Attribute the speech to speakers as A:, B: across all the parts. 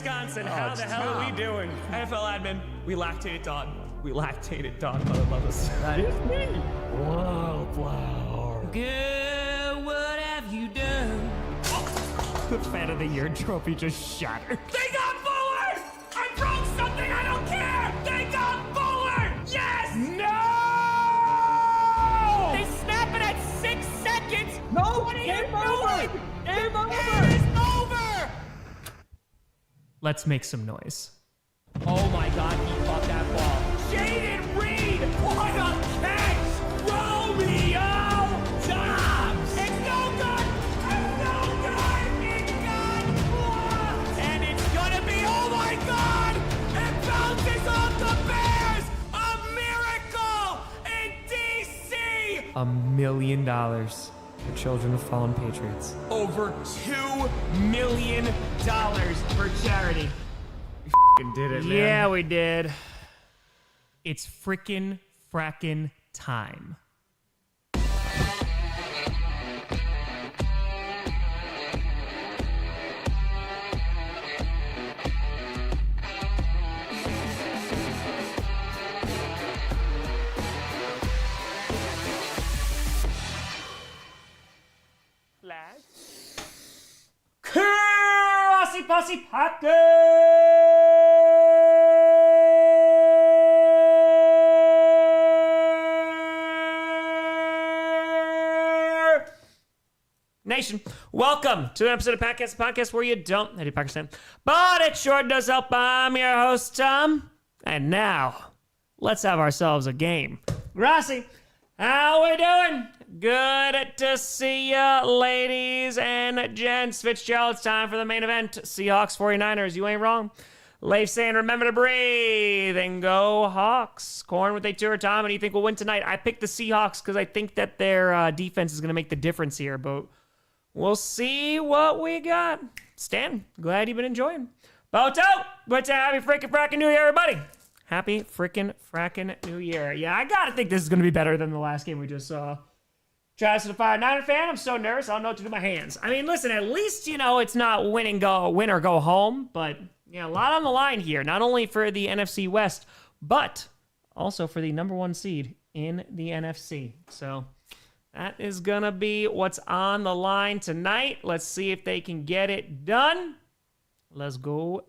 A: Wisconsin. How the hell are we doing? NFL admin, we lactated Don. We lactated Don. Mother love us.
B: That is me. Wildflower.
A: Good, what have you done? The Fan of the Year trophy just shattered. They got Fuller! I broke something, I don't care! They got Fuller! Yes! No! They snap it at 6 seconds!
B: No!
A: What are
B: Game
A: you
B: over!
A: doing?
B: Game over!
A: It is over! Let's make some noise. Oh my God, he caught that ball. Jaden Reed! What a catch! Romeo Dobbs! It's no good! It's no good! It got blocked! And it's gonna be, oh my God! It bounces off the Bears! A miracle in DC! $1 million for children of fallen patriots. Over $2 million for charity.
B: Did it, man.
A: Yeah, we did. It's frickin' time. Grossi Posse Nation, welcome to an episode of Podcast, the podcast where you don't do Pakistan, but it sure does help. I'm your host, Tom, and now let's have ourselves a game. Grossi, how we doing? Good to see ya, ladies and gents. Fitzgerald, it's time for the main event. Seahawks, 49ers, you ain't wrong. Leif saying, remember to breathe and go Hawks. Corn with a tour, Tom, and do you think we'll win tonight? I picked the Seahawks because I think that their defense is going to make the difference here, but we'll see what we got. Stan, glad you've been enjoying. Boto, what's a happy freaking fracking New Year, everybody. Happy freaking fracking New Year. Yeah, I got to think this is going to be better than the last game we just saw. Travis the Fire Niner fan, I'm so nervous, I don't know what to do with my hands. I mean, listen, at least, you know, it's not win or go home, but, you know, a lot on the line here, not only for the NFC West, but also for the number 1 seed in the NFC. So that is going to be what's on the line tonight. Let's see if they can get it done. Let's go.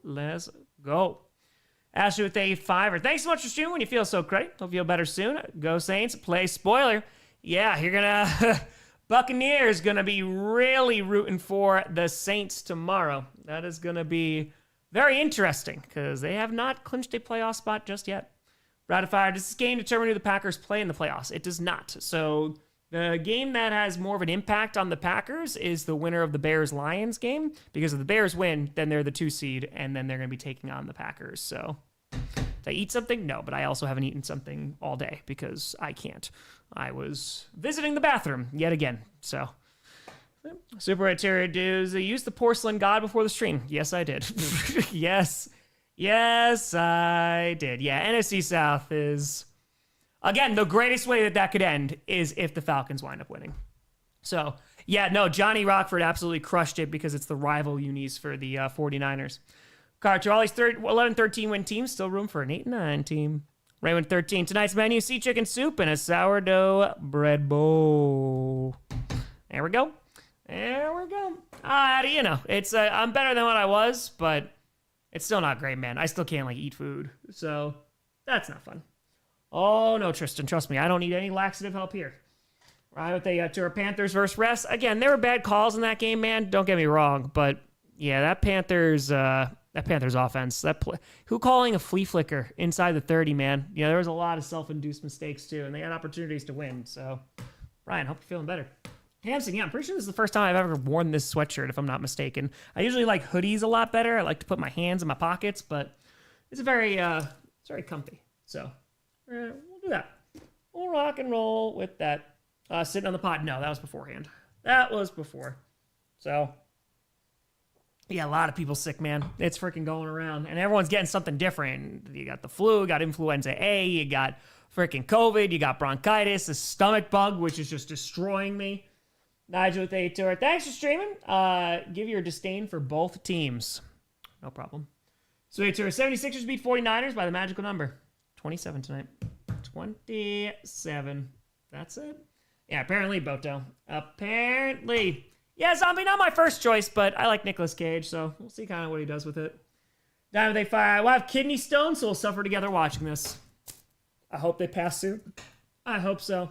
A: Ashley with a 5er. Thanks so much for streaming when you feel so great. Hope you feel better soon. Go Saints. Play spoiler. Yeah, you're gonna Buccaneers gonna be really rooting for the Saints tomorrow. That is gonna be very interesting because they have not clinched a playoff spot just yet. Ratified. Does this game determine who the Packers play in the playoffs? It does not. So the game that has more of an impact on the Packers is the winner of the Bears-Lions game, because if the Bears win, then they're the 2 seed, and then they're gonna be taking on the Packers. So did I eat something? No, but I also haven't eaten something all day because I can't. I was visiting the bathroom yet again. So, Super Interior Dudes, use the porcelain god before the stream. Yes, I did. Yes, I did. Yeah, NFC South is, again, the greatest way that could end is if the Falcons wind up winning. So, yeah, no, Johnny Rockford absolutely crushed it because it's the rival unis for the 49ers. Carter, all these 11-13 win teams, still room for an 8-9 team. Raymond 13. Tonight's menu: sea chicken soup and a sourdough bread bowl. There we go. You know, it's I'm better than what I was, but it's still not great, man. I still can't eat food, so that's not fun. Oh no, Tristan, trust me, I don't need any laxative help here. Right with the tour Panthers versus Rest. Again, there were bad calls in that game, man. Don't get me wrong, but yeah, that Panthers offense, who calling a flea flicker inside the 30, man? Yeah, there was a lot of self-induced mistakes too, and they had opportunities to win. So, Ryan, hope you're feeling better. Hamson, yeah, I'm pretty sure this is the first time I've ever worn this sweatshirt, if I'm not mistaken. I usually like hoodies a lot better. I like to put my hands in my pockets, but it's very comfy. So, we'll do that. We'll rock and roll with that. Sitting on the pod. No, that was beforehand. That was before. So, yeah, a lot of people sick, man. It's freaking going around. And everyone's getting something different. You got the flu, you got influenza A, you got freaking COVID, you got bronchitis, a stomach bug, which is just destroying me. Nigel with a tour. Thanks for streaming. Give your disdain for both teams. No problem. Sweet tour. 76ers beat 49ers by the magical number. 27 tonight. 27. That's it. Yeah, apparently, Boto. Apparently. Yeah, Zombie, not my first choice, but I like Nicolas Cage, so we'll see kind of what he does with it. Diamond, they fire. We'll have kidney stones, so we'll suffer together watching this. I hope they pass soon. I hope so.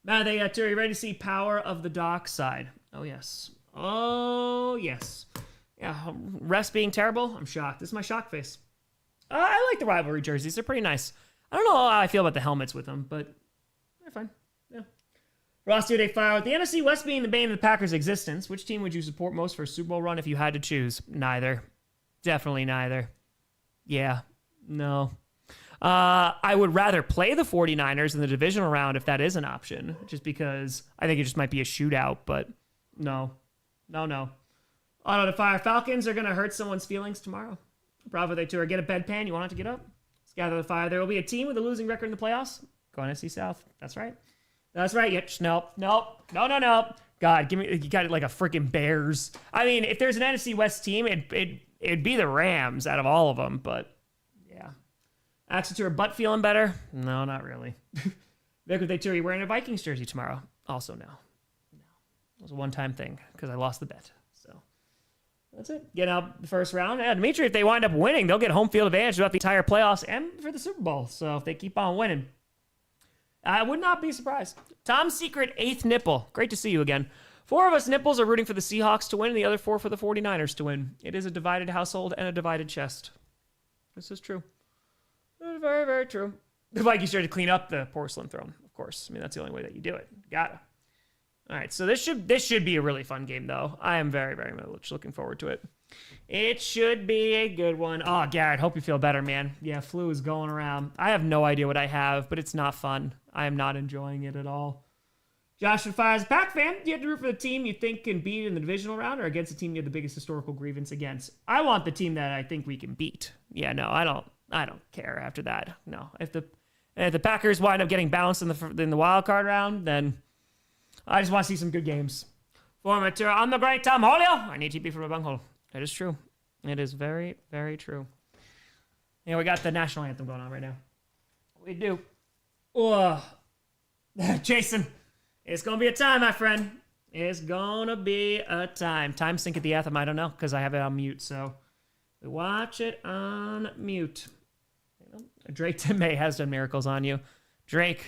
A: Now they got Terry ready to see Power of the Dark Side. Oh, yes. Oh, yes. Yeah, refs being terrible. I'm shocked. This is my shock face. I like the rivalry jerseys. They're pretty nice. I don't know how I feel about the helmets with them, but they're fine. Yeah. Ross, they fire. With the NFC West being the bane of the Packers' existence, which team would you support most for a Super Bowl run if you had to choose? Neither. Definitely neither. Yeah. No. I would rather play the 49ers in the divisional round if that is an option, just because I think it just might be a shootout, but no. No. Auto to fire. Falcons are going to hurt someone's feelings tomorrow. Bravo, they too are. Get a bedpan. You want it to get up? Let's gather the fire. There will be a team with a losing record in the playoffs. Go on NFC South. That's right. That's right. Nope. God, give me. You got it like a freaking Bears. I mean, if there's an NFC West team, it'd be the Rams out of all of them, but yeah. Access to her butt feeling better? No, not really. Vic with you wearing a Vikings jersey tomorrow? Also no. It was a one-time thing because I lost the bet. So that's it. Get out the first round. Yeah, Dimitri, if they wind up winning, they'll get home field advantage throughout the entire playoffs and for the Super Bowl. So if they keep on winning, I would not be surprised. Tom's secret 8th nipple. Great to see you again. 4 of us nipples are rooting for the Seahawks to win and the other 4 for the 49ers to win. It is a divided household and a divided chest. This is true. Very, very true. The Vikings tried to clean up the porcelain throne, of course. I mean, that's the only way that you do it. Gotta. All right, so this should be a really fun game, though. I am very, very much looking forward to it. It should be a good one. Oh, Garrett, hope you feel better, man. Yeah, flu is going around. I have no idea what I have, but it's not fun. I am not enjoying it at all. Josh and Fire, as a Pack fan, do you have to root for the team you think can beat in the divisional round or against the team you have the biggest historical grievance against? I want the team that I think we can beat. Yeah, no, I don't care after that. No, if the Packers wind up getting bounced in the wild card round, then I just want to see some good games. Formateur, I'm the great Tom Holio. I need TP from a bunghole. It is true. It is very, very true. Yeah, we got the national anthem going on right now. We do. Oh, Jason, it's gonna be a time, my friend. It's gonna be a time. Time sync at the anthem. I don't know because I have it on mute. So we watch it on mute. Drake May has done miracles on you. Drake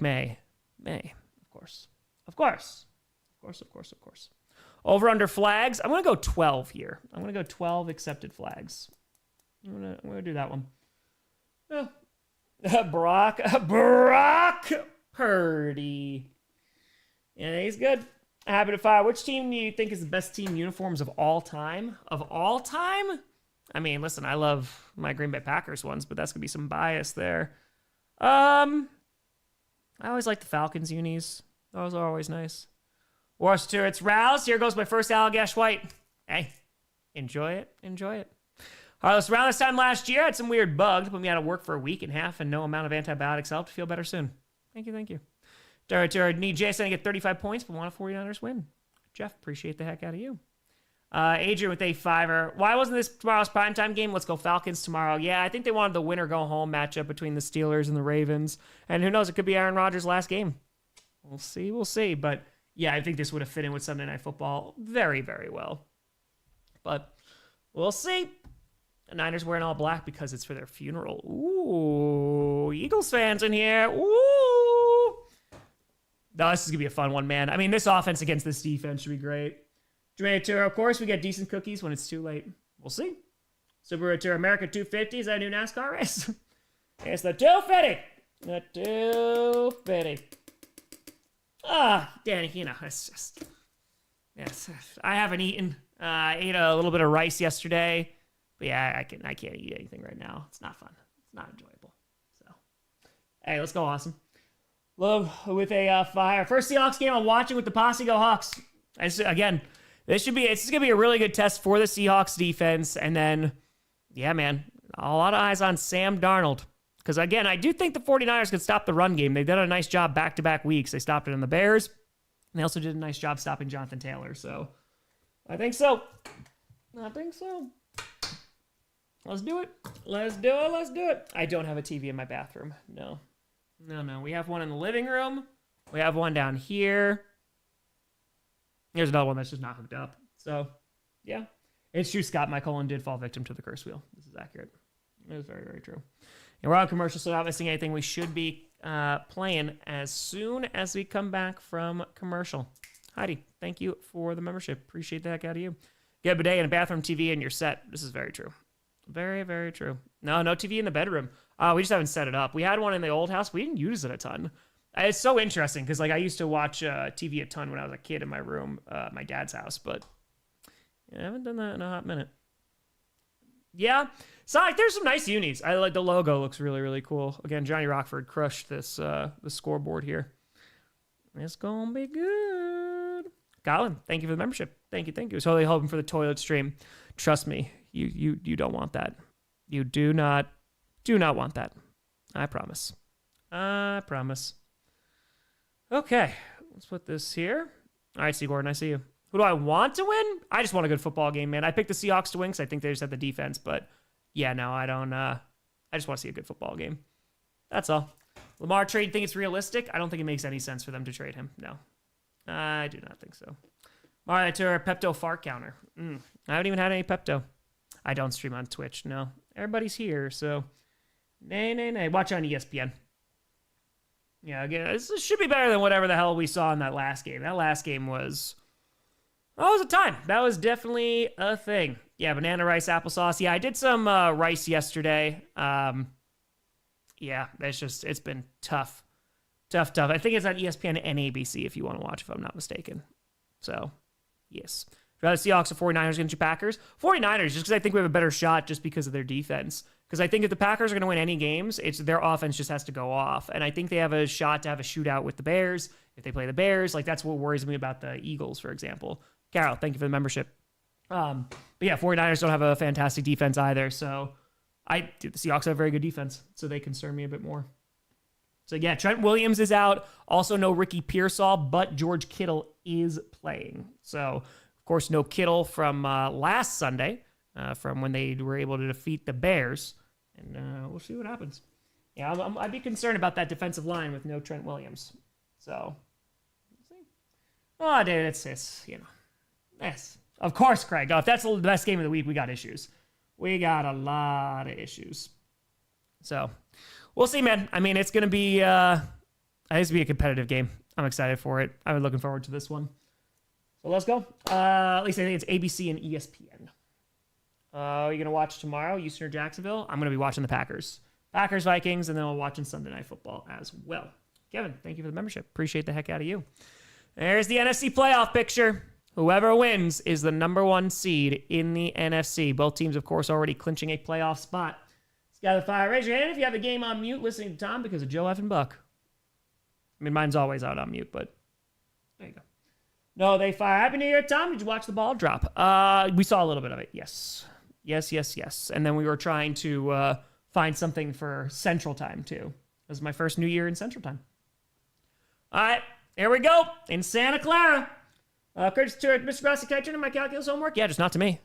A: May. Of course. Over under flags. I'm going to go 12 here. I'm going to go 12 accepted flags. I'm going to do that one. Brock Purdy. Yeah, he's good. Happy to fire. Which team do you think is the best team uniforms of all time? Of all time? I mean, listen, I love my Green Bay Packers ones, but that's going to be some bias there. I always like the Falcons unis. Those are always nice. Worcester, it's Rouse. Here goes my first Allagash White. Hey, enjoy it. All right, let's around this time last year, I had some weird bug to put me out of work for a week and a half, and no amount of antibiotics helped. Feel better soon. Thank you. Need Jason to get 35 points, but want a 49ers win. Jeff, appreciate the heck out of you. Adrian with a 5er. Why wasn't this tomorrow's primetime game? Let's go Falcons tomorrow. Yeah, I think they wanted the winner-go-home matchup between the Steelers and the Ravens. And who knows, it could be Aaron Rodgers' last game. We'll see. But, yeah, I think this would have fit in with Sunday Night Football very, very well. But we'll see. The Niners wearing all black because it's for their funeral. Ooh, Eagles fans in here. Ooh. No, this is going to be a fun one, man. I mean, this offense against this defense should be great. Jermaine Tour, of course, we get decent cookies when it's too late. We'll see. Subaru Tour America 250. Is that a new NASCAR race? It's the 250. The 250. Danny, it's just... Yes, I haven't eaten. I ate a little bit of rice yesterday. But yeah, I can't eat anything right now. It's not fun. It's not enjoyable. So, hey, let's go, awesome. Love with a fire. First Seahawks game I'm watching with the Posse Go Hawks. Again, it's gonna be a really good test for the Seahawks defense. And then, yeah, man, a lot of eyes on Sam Darnold. Because again, I do think the 49ers could stop the run game. They've done a nice job back-to-back weeks. They stopped it on the Bears. And they also did a nice job stopping Jonathan Taylor. So, I think so. Let's do it. Let's do it. Let's do it. I don't have a TV in my bathroom. No. We have one in the living room. We have one down here. Here's another one that's just not hooked up. So, yeah. It's true, Scott. My colon did fall victim to the curse wheel. This is accurate. It is very, very true. And we're on commercial, so not missing anything. We should be playing as soon as we come back from commercial. Heidi, thank you for the membership. Appreciate the heck out of you. Get a bidet and a bathroom TV and you're set. This is very true. Very, very true. No TV in the bedroom. We just haven't set it up. We had one in the old house. We didn't use it a ton. It's so interesting because I used to watch TV a ton when I was a kid in my room, my dad's house, but I haven't done that in a hot minute. Yeah, Sonic, there's some nice unis. I like the logo. Looks really, really cool. Again, Johnny Rockford crushed this the scoreboard here. It's gonna be good. Colin, thank you for the membership. Thank you. Totally hoping for the toilet stream. Trust me, you don't want that. You do not want that. I promise. Okay, let's put this here. All right, C. Gordon, I see you. Who do I want to win? I just want a good football game, man. I picked the Seahawks to win because I think they just have the defense. But, yeah, no, I don't. I just want to see a good football game. That's all. Lamar trade, think it's realistic? I don't think it makes any sense for them to trade him. No. I do not think so. Mario Tour, Pepto fart counter. I haven't even had any Pepto. I don't stream on Twitch. No. Everybody's here, so. Nay. Watch on ESPN. Yeah, again, this should be better than whatever the hell we saw in that last game. That last game was... Oh, it was a time. That was definitely a thing. Yeah, banana rice, applesauce. Yeah, I did some rice yesterday. Yeah, it's been tough. Tough. I think it's on ESPN and ABC if you want to watch, if I'm not mistaken. So, yes. Rather Seahawks or 49ers against your Packers? 49ers, just because I think we have a better shot just because of their defense. Because I think if the Packers are going to win any games, it's their offense just has to go off. And I think they have a shot to have a shootout with the Bears. If they play the Bears, that's what worries me about the Eagles, for example. Carol, thank you for the membership. But yeah, 49ers don't have a fantastic defense either. So the Seahawks have a very good defense. So they concern me a bit more. So yeah, Trent Williams is out. Also no Ricky Pearsall, but George Kittle is playing. So, of course, no Kittle from last Sunday, from when they were able to defeat the Bears. And we'll see what happens. Yeah, I'd be concerned about that defensive line with no Trent Williams. So, we'll see. Oh, dude, it's Yes. Of course, Craig. If that's the best game of the week, we got issues. We got a lot of issues. So, we'll see, man. I mean, it's going to be, I think it's going to be a competitive game. I'm excited for it. I'm looking forward to this one. So, let's go. At least I think it's ABC and ESPN. You're going to watch tomorrow, Houston or Jacksonville? I'm going to be watching the Packers. Packers, Vikings, and then we'll watching Sunday Night Football as well. Kevin, thank you for the membership. Appreciate the heck out of you. There's the NFC playoff picture. Whoever wins is the number one seed in the NFC. Both teams, of course, already clinching a playoff spot. Skyler Fire, raise your hand if you have a game on mute listening to Tom because of Joe F. and Buck. I mean, mine's always out on mute, but there you go. No, they fire. Happy New Year, Tom. Did you watch the ball drop? We saw a little bit of it, yes. Yes. And then we were trying to find something for Central Time, too. This is my first New Year in Central Time. All right, here we go. In Santa Clara. Curtis to Mr. Grossi, can I turn in my calculus homework? Yeah, just not to me.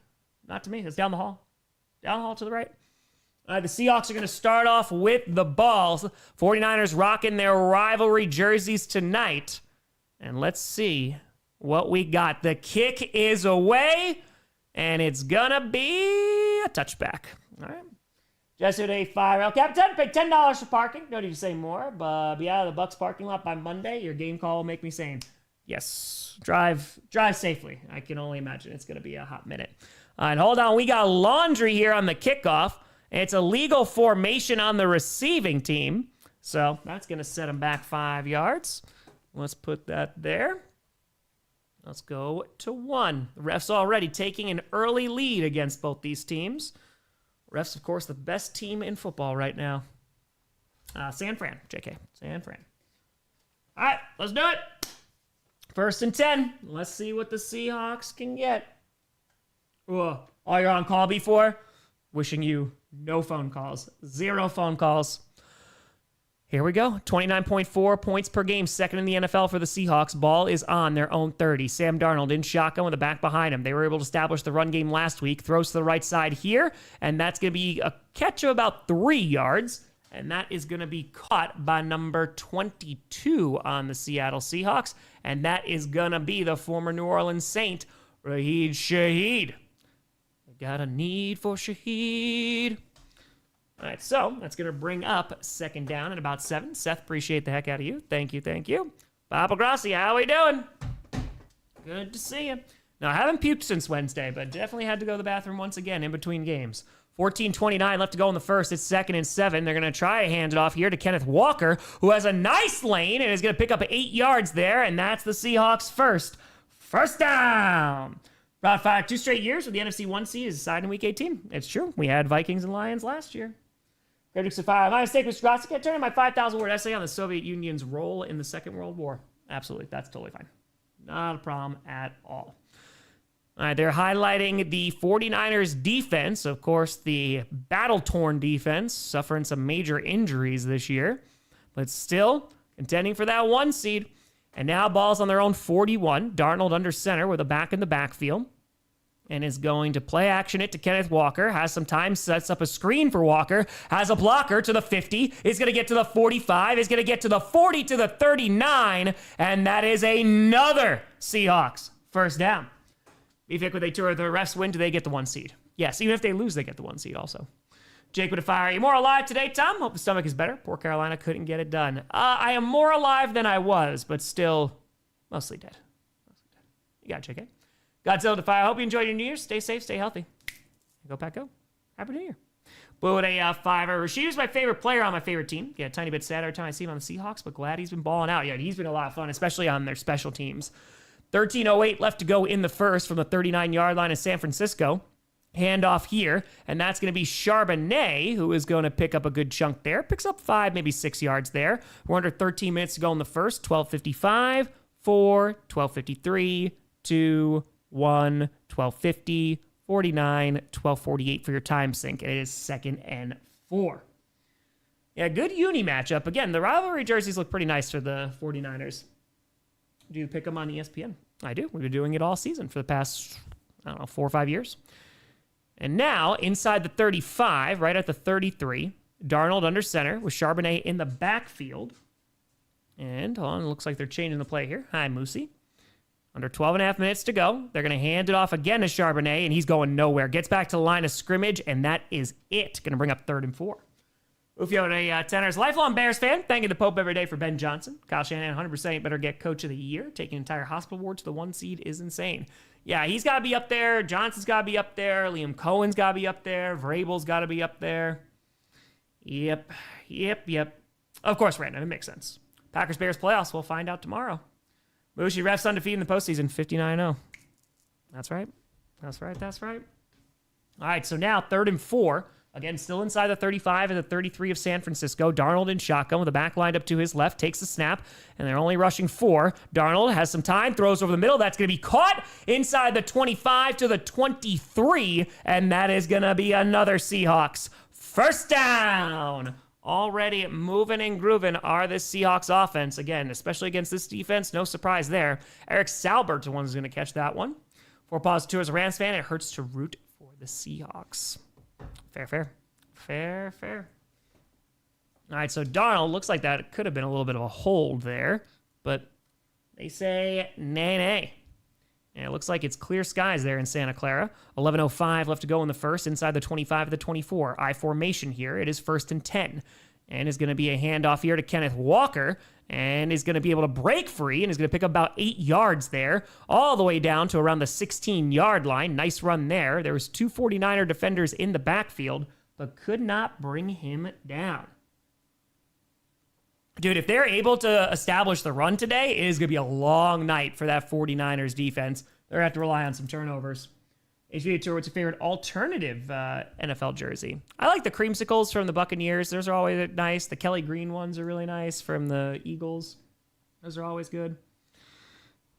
A: Not to me. It's down the hall. Down the hall to the right. The Seahawks are going to start off with the balls. 49ers rocking their rivalry jerseys tonight. And let's see what we got. The kick is away, and it's going to be a touchback. All right. Yesterday, 5 El Capitan paid $10 for parking. No need to say more, but be out of the Bucks parking lot by Monday. Your game call will make me sane. Yes, drive safely. I can only imagine it's going to be a hot minute. All right, hold on. We got laundry here on the kickoff. It's a legal formation on the receiving team. So that's going to set them back 5 yards. Let's put that there. Let's go to 1. The refs already taking an early lead against both these teams. Refs, of course, the best team in football right now. San Fran, JK. San Fran. All right, let's do it. 1st and 10. Let's see what the Seahawks can get. Oh, you're on call before? Wishing you no phone calls. 0 phone calls. Here we go. 29.4 points per game, second in the NFL for the Seahawks. Ball is on their own 30. Sam Darnold in shotgun with the back behind him. They were able to establish the run game last week. Throws to the right side here, and that's going to be a catch of about 3 yards, and that is going to be caught by number 22 on the Seattle Seahawks, and that is going to be the former New Orleans Saint, Raheed Shaheed. Got a need for Shaheed. All right, so that's going to bring up second down at about 7. Seth, appreciate the heck out of you. Thank you, thank you. Papa Grossi, how we doing? Good to see you. Now, I haven't puked since Wednesday, but definitely had to go to the bathroom once again in between games. 14:29 left to go in the first. It's 2nd and 7. They're going to try to hand it off here to Kenneth Walker, who has a nice lane and is going to pick up 8 yards there, and that's the Seahawks' first down. About 2 straight years with the NFC 1 seed is decided in Week 18. It's true. We had Vikings and Lions last year. Critics of fire. My mistake, Mr. Grossi. Can I turn in my 5,000-word essay on the Soviet Union's role in the Second World War? Absolutely. That's totally fine. Not a problem at all. All right, they're highlighting the 49ers defense. Of course, the battle-torn defense, suffering some major injuries this year, but still contending for that 1 seed. And now ball's on their own 41. Darnold under center with a back in the backfield. And is going to play action it to Kenneth Walker. Has some time, sets up a screen for Walker. Has a blocker to the 50. Is going to get to the 45. Is going to get to the 40 to the 39. And that is another Seahawks first down. If with a tour of the refs win, do they get the 1 seed? Yes, even if they lose, they get the 1 seed also. Jake with a fire. Are you more alive today, Tom? Hope the stomach is better. Poor Carolina couldn't get it done. I am more alive than I was, but still mostly dead. You got it, JK. Godzilla to fire. I hope you enjoyed your New Year's. Stay safe, stay healthy. Go Pack Go. Happy New Year. Blue with a 5er. Rashid is my favorite player on my favorite team. Yeah, a tiny bit sad every time I see him on the Seahawks, but glad he's been balling out. Yeah, he's been a lot of fun, especially on their special teams. 13:08 left to go in the first from the 39-yard line of San Francisco. Handoff here, and that's going to be Charbonnet, who is going to pick up a good chunk there. Picks up 5, maybe 6 yards there. We're under 13 minutes to go in the first. 12:55, 4, 12:53, 2, 1, 12:50, 49, 12:48 for your time sync. It is 2nd and 4. Yeah, good uni matchup. Again, the rivalry jerseys look pretty nice for the 49ers. Do you pick them on ESPN? I do. We've been doing it all season for the past, 4 or 5 years. And now, inside the 35, right at the 33, Darnold under center with Charbonnet in the backfield. And, hold on, it looks like they're changing the play here. Hi, Moosey. Under 12.5 minutes to go. They're going to hand it off again to Charbonnet, and he's going nowhere. Gets back to the line of scrimmage, and that is it. Going to bring up 3rd and 4. Ufio, a Tenors lifelong Bears fan. Thanking the Pope every day for Ben Johnson. Kyle Shanahan, 100% better get Coach of the Year. Taking an entire hospital ward to the 1 seed is insane. Yeah, he's got to be up there. Johnson's got to be up there. Liam Cohen's got to be up there. Vrabel's got to be up there. Yep. Of course, Random. It makes sense. Packers-Bears playoffs. We'll find out tomorrow. Mushi refs undefeated in the postseason, 59-0. That's right. All right, so now 3rd and 4. Again, still inside the 35 and the 33 of San Francisco. Darnold in shotgun with the back lined up to his left, takes the snap, and they're only rushing 4. Darnold has some time, throws over the middle. That's going to be caught inside the 25 to the 23, and that is going to be another Seahawks first down. Already moving and grooving are the Seahawks offense. Again, especially against this defense, no surprise there. Eric Salbert's the one who's going to catch that one. 4 pause 2 as a Rams fan. It hurts to root for the Seahawks. Fair. All right, so Darnold, looks like that could have been a little bit of a hold there, but they say nay. And it looks like it's clear skies there in Santa Clara. 11:05 left to go in the first, inside the 25 of the 24. I formation here. It is 1st and 10. And is going to be a handoff here to Kenneth Walker, and is going to be able to break free, and is going to pick up about 8 yards there, all the way down to around the 16-yard line. Nice run there. There was 2 49er defenders in the backfield, but could not bring him down. Dude, if they're able to establish the run today, it is going to be a long night for that 49ers defense. They're going to have to rely on some turnovers. HVA Tour, what's your favorite alternative NFL jersey? I like the creamsicles from the Buccaneers. Those are always nice. The Kelly Green ones are really nice from the Eagles. Those are always good.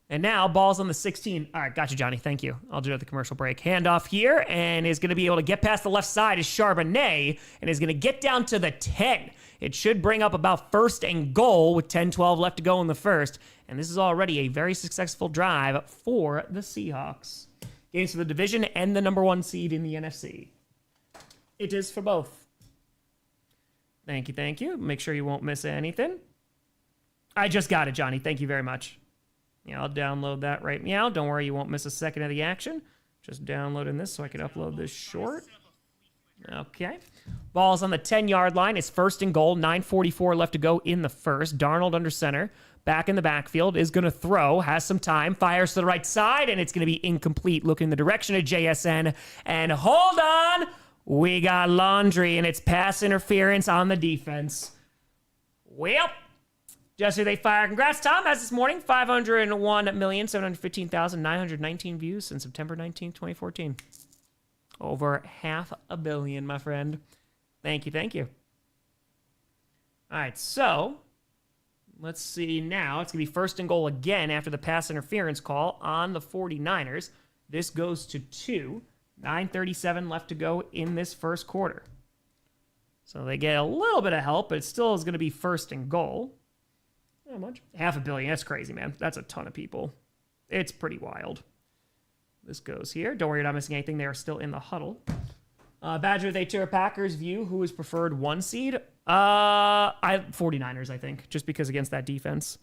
A: And now, ball's on the 16. All right, gotcha, Johnny. Thank you. I'll do it at the commercial break. Handoff here, and is going to be able to get past the left side is Charbonnet, and is going to get down to the 10. It should bring up about 1st and goal with 10-12 left to go in the first. And this is already a very successful drive for the Seahawks. Games for the division and the number 1 seed in the NFC. It is for both. Thank you, thank you. Make sure you won't miss anything. I just got it, Johnny. Thank you very much. Yeah, I'll download that right now. Don't worry, you won't miss a second of the action. Just downloading this so I can upload this short. Okay. Ball's on the 10-yard line. It's 1st and goal. 9:44 left to go in the first. Darnold under center. Back in the backfield. Is going to throw. Has some time. Fires to the right side, and it's going to be incomplete. Looking in the direction of JSN. And hold on. We got laundry, and it's pass interference on the defense. Well, just who they fire. Congrats, Tom. As this morning, 501,715,919 views since September 19th, 2014. Over 500 million, my friend. Thank you, thank you. All right, so let's see now. It's going to be 1st and goal again after the pass interference call on the 49ers. This goes to 2. 9:37 left to go in this first quarter. So they get a little bit of help, but it still is going to be 1st and goal. How much? 500 million. That's crazy, man. That's a ton of people. It's pretty wild. This goes here. Don't worry, you're not missing anything. They are still in the huddle. Badger, they tour Packers view. Who is preferred 1 seed? 49ers, I think, just because against that defense.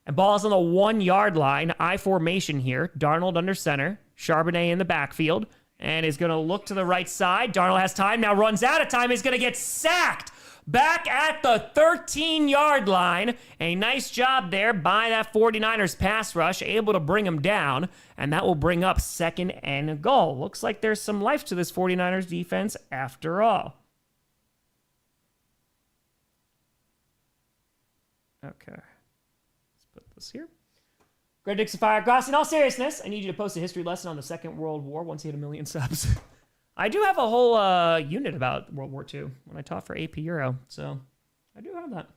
A: And ball's on the 1-yard line. I formation here. Darnold under center. Charbonnet in the backfield. And is going to look to the right side. Darnold has time. Now runs out of time. He's going to get sacked. Back at the 13-yard line. A nice job there by that 49ers pass rush, able to bring him down, and that will bring up 2nd and goal. Looks like there's some life to this 49ers defense after all. Okay. Let's put this here. Greg Dixon Fire. Grossi, in all seriousness, I need you to post a history lesson on the Second World War once you hit 1 million subs. I do have a whole unit about World War II when I taught for AP Euro, so I do have that.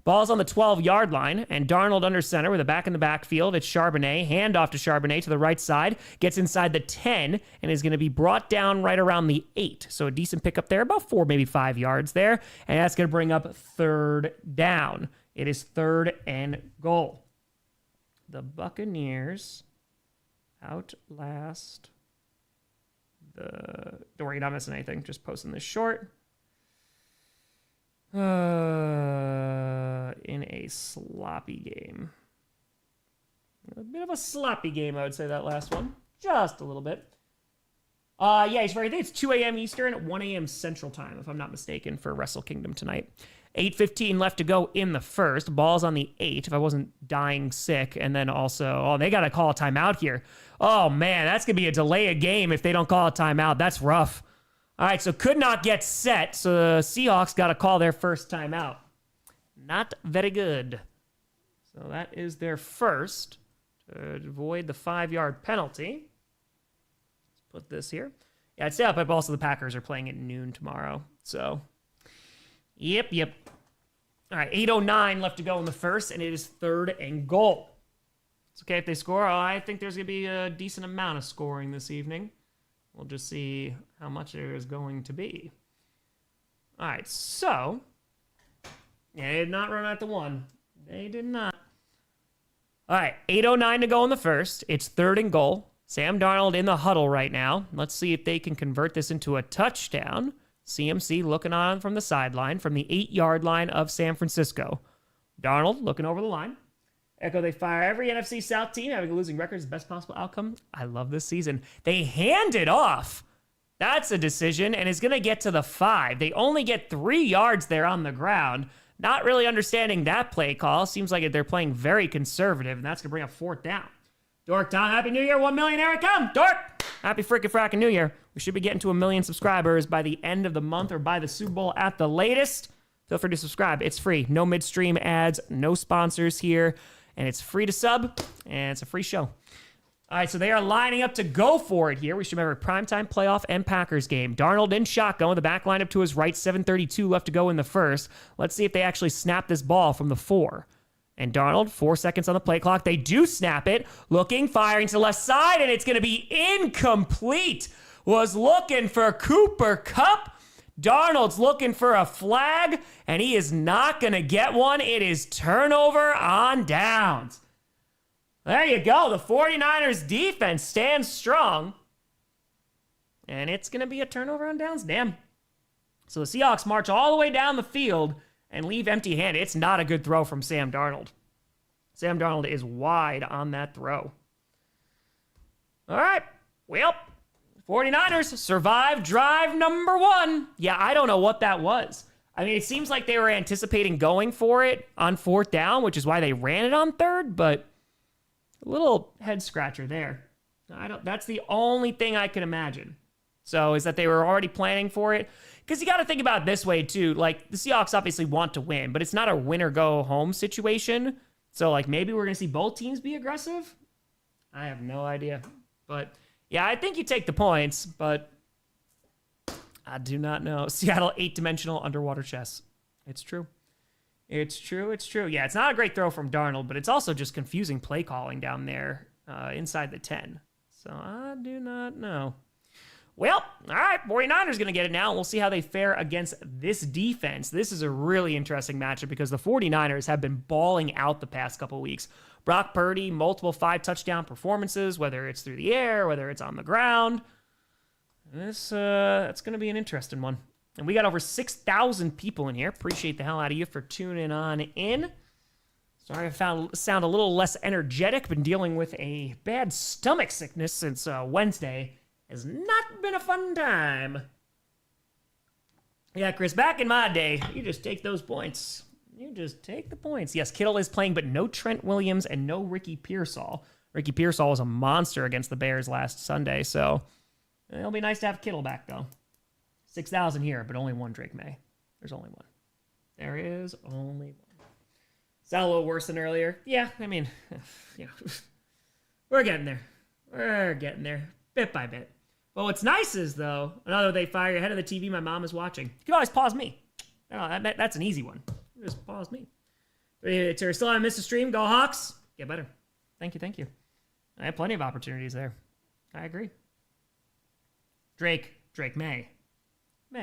A: Ball's on the 12-yard line, and Darnold under center with a back in the backfield. It's Charbonnet. Handoff to Charbonnet to the right side. Gets inside the 10 and is going to be brought down right around the 8. So a decent pickup there, about 4, maybe 5 yards there. And that's going to bring up 3rd down. It is 3rd and goal. The Buccaneers outlast don't worry, you're not missing anything. Just posting this short. In a sloppy game. A bit of a sloppy game, I would say, that last one. Just a little bit. Yeah, he's right. I think it's 2 a.m. Eastern, 1 a.m. Central Time, if I'm not mistaken, for Wrestle Kingdom tonight. 8:15 left to go in the first. Ball's on the 8, if I wasn't dying sick. And then also, they got to call a timeout here. Oh, man, that's going to be a delay of game if they don't call a timeout. That's rough. All right, so could not get set. So the Seahawks got to call their first timeout. Not very good. So that is their first to avoid the 5-yard penalty. Let's put this here. Yeah, I'd say up, but also the Packers are playing at noon tomorrow. So, yep. All right, 8:09 left to go in the first, and it is 3rd and goal. It's okay if they score. I think there's going to be a decent amount of scoring this evening. We'll just see how much there is going to be. All right, so, yeah, they did not run out the 1. They did not. All right, 8:09 to go in the first. It's 3rd and goal. Sam Darnold in the huddle right now. Let's see if they can convert this into a touchdown. CMC looking on from the sideline from the 8-yard line of San Francisco. Darnold looking over the line. Echo, they fire every NFC South team having a losing record is the best possible outcome. I love this season. They hand it off. That's a decision, and is going to get to the 5. They only get 3 yards there on the ground. Not really understanding that play call. Seems like they're playing very conservative, and that's going to bring up 4th down. Dork Tom, Happy New Year. 1 million, here it come. Dork, happy frackin' New Year. We should be getting to 1 million subscribers by the end of the month or by the Super Bowl at the latest. Feel free to subscribe. It's free. No midstream ads, no sponsors here, and it's free to sub, and it's a free show. All right, so they are lining up to go for it here. We should remember primetime playoff and Packers game. Darnold in shotgun with the back line up to his right. 7:32 left to go in the first. Let's see if they actually snap this ball from the 4. And Darnold, 4 seconds on the play clock. They do snap it. Looking, firing to the left side, and it's going to be incomplete. Was looking for Cooper Kupp. Darnold's looking for a flag, and he is not going to get one. It is turnover on downs. There you go. The 49ers defense stands strong. And it's going to be a turnover on downs. Damn. So the Seahawks march all the way down the field and leave empty-handed. It's not a good throw from Sam Darnold. Sam Darnold is wide on that throw. All right. Well, 49ers survive drive number 1. Yeah, I don't know what that was. I mean, it seems like they were anticipating going for it on 4th down, which is why they ran it on 3rd, but a little head scratcher there. That's the only thing I can imagine. So is that they were already planning for it? Because you got to think about it this way, too. Like, the Seahawks obviously want to win, but it's not a win-or-go-home situation. So, like, maybe we're going to see both teams be aggressive? I have no idea. But, yeah, I think you take the points, but I do not know. Seattle, 8-dimensional underwater chess. It's true. It's true. It's true. Yeah, it's not a great throw from Darnold, but it's also just confusing play calling down there inside the 10. So, I do not know. Well, all right, 49ers going to get it now, and we'll see how they fare against this defense. This is a really interesting matchup because the 49ers have been balling out the past couple weeks. Brock Purdy, multiple 5-touchdown performances, whether it's through the air, whether it's on the ground. That's going to be an interesting one. And we got over 6,000 people in here. Appreciate the hell out of you for tuning on in. Sorry if I sound a little less energetic. Been dealing with a bad stomach sickness since Wednesday. Has not been a fun time. Yeah, Chris, back in my day, you just take those points. You just take the points. Yes, Kittle is playing, but no Trent Williams and no Ricky Pearsall. Ricky Pearsall was a monster against the Bears last Sunday, so it'll be nice to have Kittle back, though. 6,000 here, but only one Drake May. There's only one. There is only one. Is that a little worse than earlier? Yeah, I mean, you know, we're getting there. We're getting there, bit by bit. But what's nice is, though, another they fire ahead of the TV my mom is watching. You can always pause me. That's an easy one. Just pause me. Still haven't missed a stream. Go Hawks. Get better. Thank you, thank you. I have plenty of opportunities there. I agree. Drake May. All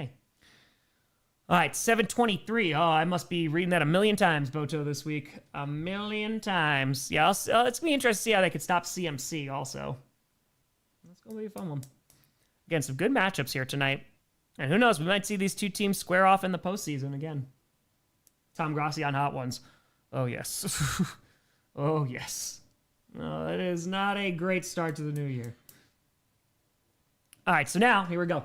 A: right, 723. Oh, I must be reading that a million times, Boto, this week. A million times. Yeah, it's going to be interesting to see how they could stop CMC also. That's going to be a fun one. Again, some good matchups here tonight. And who knows, we might see these two teams square off in the postseason again. Tom Grossi on Hot Ones. Oh, yes. Oh, yes. No, that is not a great start to the new year. All right, so now, here we go.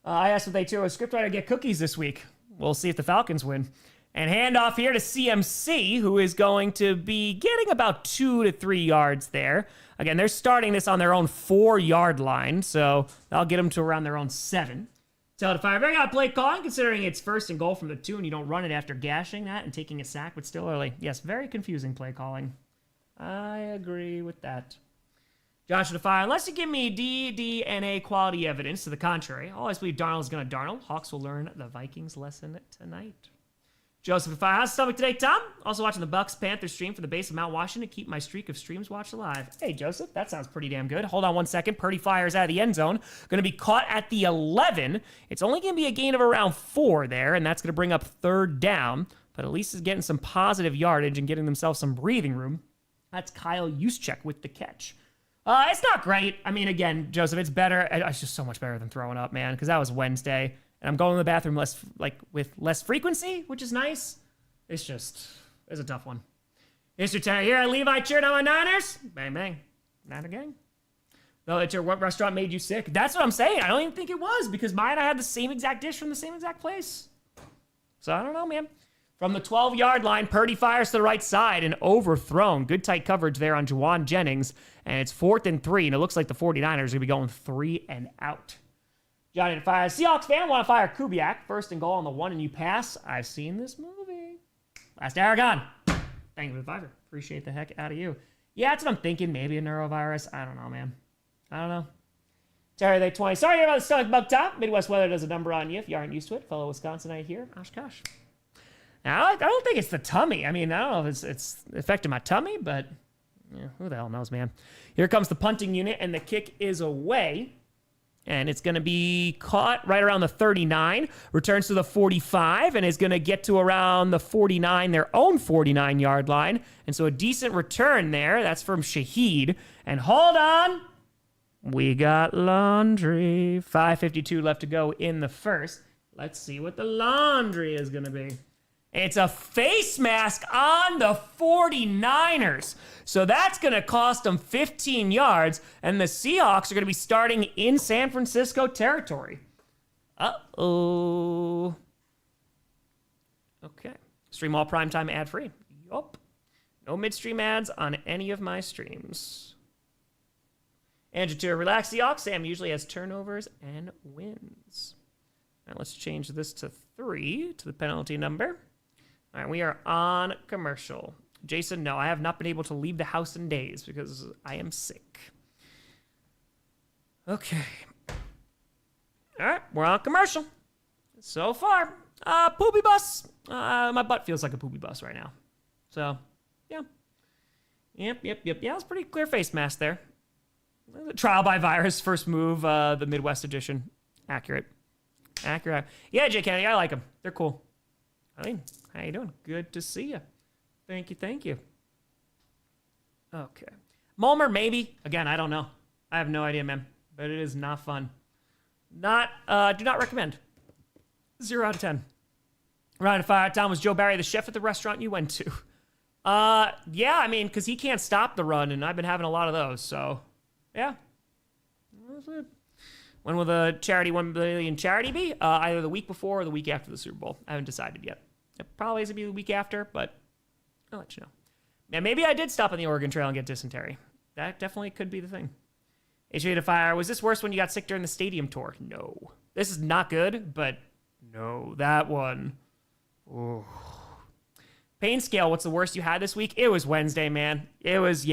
A: I asked if they too a scriptwriter get cookies this week. We'll see if the Falcons win. And hand off here to CMC, who is going to be getting about 2 to 3 yards there. Again, they're starting this on their own 4-yard line, so that'll get them to around their own 7. Tell it to fire. Very good play calling, considering it's 1st and goal from the 2, and you don't run it after gashing that and taking a sack, but still early. Yes, very confusing play calling. I agree with that. Josh to fire. Unless you give me DNA quality evidence to the contrary, I always believe Darnold is going to Darnold. Hawks will learn the Vikings lesson tonight. Joseph to fire. How's the stomach today, Tom? Also watching the Bucks-Panthers stream for the base of Mount Washington to keep my streak of streams watched alive. Hey, Joseph, that sounds pretty damn good. Hold on 1 second. Purdy fires out of the end zone. Going to be caught at the 11. It's only going to be a gain of around 4 there, and that's going to bring up 3rd down. But at least is getting some positive yardage and getting themselves some breathing room. That's Kyle Juszczyk with the catch. It's not great. I mean, again, Joseph, it's better. It's just so much better than throwing up, man, because that was Wednesday. And I'm going to the bathroom with less frequency, which is nice. It's a tough one. Mr. Terry here at Levi cheering on my Niners. Bang, bang. Niner gang. No, it's what restaurant made you sick? That's what I'm saying. I don't even think it was because mine, I had the same exact dish from the same exact place. So I don't know, man. From the 12-yard line, Purdy fires to the right side and overthrown. Good tight coverage there on Juwan Jennings. And it's 4th and 3, and it looks like the 49ers are going to be going 3 and out. Johnny to fire. Seahawks fan want to fire Kubiak. 1st and goal on the 1 and you pass. I've seen this movie. Last Aragon. Thank you for the fiver. Appreciate the heck out of you. Yeah, that's what I'm thinking. Maybe a neurovirus. I don't know, man. I don't know. Terry, they 20. Sorry about the stomach bug top. Midwest weather does a number on you if you aren't used to it. Fellow Wisconsinite here. Oshkosh. Now, I don't think it's the tummy. I mean, I don't know if it's affecting my tummy, but yeah, who the hell knows, man. Here comes the punting unit, and the kick is away. And it's going to be caught right around the 39, returns to the 45, and is going to get to around the 49, their own 49-yard line. And so a decent return there. That's from Shaheed. And hold on. We got laundry. 5:52 left to go in the first. Let's see what the laundry is going to be. It's a face mask on the 49ers. So that's going to cost them 15 yards, and the Seahawks are going to be starting in San Francisco territory. Uh-oh. Okay. Stream all primetime ad-free. Yup. No midstream ads on any of my streams. Andrew to relax Seahawks. Sam usually has turnovers and wins. All right, let's change this to 3 to the penalty number. All right, we are on commercial. Jason, no, I have not been able to leave the house in days because I am sick. Okay. All right, we're on commercial. So far, poopy bus. My butt feels like a poopy bus right now. So, yeah. Yep. Yeah, it's pretty clear face mask there. Trial by virus, first move, the Midwest edition. Accurate. Yeah, Jay Kennedy, I like them. They're cool. I mean, how you doing? Good to see you. Thank you. Okay. Mulmer, maybe. Again, I don't know. I have no idea, man. But it is not fun. Do not recommend. 0 out of 10. Round of fire. Tom, was Joe Barry the chef at the restaurant you went to? Yeah, I mean, because he can't stop the run, and I've been having a lot of those, so yeah. That's it. When will the charity 1 billion charity be? Either the week before or the week after the Super Bowl. I haven't decided yet. It probably is going to be the week after, but I'll let you know. Man, maybe I did stop on the Oregon Trail and get dysentery. That definitely could be the thing. HA to fire. Was this worse when you got sick during the stadium tour? No. This is not good, but no, that one. Oh. Pain scale, what's the worst you had this week? It was Wednesday, man. It was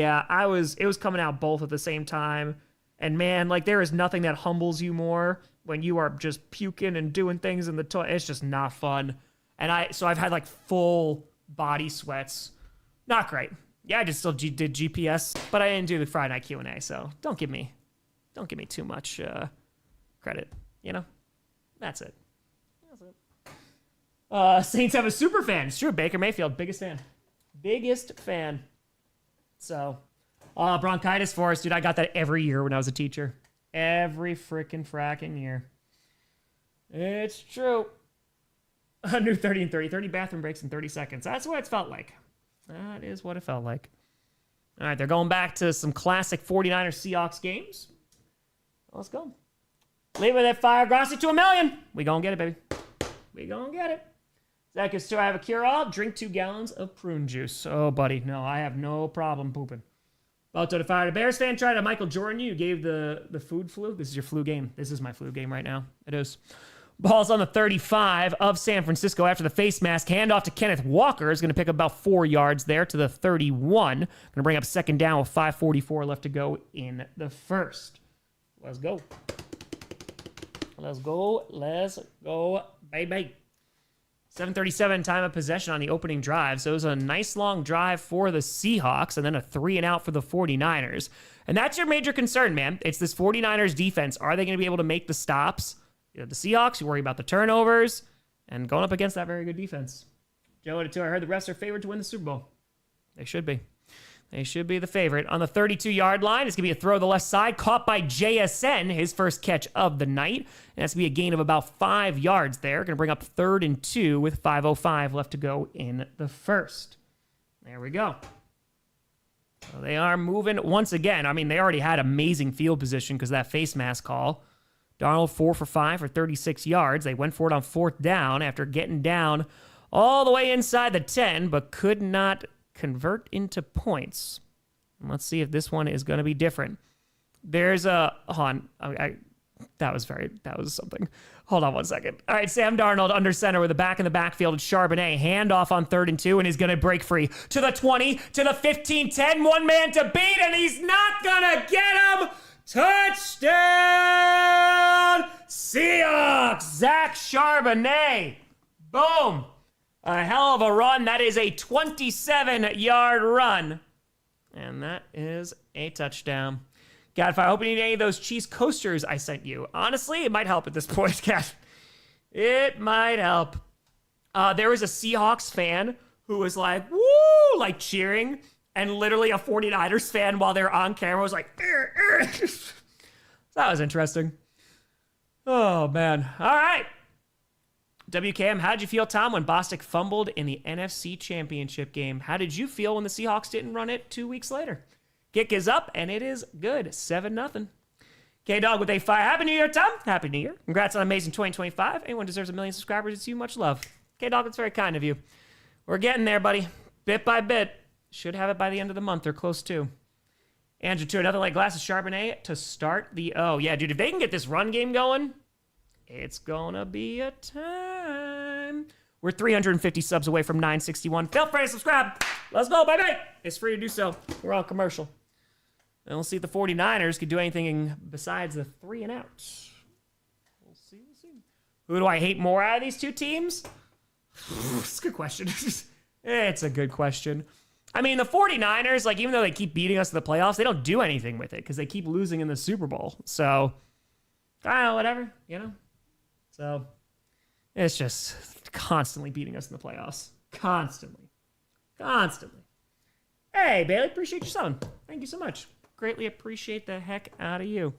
A: coming out both at the same time. And man, like there is nothing that humbles you more when you are just puking and doing things in the toilet. It's just not fun. And I've had like full body sweats. Not great. Yeah, I just still did GPS, but I didn't do the Friday night Q&A, so don't give me too much credit, you know? That's it. Saints have a super fan. It's true, Baker Mayfield, biggest fan. So, bronchitis for us, dude. I got that every year when I was a teacher. Every frickin' fracking year. It's true. A new 30 and 30. 30 bathroom breaks in 30 seconds. That's what it's felt like. That is what it felt like. All right, they're going back to some classic 49ers Seahawks games. Let's go. Leave with that fire. Grossi to 1 million. We gonna get it, baby. We gonna get it. Zach is I have a cure-all. Drink 2 gallons of prune juice. Oh, buddy. No, I have no problem pooping. Balto to fire. The Bears fan tried to Michael Jordan you. Gave the food flu. This is your flu game. This is my flu game right now. It is. Ball's on the 35 of San Francisco after the face mask. Handoff to Kenneth Walker is going to pick up about 4 yards there to the 31. Going to bring up second down with 5:44 left to go in the first. Let's go. Let's go, baby. 7:37 time of possession on the opening drive. So it was a nice long drive for the Seahawks and then a 3 and out for the 49ers. And that's your major concern, man. It's this 49ers defense. Are they going to be able to make the stops? You know, the Seahawks, you worry about the turnovers and going up against that very good defense. Joe at 2, I heard the refs are favored to win the Super Bowl. They should be. They should be the favorite. On the 32-yard line, it's going to be a throw to the left side, caught by JSN, his first catch of the night. And that's going to be a gain of about 5 yards there. Going to bring up 3rd and 2 with 5:05 left to go in the first. There we go. So they are moving once again. I mean, they already had amazing field position because of that face mask call. Darnold 4 for 5 for 36 yards. They went for it on 4th down after getting down all the way inside the 10, but could not convert into points. And let's see if this one is going to be different. There's a... Hold on. That was something. Hold on one second. All right, Sam Darnold under center with the back in the backfield. Charbonnet, handoff on 3rd and 2, and he's going to break free to the 20, to the 15, 10, one man to beat, and he's not going to get him. Touchdown, Seahawks! Zach Charbonnet. Boom. A hell of a run. That is a 27-yard run. And that is a touchdown. Gadfire, I hope you need any of those cheese coasters I sent you. Honestly, it might help at this point, Gad. It might help. There was a Seahawks fan who was like, woo, like cheering. And literally a 49ers fan while they're on camera was like, That was interesting. Oh, man. All right. WKM, how did you feel, Tom, when Bostic fumbled in the NFC Championship game? How did you feel when the Seahawks didn't run it 2 weeks later? Kick is up, and it is good. 7-0. K-Dog with a fire. Happy New Year, Tom. Happy New Year. Congrats on an amazing 2025. Anyone deserves 1 million subscribers. It's you. Much love. K-Dog, that's very kind of you. We're getting there, buddy. Bit by bit. Should have it by the end of the month or close to. Andrew, too, another like glass of Chardonnay to start the... Oh, yeah, dude, if they can get this run game going, it's gonna be a time. We're 350 subs away from 961. Feel free to subscribe. Let's go, baby. It's free to do so. We're on commercial. And we'll see if the 49ers can do anything besides the 3 and outs. We'll see. Who do I hate more out of these two teams? It's a good question. It's a good question. I mean, the 49ers, like, even though they keep beating us in the playoffs, they don't do anything with it because they keep losing in the Super Bowl. So, I don't know, whatever, you know? So, it's just constantly beating us in the playoffs. Constantly. Hey, Bailey, appreciate your son. Thank you so much. Greatly appreciate the heck out of you.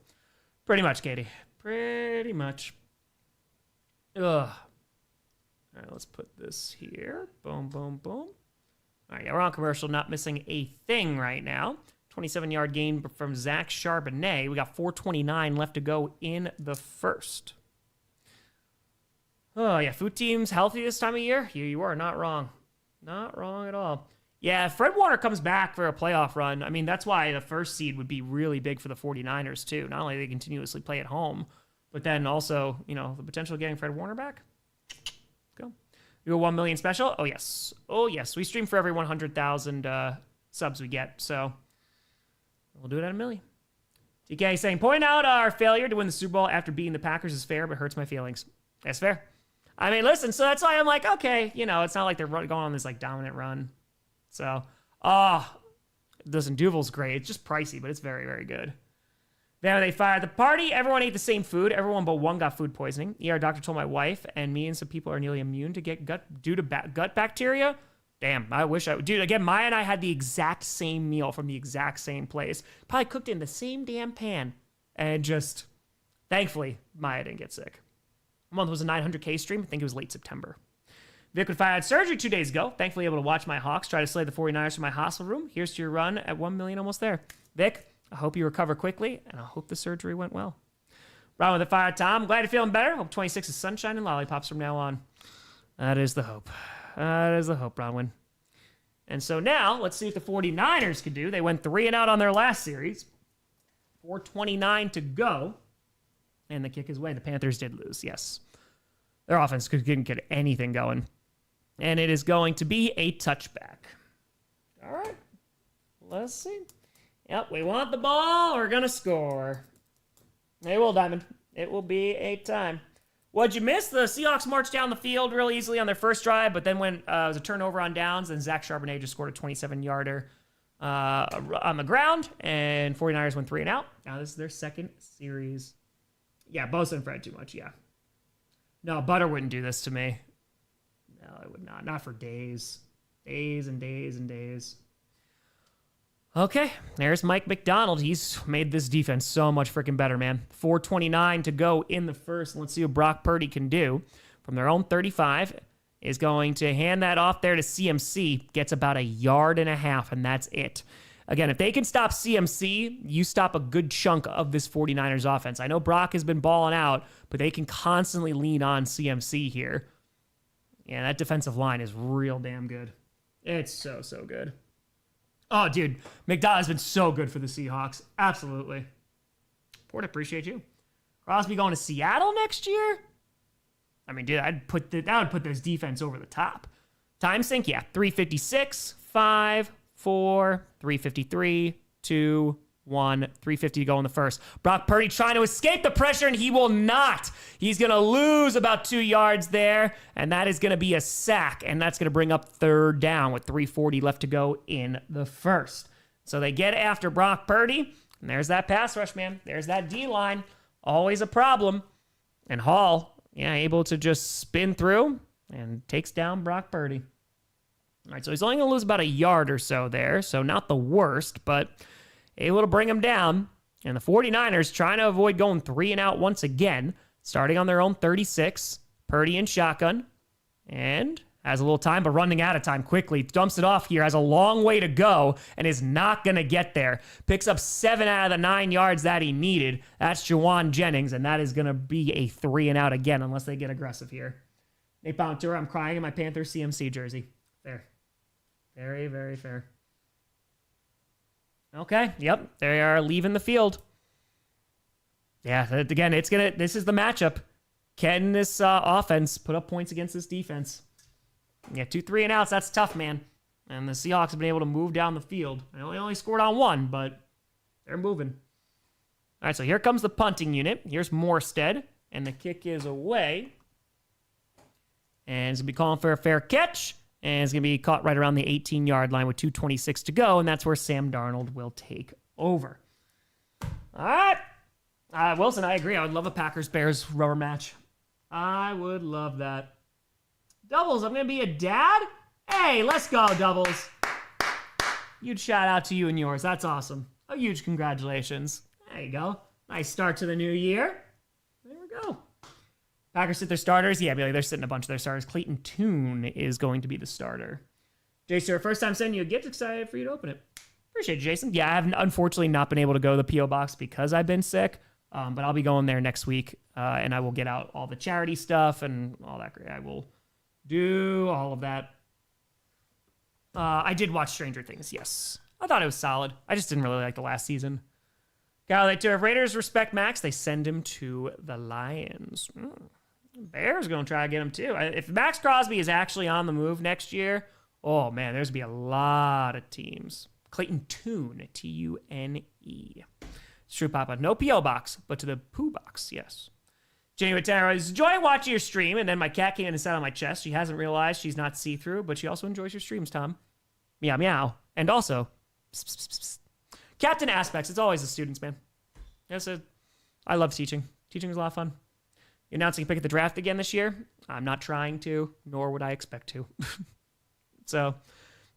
A: Pretty much, Katie. Pretty much. Ugh. All right, let's put this here. Boom, boom, boom. All right, yeah, we're on commercial, not missing a thing right now. 27-yard gain from Zach Charbonnet. We got 4:29 left to go in the first. Oh, yeah, food team's healthy this time of year? You are not wrong. Not wrong at all. Yeah, if Fred Warner comes back for a playoff run, I mean, that's why the first seed would be really big for the 49ers, too. Not only do they continuously play at home, but then also, you know, the potential of getting Fred Warner back. Go. We go 1 million special? Oh, yes. Oh, yes. We stream for every 100,000 subs we get, so we'll do it at 1 million. TK saying, point out our failure to win the Super Bowl after beating the Packers is fair, but hurts my feelings. That's fair. I mean, listen, so that's why I'm like, okay, you know, it's not like they're going on this, like, dominant run. So, listen, Duval's great. It's just pricey, but it's very, very good. Then they fired the party. Everyone ate the same food. Everyone but one got food poisoning. ER doctor told my wife, and me and some people are nearly immune to get due to gut bacteria. Damn, I wish I would. Dude, again, Maya and I had the exact same meal from the exact same place. Probably cooked in the same damn pan. And just, thankfully, Maya didn't get sick. A month was a 900K stream. I think it was late September. Vic would fire had surgery 2 days ago. Thankfully able to watch my Hawks try to slay the 49ers from my hospital room. Here's to your run at 1 million, almost there. Vic, I hope you recover quickly, and I hope the surgery went well. Ron with the fire, Tom. Glad you're feeling better. Hope 26 is sunshine and lollipops from now on. That is the hope. That is the hope, Bronwyn. And so now, let's see if the 49ers can do. They went 3 and out on their last series. 4:29 to go. And the kick is away. The Panthers did lose, yes. Their offense couldn't get anything going. And it is going to be a touchback. All right. Let's see. Yep, we want the ball. We're going to score. They will, Diamond. It will be a time. What'd you miss? The Seahawks marched down the field really easily on their first drive, but then when it was a turnover on downs, and Zach Charbonnet just scored a 27-yarder on the ground, and 49ers went 3 and out. Now this is their second series. Yeah, Bosa and Fred too much, yeah. No, Butter wouldn't do this to me. No, it would not. Not for days. Days and days and days. Okay, there's Mike McDonald. He's made this defense so much freaking better, man. 4:29 to go in the first. Let's see what Brock Purdy can do. From their own 35, is going to hand that off there to CMC. Gets about 1.5 yards, and that's it. Again, if they can stop CMC, you stop a good chunk of this 49ers offense. I know Brock has been balling out, but they can constantly lean on CMC here. Yeah, that defensive line is real damn good. It's so, so good. Oh, dude, McDonald has been so good for the Seahawks. Absolutely. Port, appreciate you. Crosby going to Seattle next year? I mean, dude, that would put this defense over the top. Time sync, yeah, 3:56, 5, 4, 3:53, 2, 3:50 to go in the first. Brock Purdy trying to escape the pressure, and he will not. He's going to lose about 2 yards there, and that is going to be a sack, and that's going to bring up third down with 3:40 left to go in the first. So they get after Brock Purdy, and there's that pass rush, man. There's that D-line. Always a problem. And Hall, able to just spin through and takes down Brock Purdy. All right, so he's only going to lose about a yard or so there, so not the worst, but able to bring him down. And the 49ers trying to avoid going 3 and out once again, starting on their own 36. Purdy in shotgun, and has a little time, but running out of time quickly. Dumps it off here, has a long way to go, and is not going to get there. Picks up 7 out of the 9 yards that he needed. That's Jawan Jennings, and that is going to be a 3 and out again, unless they get aggressive here. Nate Bountour, I'm crying in my Panthers CMC jersey. Fair. Very, very fair. Okay, yep, they are leaving the field. Yeah, again, this is the matchup. Can this offense put up points against this defense? Yeah, 2 3 and outs, that's tough, man. And the Seahawks have been able to move down the field. They only scored on 1, but they're moving. All right, so here comes the punting unit. Here's Morstead, and the kick is away. And it's going to be calling for a fair catch. And it's going to be caught right around the 18-yard line with 2:26 to go, and that's where Sam Darnold will take over. All right. Wilson, I agree. I would love a Packers-Bears rubber match. I would love that. Doubles, I'm going to be a dad? Hey, let's go, Doubles. Huge shout out to you and yours. That's awesome. A huge congratulations. There you go. Nice start to the new year. There we go. Packers sit their starters. Yeah, they're sitting a bunch of their starters. Clayton Tune is going to be the starter. Jason, first time sending you a gift. Excited for you to open it. Appreciate it, Jason. Yeah, I have unfortunately not been able to go to the P.O. Box because I've been sick, but I'll be going there next week, and I will get out all the charity stuff and all that. I will do all of that. I did watch Stranger Things, yes. I thought it was solid. I just didn't really like the last season. Kyle, if Raiders respect Max, they send him to the Lions. Bears going to try to get him too. If Max Crosby is actually on the move next year, oh man, there's going to be a lot of teams. Clayton Tune, Tune. It's true, Papa. No P.O. Box, but to the Pooh Box, yes. Jenny Watero, I was enjoying watching your stream, and then my cat came in and sat on my chest. She hasn't realized she's not see-through, but she also enjoys your streams, Tom. Meow, meow. And also, pss, pss, pss, pss. Captain Aspects, it's always the students, man. I love teaching. Teaching is a lot of fun. You're announcing a pick at the draft again this year? I'm not trying to, nor would I expect to. So,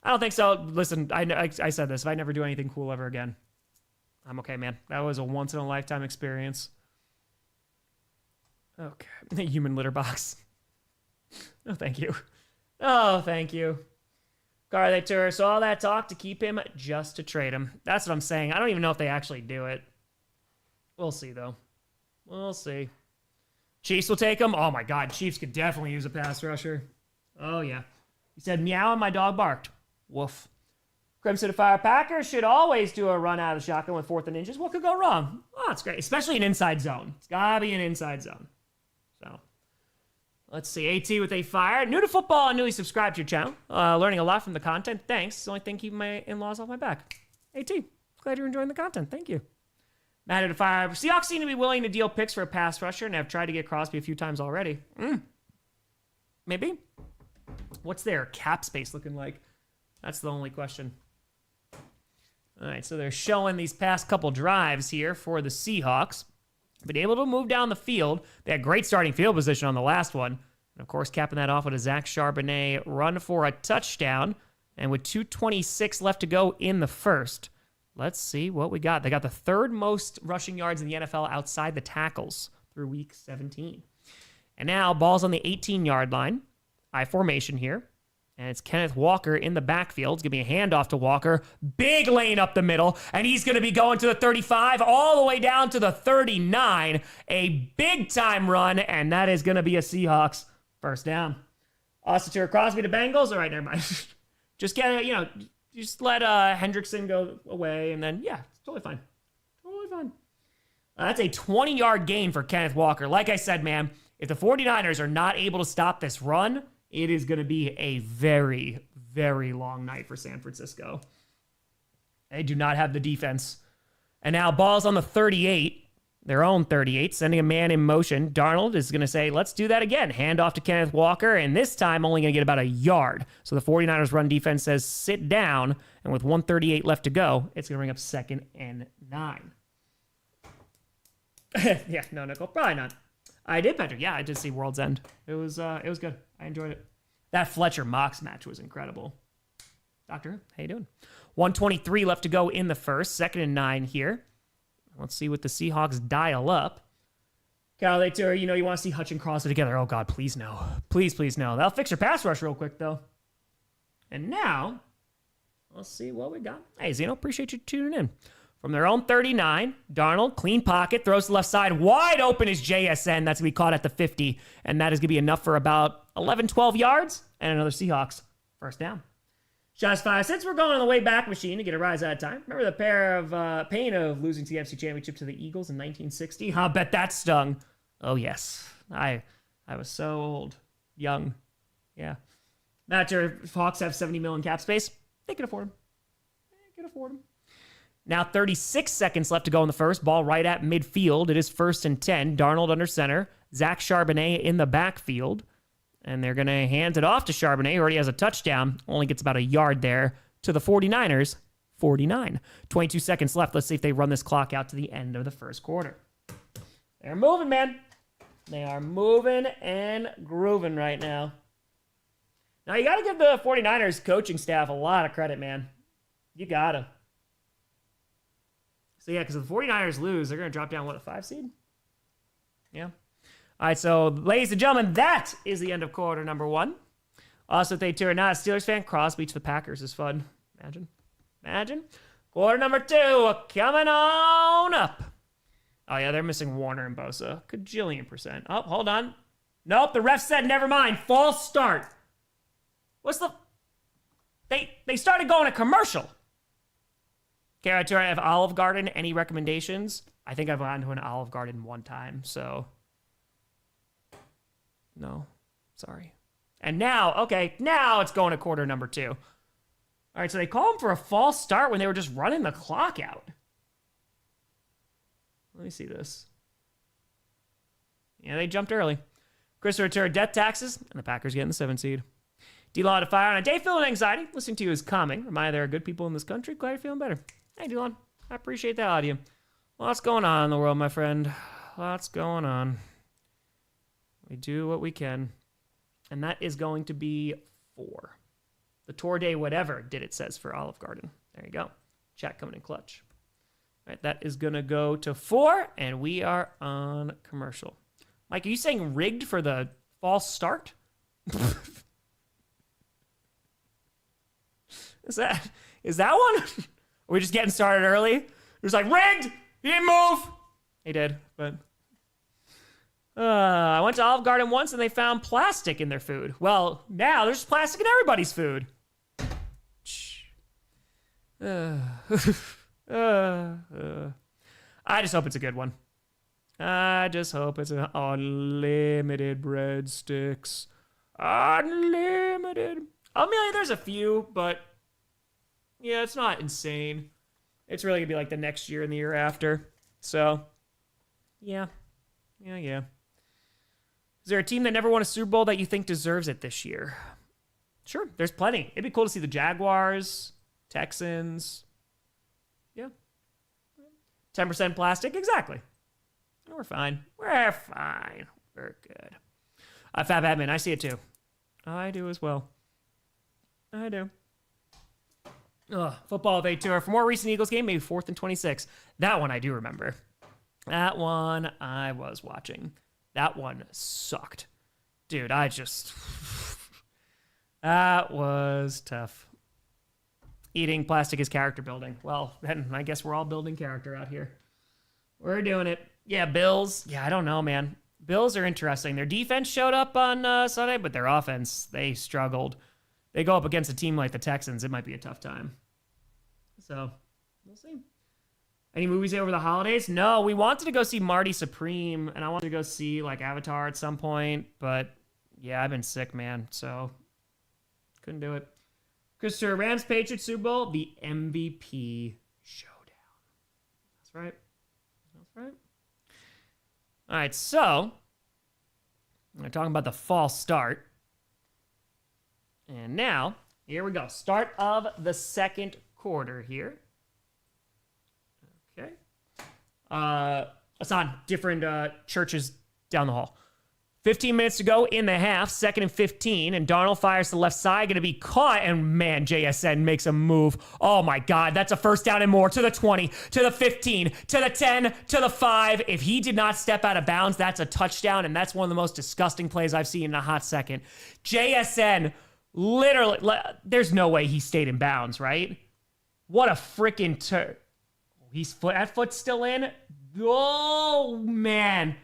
A: I don't think so. Listen, I said this. If I never do anything cool ever again, I'm okay, man. That was a once-in-a-lifetime experience. Okay. Human litter box. Oh, thank you. Oh, thank you. Car tour. So all that talk to keep him just to trade him. That's what I'm saying. I don't even know if they actually do it. We'll see, though. We'll see. Chiefs will take him. Oh, my God. Chiefs could definitely use a pass rusher. Oh, yeah. He said, meow, and my dog barked. Woof. Crimson Fire Packers should always do a run out of the shotgun with 4th and inches. What could go wrong? Oh, it's great. Especially an inside zone. It's got to be an inside zone. So, let's see. AT with a fire. New to football and newly subscribed to your channel. Learning a lot from the content. Thanks. It's the only thing keeping my in-laws off my back. AT, glad you're enjoying the content. Thank you. Mad at a fire. Seahawks seem to be willing to deal picks for a pass rusher and have tried to get Crosby a few times already. Maybe. What's their cap space looking like? That's the only question. All right, so they're showing these past couple drives here for the Seahawks. Been able to move down the field. They had great starting field position on the last one. And, of course, capping that off with a Zach Charbonnet run for a touchdown. And with 2:26 left to go in the first, let's see what we got. They got the 3rd most rushing yards in the NFL outside the tackles through week 17. And now, ball's on the 18-yard line. I formation here. And it's Kenneth Walker in the backfield. It's going to be a handoff to Walker. Big lane up the middle. And he's going to be going to the 35 all the way down to the 39. A big-time run. And that is going to be a Seahawks first down. Austin Crosby to Bengals. All right, never mind. Just get, just let Hendrickson go away. And then, yeah, it's totally fine. Totally fine. That's a 20-yard gain for Kenneth Walker. Like I said, man, if the 49ers are not able to stop this run, it is going to be a very, very long night for San Francisco. They do not have the defense. And now ball's on the 38, their own 38, sending a man in motion. Darnold is going to say, let's do that again. Hand off to Kenneth Walker, and this time only going to get about a yard. So the 49ers run defense says sit down, and with 1:38 left to go, it's going to bring up 2nd and 9. Yeah, no, Nicole, probably not. I did, Patrick. Yeah, I did see World's End. It was good. I enjoyed it. That Fletcher Mox match was incredible. Doctor, how you doing? 1:23 left to go in the first. 2nd and 9 here. Let's see what the Seahawks dial up. Cal, they too, you want to see Hutch and Crosby together. Oh, God, please no. Please, please no. That'll fix your pass rush real quick, though. And now, let's see what we got. Hey, Zeno, appreciate you tuning in. From their own 39, Darnold, clean pocket, throws to the left side. Wide open is JSN. That's going to be caught at the 50. And that is going to be enough for about 11, 12 yards. And another Seahawks first down. Shots fired. Since we're going on the way back machine to get a rise out of time, remember the pain of losing to the NFC Championship to the Eagles in 1960? I'll bet that stung. Oh, yes. I was so old. Young. Yeah. Not sure if Hawks have $70 million cap space. They could afford them. Now 36 seconds left to go in the first. Ball right at midfield. It is 1st and 10. Darnold under center. Zach Charbonnet in the backfield. And they're going to hand it off to Charbonnet, who already has a touchdown. Only gets about a yard there to the 49ers. 49. 22 seconds left. Let's see if they run this clock out to the end of the first quarter. They're moving, man. They are moving and grooving right now. Now, you got to give the 49ers coaching staff a lot of credit, man. You got to. So, yeah, because if the 49ers lose, they're going to drop down, a 5 seed? Yeah. All right, so, ladies and gentlemen, that is the end of quarter number 1. Also, if they are not a Steelers fan, Crosby to the Packers is fun. Imagine. Quarter number 2 coming on up. Oh, yeah, they're missing Warner and Bosa. Cajillion%. Oh, hold on. Nope, the ref said never mind. False start. What's the... They started going to commercial. Okay, I have Olive Garden. Any recommendations? I think I've gone to an Olive Garden one time, so... No, sorry. And now it's going to quarter number 2. All right, so they call him for a false start when they were just running the clock out. Let me see this. Yeah, they jumped early. Chris returned death taxes, and the Packers getting the 7 seed. D-Law to fire on a day filled with anxiety. Listening to you is calming. Reminder there are good people in this country. Glad you're feeling better. Hey, D-Law. I appreciate that audio. Lots going on in the world, my friend. Lots going on. We do what we can. And that is going to be 4. The tour day whatever did it says for Olive Garden. There you go. Chat coming in clutch. All right, that is going to go to 4, and we are on commercial. Mike, are you saying rigged for the false start? Is that one? Are we just getting started early? It was like, rigged! He didn't move! He did, but... I went to Olive Garden once and they found plastic in their food. Well, now there's plastic in everybody's food. I just hope it's a good one. I just hope it's an unlimited breadsticks. Unlimited. I mean, there's a few, but yeah, it's not insane. It's really gonna be like the next year and the year after. So, yeah. Is there a team that never won a Super Bowl that you think deserves it this year? Sure, there's plenty. It'd be cool to see the Jaguars, Texans. Yeah. 10% plastic, exactly. We're fine. We're good. Fat Batman, I see it too. I do as well. I do. Football Day Tour. For more recent Eagles game, maybe 4th and 26. That one I do remember. That one I was watching. That one sucked. Dude, that was tough. Eating plastic is character building. Well, then I guess we're all building character out here. We're doing it. Yeah, Bills. Yeah, I don't know, man. Bills are interesting. Their defense showed up on Sunday, but their offense, they struggled. They go up against a team like the Texans. It might be a tough time. So, we'll see. Any movies over the holidays? No, we wanted to go see Marty Supreme, and I wanted to go see, like, Avatar at some point, but, yeah, I've been sick, man, so couldn't do it. Christopher, Rams Patriots Super Bowl, the MVP showdown. That's right. That's right. All right, so we're talking about the false start. And now, here we go. Start of the second quarter here. Okay. It's on different churches down the hall. 15 minutes to go in the half, 2nd and 15, and Darnold fires to the left side, going to be caught, and man, JSN makes a move. Oh my God, that's a first down and more, to the 20, to the 15, to the 10, to the 5. If he did not step out of bounds, that's a touchdown, and that's one of the most disgusting plays I've seen in a hot second. JSN, literally, there's no way he stayed in bounds, right? What a freaking that foot's still in? Oh, man.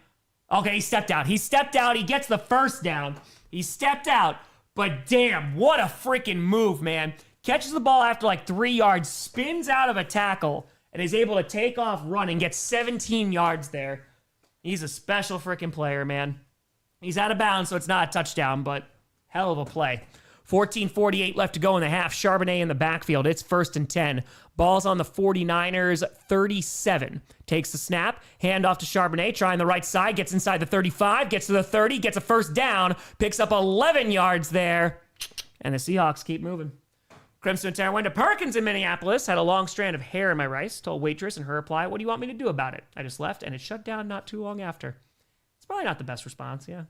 A: Okay, he stepped out. He gets the first down. He stepped out. But damn, what a freaking move, man. Catches the ball after like 3 yards, spins out of a tackle, and is able to take off running, gets 17 yards there. He's a special freaking player, man. He's out of bounds, so it's not a touchdown, but hell of a play. 14:48 left to go in the half. Charbonnet in the backfield. It's 1st and 10. Ball's on the 49ers 37. Takes the snap. Hand off to Charbonnet. Trying the right side. Gets inside the 35. Gets to the 30. Gets a first down. Picks up 11 yards there. And the Seahawks keep moving. Crimson Terror went to Perkins in Minneapolis. Had a long strand of hair in my rice. Told waitress in her reply, "What do you want me to do about it?" I just left, and it shut down not too long after. It's probably not the best response, yeah.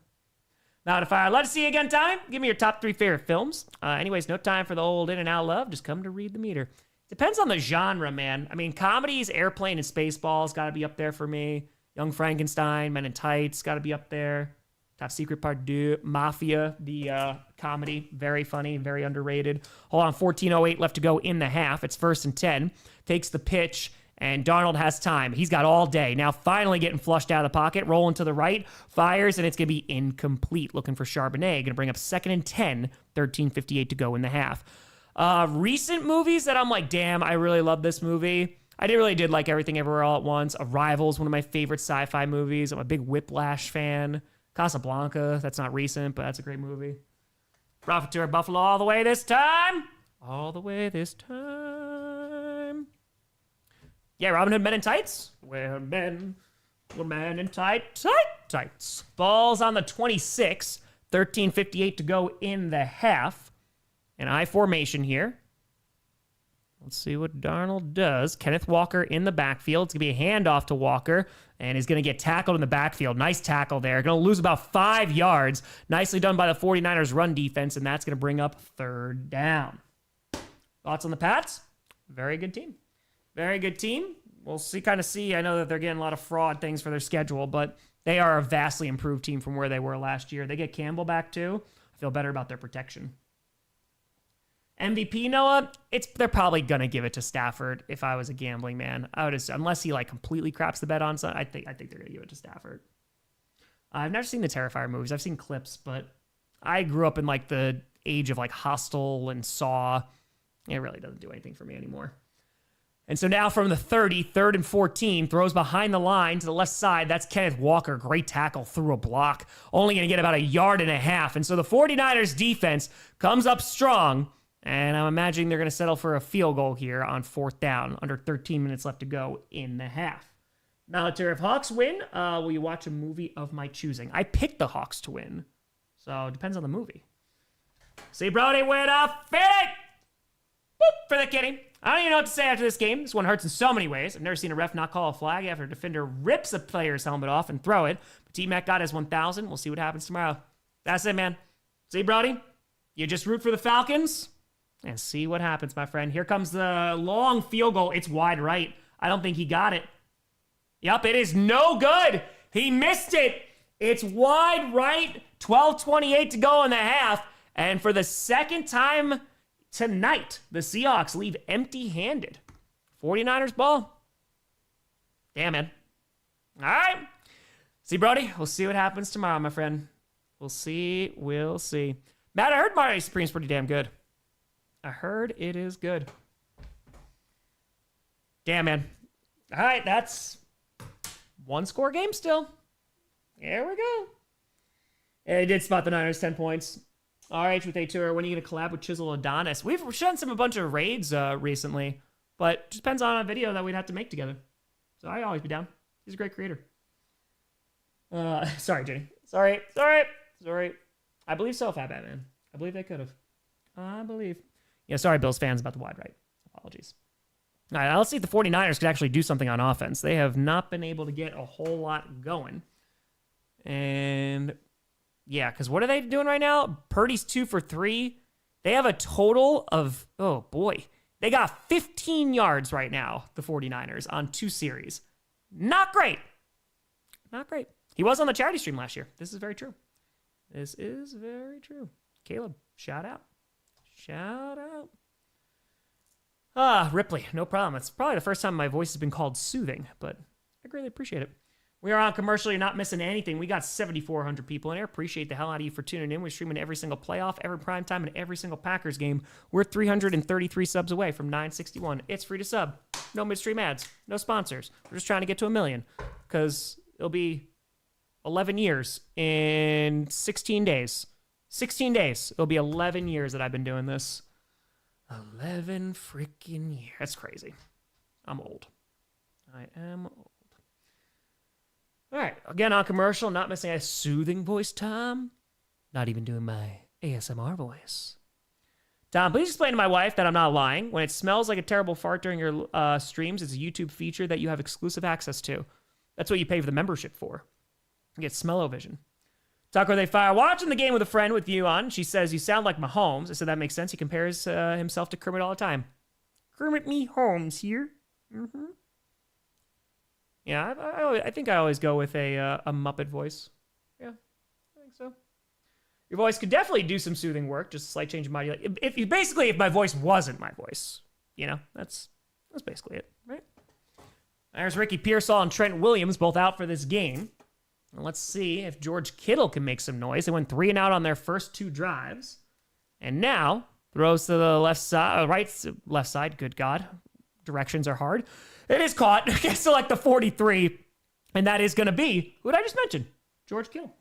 A: Now to fire. Love to see you again time. Give me your top 3 favorite films. Anyways, no time for the old in and out love. Just come to read the meter. Depends on the genre, man. I mean, comedies, Airplane and Spaceballs got to be up there for me. Young Frankenstein, Men in Tights got to be up there. Top Secret Part 2, Mafia, the comedy. Very funny, very underrated. Hold on, 14:08 left to go in the half. It's 1st and 10. Takes the pitch. And Darnold has time. He's got all day. Now finally getting flushed out of the pocket, rolling to the right, fires, and it's going to be incomplete. Looking for Charbonnet. Going to bring up 2nd and 10, 13:58 to go in the half. Recent movies that I'm like, damn, I really love this movie. I really did like Everything Everywhere All at Once. Arrival is one of my favorite sci-fi movies. I'm a big Whiplash fan. Casablanca, that's not recent, but that's a great movie. Profiteer Buffalo all the way this time. All the way this time. Yeah, Robin Hood Men in Tights. We're men in tights. Ball's on the 26. 13:58 to go in the half. An I formation here. Let's see what Darnold does. Kenneth Walker in the backfield. It's going to be a handoff to Walker, and he's going to get tackled in the backfield. Nice tackle there. Going to lose about 5 yards. Nicely done by the 49ers run defense, and that's going to bring up 3rd down. Thoughts on the Pats? Very good team. Very good team. We'll see. I know that they're getting a lot of fraud things for their schedule, but they are a vastly improved team from where they were last year. They get Campbell back too. I feel better about their protection. MVP Noah, they're probably gonna give it to Stafford. If I was a gambling man, I would assume, unless he like completely craps the bet on something. I think they're gonna give it to Stafford. I've never seen the Terrifier movies. I've seen clips, but I grew up in like the age of like Hostel and Saw. It really doesn't do anything for me anymore. And so now from the 30, 3rd and 14, throws behind the line to the left side. That's Kenneth Walker. Great tackle through a block. Only going to get about 1.5 yards. And so the 49ers defense comes up strong. And I'm imagining they're going to settle for a field goal here on 4th down. Under 13 minutes left to go in the half. Military if Hawks win, will you watch a movie of my choosing? I picked the Hawks to win. So it depends on the movie. See Brody with a fitting. Boop for the kitty. I don't even know what to say after this game. This one hurts in so many ways. I've never seen a ref not call a flag after a defender rips a player's helmet off and throw it. But T-Mac got his 1,000. We'll see what happens tomorrow. That's it, man. See, Brody? You just root for the Falcons and see what happens, my friend. Here comes the long field goal. It's wide right. I don't think he got it. Yep, it is no good. He missed it. It's wide right. 12:28 to go in the half. And for the second time tonight, the Seahawks leave empty-handed. 49ers ball. Damn, man. All right. See, Brody, we'll see what happens tomorrow, my friend. We'll see. Matt, I heard Mario Supreme's pretty damn good. I heard it is good. Damn, man. All right, that's one-score game still. There we go. And he did spot the Niners 10 points. All right, with A2, when are you going to collab with Chisel Adonis? We've shown a bunch of raids recently, but it just depends on a video that we'd have to make together. So I'd always be down. He's a great creator. Sorry, Jenny. Sorry. I believe so, Fat Batman. I believe they could have. I believe. Yeah, sorry, Bills fans, about the wide right. Apologies. All right, let's see if the 49ers could actually do something on offense. They have not been able to get a whole lot going. And yeah, because what are they doing right now? Purdy's 2 for 3. They have a total of, oh boy, they got 15 yards right now, the 49ers, on 2 series. Not great. Not great. He was on the charity stream last year. This is very true. This is very true. Caleb, shout out. Shout out. Ripley, no problem. It's probably the first time my voice has been called soothing, but I greatly appreciate it. We are on commercial. You're not missing anything. We got 7,400 people in here. Appreciate the hell out of you for tuning in. We're streaming every single playoff, every primetime, and every single Packers game. We're 333 subs away from 961. It's free to sub. No midstream ads. No sponsors. We're just trying to get to 1 million because it'll be 11 years in 16 days. 16 days. It'll be 11 years that I've been doing this. 11 freaking years. That's crazy. I'm old. I am old. All right. Again, on commercial, not missing a soothing voice, Tom. Not even doing my ASMR voice. Tom, please explain to my wife that I'm not lying. When it smells like a terrible fart during your streams, it's a YouTube feature that you have exclusive access to. That's what you pay for the membership for. You get smell-o-vision. Tucker, they fire. Watching the game with a friend with you on. She says, you sound like Mahomes. I said, that makes sense. He compares himself to Kermit all the time. Kermit me Holmes here. Mm-hmm. Yeah, I think I always go with a Muppet voice. Yeah, I think so. Your voice could definitely do some soothing work. Just a slight change of modulation. If my voice wasn't my voice, you know, that's basically it, right? There's Ricky Pearsall and Trent Williams, both out for this game. Let's see if George Kittle can make some noise. They went 3 and out on their first 2 drives. And now throws to the left side. Good God. Directions are hard. It is caught. Gets to like the 43. And that is going to be, who did I just mention? George Kittle.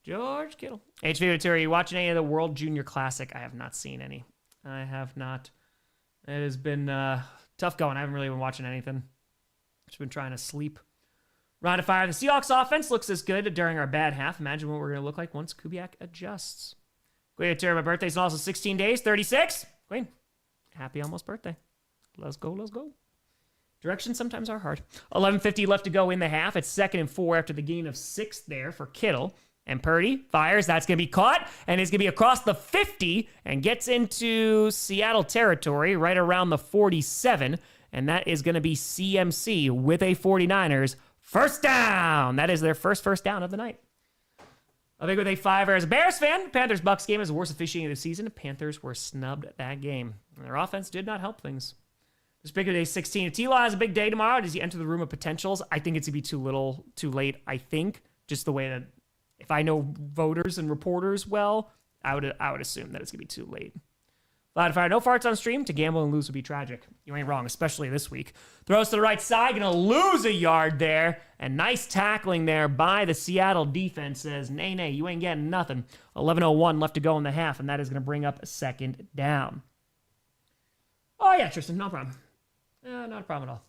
A: George Kittle. HV, are you watching any of the World Junior Classic? I have not seen any. I have not. It has been tough going. I haven't really been watching anything. Just been trying to sleep. Round of fire. The Seahawks offense looks this good during our bad half. Imagine what we're going to look like once Kubiak adjusts. Queen, my birthday's also 16 days. 36. Queen, happy almost birthday. Let's go, let's go. Directions sometimes are hard. 11:50 left to go in the half. It's 2nd and 4 after the gain of 6 there for Kittle. And Purdy fires. That's going to be caught. And it's going to be across the 50 and gets into Seattle territory right around the 47. And that is going to be CMC with a 49ers first down. That is their first down of the night. I think with a 5 as a Bears fan, Panthers-Bucks game is the worst officiating of the season. The Panthers were snubbed that game. And their offense did not help things. This big day 16. If T-Law has a big day tomorrow, does he enter the room of potentials? I think it's going to be too late, I think. Just the way that, if I know voters and reporters well, I would assume that it's going to be too late. Loud fire, no farts on stream. To gamble and lose would be tragic. You ain't wrong, especially this week. Throws to the right side, gonna lose a yard there. And nice tackling there by the Seattle defense. Says, nay, you ain't getting nothing. 11:01 left to go in the half, and that is gonna bring up a 2nd down. Oh yeah, Tristan, no problem. Not a problem at all.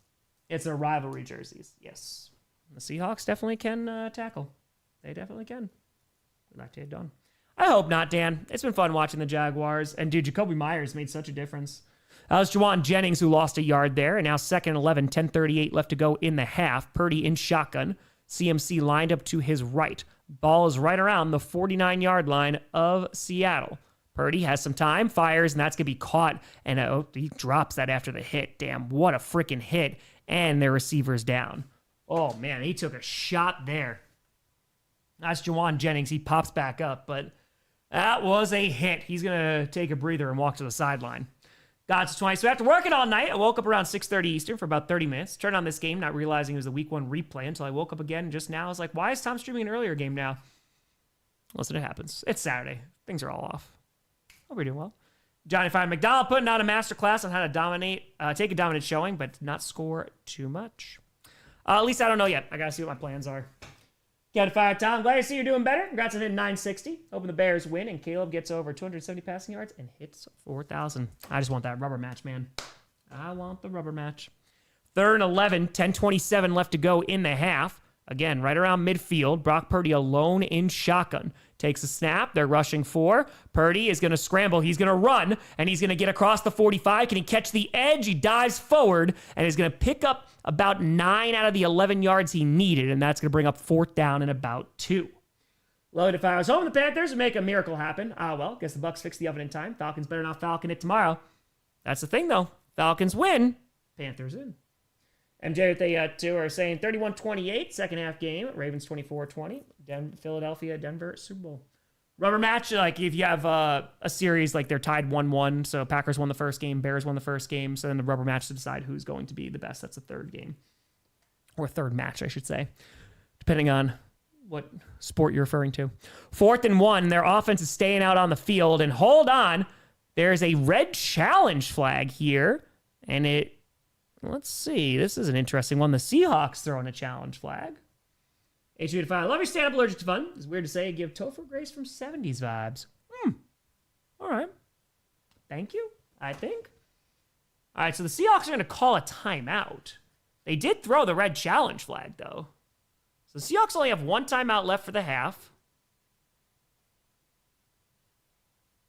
A: It's their rivalry jerseys, yes. The Seahawks definitely can tackle. They definitely can. Good luck to you, Don. I hope not, Dan. It's been fun watching the Jaguars. And, dude, Jacoby Myers made such a difference. That was Juwan Jennings who lost a yard there. And now 2nd and 11, 10:38 left to go in the half. Purdy in shotgun. CMC lined up to his right. Ball is right around the 49-yard line of Seattle. Purdy has some time, fires, and that's going to be caught. And he drops that after the hit. Damn, what a freaking hit. And their receiver's down. Oh, man, he took a shot there. That's Juwan Jennings. He pops back up, but that was a hit. He's going to take a breather and walk to the sideline. Got to 20. So after working all night, I woke up around 6:30 Eastern for about 30 minutes. Turned on this game, not realizing it was a Week 1 replay until I woke up again just now. I was like, why is Tom streaming an earlier game now? Listen, it happens. It's Saturday. Things are all off. Hope you're doing well. Johnny Fine McDonald putting out a masterclass on how to take a dominant showing, but not score too much. At least I don't know yet. I got to see what my plans are. Got to fire, Tom. Glad to see you're doing better. Congrats on hitting 960. Hoping the Bears win and Caleb gets over 270 passing yards and hits 4,000. I just want that rubber match, man. I want the rubber match. 3rd and 11, 10:27 left to go in the half. Again, right around midfield. Brock Purdy alone in shotgun. Takes a snap. They're rushing 4. Purdy is going to scramble. He's going to run, and he's going to get across the 45. Can he catch the edge? He dives forward, and he's going to pick up about 9 out of the 11 yards he needed, and that's going to bring up 4th down and about 2. Load if I was home, the Panthers would make a miracle happen. Well, guess the Bucs fixed the oven in time. Falcons better not Falcon it tomorrow. That's the thing, though. Falcons win. Panthers in. MJ with a 2 are saying 31-28, second half game. Ravens 24-20. Philadelphia, Denver, Super Bowl. Rubber match, like if you have a series like they're tied 1-1, so Packers won the first game, Bears won the first game, so then the rubber match to decide who's going to be the best. That's the third game. Or third match, I should say, depending on what sport you're referring to. 4th and 1, their offense is staying out on the field, and hold on, there's a red challenge flag here, and let's see, this is an interesting one. The Seahawks throwing a challenge flag. H2 5. Love your stand-up allergic to fun. It's weird to say. Give Topher Grace from 70s vibes. All right. Thank you, I think. All right, so the Seahawks are going to call a timeout. They did throw the red challenge flag, though. So the Seahawks only have 1 timeout left for the half.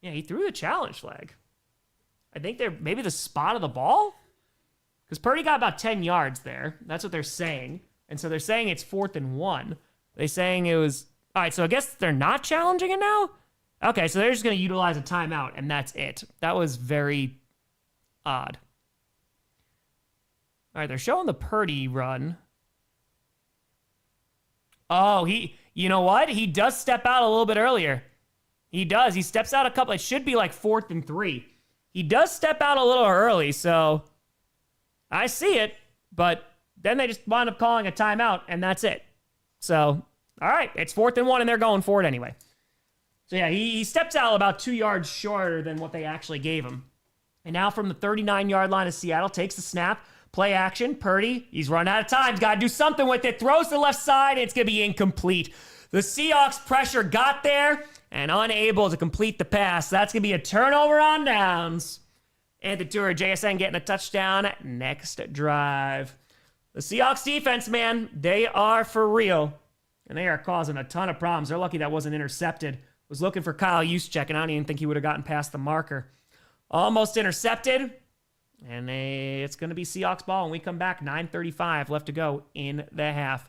A: Yeah, he threw the challenge flag. I think they're maybe the spot of the ball? Because Purdy got about 10 yards there. That's what they're saying. And so they're saying it's 4th and 1. They're saying it was... All right, so I guess they're not challenging it now? Okay, so they're just going to utilize a timeout, and that's it. That was very odd. All right, they're showing the Purdy run. Oh, you know what? He does step out a little bit earlier. He does. He steps out a couple. It should be like 4th and 3. He does step out a little early, so I see it, but then they just wound up calling a timeout, and that's it. So, all right, it's 4th and 1, and they're going for it anyway. So, yeah, he steps out about 2 yards shorter than what they actually gave him. And now from the 39-yard line of Seattle, takes the snap, play action, Purdy, he's run out of time, he's got to do something with it, throws to the left side, and it's going to be incomplete. The Seahawks pressure got there and unable to complete the pass. That's going to be a turnover on downs. And the Tour, JSN getting a touchdown next drive. The Seahawks defense, man, they are for real. And they are causing a ton of problems. They're lucky that wasn't intercepted. Was looking for Kyle Juszczyk, and I don't even think he would have gotten past the marker. Almost intercepted. And it's going to be Seahawks ball. And we come back, 9:35 left to go in the half.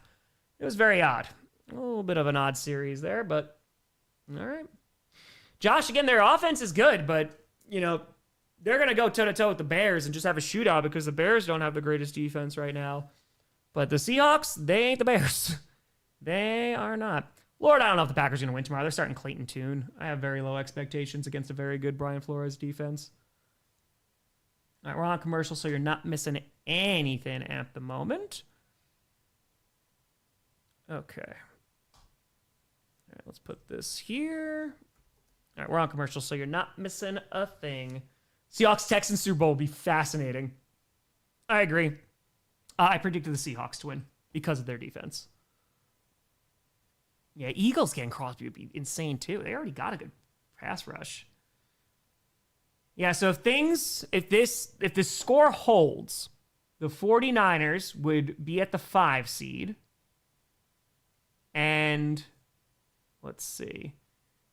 A: It was very odd. A little bit of an odd series there, but all right. Josh, again, their offense is good, but, you know, they're going to go toe-to-toe with the Bears and just have a shootout because the Bears don't have the greatest defense right now. But the Seahawks, they ain't the Bears. They are not. Lord, I don't know if the Packers are going to win tomorrow. They're starting Clayton Tune. I have very low expectations against a very good Brian Flores defense. All right, we're on commercial, so you're not missing anything at the moment. Okay. All right, let's put this here. All right, we're on commercial, so you're not missing a thing. Seahawks-Texans Super Bowl will be fascinating. I agree. I predicted the Seahawks to win because of their defense. Yeah, Eagles getting Crosby would be insane, too. They already got a good pass rush. Yeah, so if the score holds, the 49ers would be at the 5 seed. And let's see.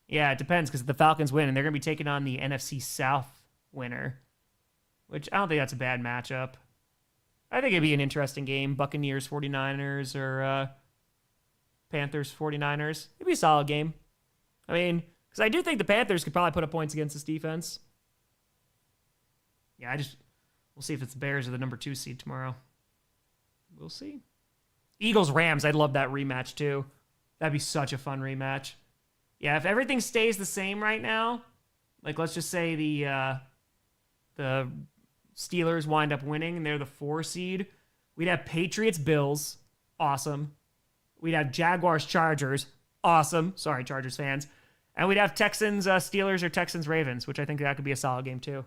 A: Yeah, it depends because the Falcons win, and they're going to be taking on the NFC South winner, which I don't think that's a bad matchup. I think it'd be an interesting game. Buccaneers, 49ers, or Panthers, 49ers. It'd be a solid game. I mean, because I do think the Panthers could probably put up points against this defense. Yeah, we'll see if it's the Bears or the number 2 seed tomorrow. We'll see. Eagles-Rams, I'd love that rematch too. That'd be such a fun rematch. Yeah, if everything stays the same right now, like let's just say the Steelers wind up winning and they're the 4 seed, we'd have Patriots-Bills, awesome. We'd have Jaguars-Chargers, awesome. Sorry, Chargers fans. And we'd have Texans-Steelers or Texans-Ravens, which I think that could be a solid game too.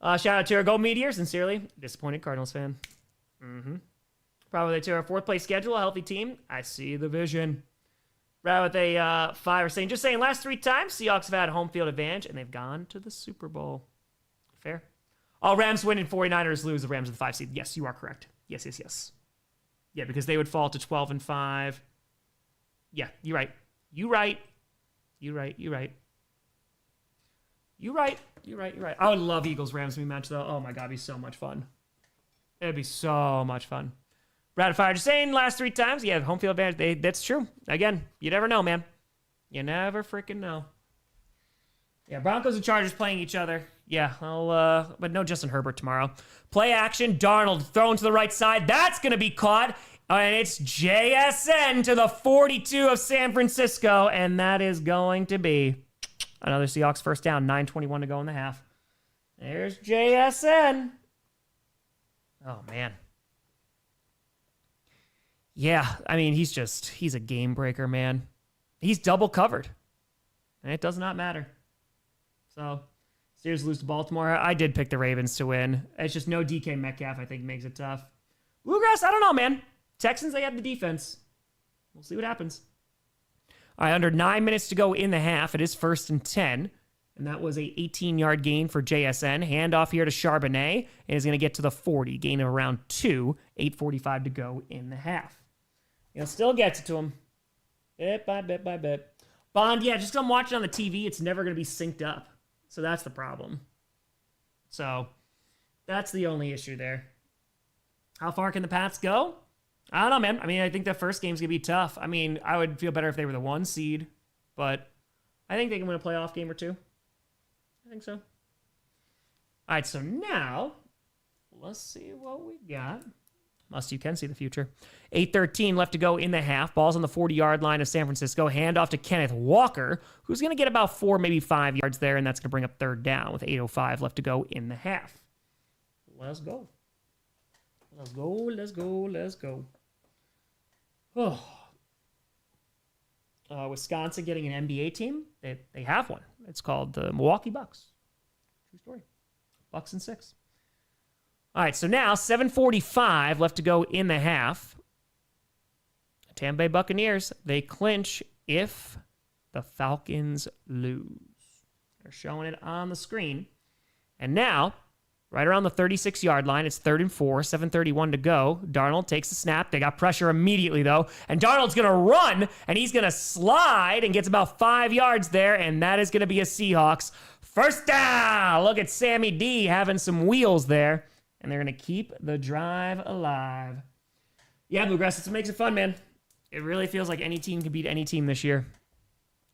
A: Shout out to our Gold Meteor, sincerely. Disappointed Cardinals fan. Probably to our 4th place schedule, a healthy team. I see the vision. Right with a 5 are saying, just saying, last 3 times Seahawks have had home field advantage and they've gone to the Super Bowl. Fair. Oh, Rams win and 49ers lose. The Rams are the 5 seed. Yes, you are correct. Yes. Yeah, because they would fall to 12-5. Yeah, you're right. You're right. I would love Eagles-Rams rematch, though. Oh, my God, it'd be so much fun. It'd be so much fun. Rapid fire, just saying last 3 times. Yeah, home field advantage. That's true. Again, you never know, man. You never freaking know. Yeah, Broncos and Chargers playing each other. Yeah, but no Justin Herbert tomorrow. Play action. Darnold thrown to the right side. That's going to be caught. And it's JSN to the 42 of San Francisco. And that is going to be another Seahawks first down. 9:21 to go in the half. There's JSN. Oh, man. Yeah, I mean, he's a game breaker, man. He's double covered. And it does not matter. So, Steelers lose to Baltimore. I did pick the Ravens to win. It's just no DK Metcalf, I think, makes it tough. Bluegrass, I don't know, man. Texans, they have the defense. We'll see what happens. All right, under 9 minutes to go in the half. It is 1st and 10. And that was a 18-yard gain for JSN. Handoff here to Charbonnet. And is going to get to the 40. Gain of around 2. 8:45 to go in the half. He'll still gets it to him. Bit by bit by bit. Bond, yeah, just 'cause I'm watching on the TV, it's never going to be synced up. So that's the problem. So that's the only issue there. How far can the Pats go? I don't know, man. I mean, I think the first game's going to be tough. I mean, I would feel better if they were the 1 seed, but I think they can win a playoff game or 2. I think so. All right, so now let's see what we got. Must you can see the future. 8:13 left to go in the half. Ball's on the 40-yard line of San Francisco. Handoff to Kenneth Walker, who's going to get about 4, maybe 5 yards there, and that's going to bring up 3rd down with 8:05 left to go in the half. Let's go. Oh. Wisconsin getting an NBA team. They have one. It's called the Milwaukee Bucks. True story. Bucks and 6. All right, so now 7:45 left to go in the half. Tampa Bay Buccaneers, they clinch if the Falcons lose. They're showing it on the screen. And now, right around the 36-yard line, it's 3rd and 4, 7:31 to go. Darnold takes the snap. They got pressure immediately, though. And Darnold's going to run, and he's going to slide and gets about 5 yards there, and that is going to be a Seahawks first down. Look at Sammy D having some wheels there. And they're going to keep the drive alive. Yeah, Bluegrass, that's what makes it fun, man. It really feels like any team can beat any team this year.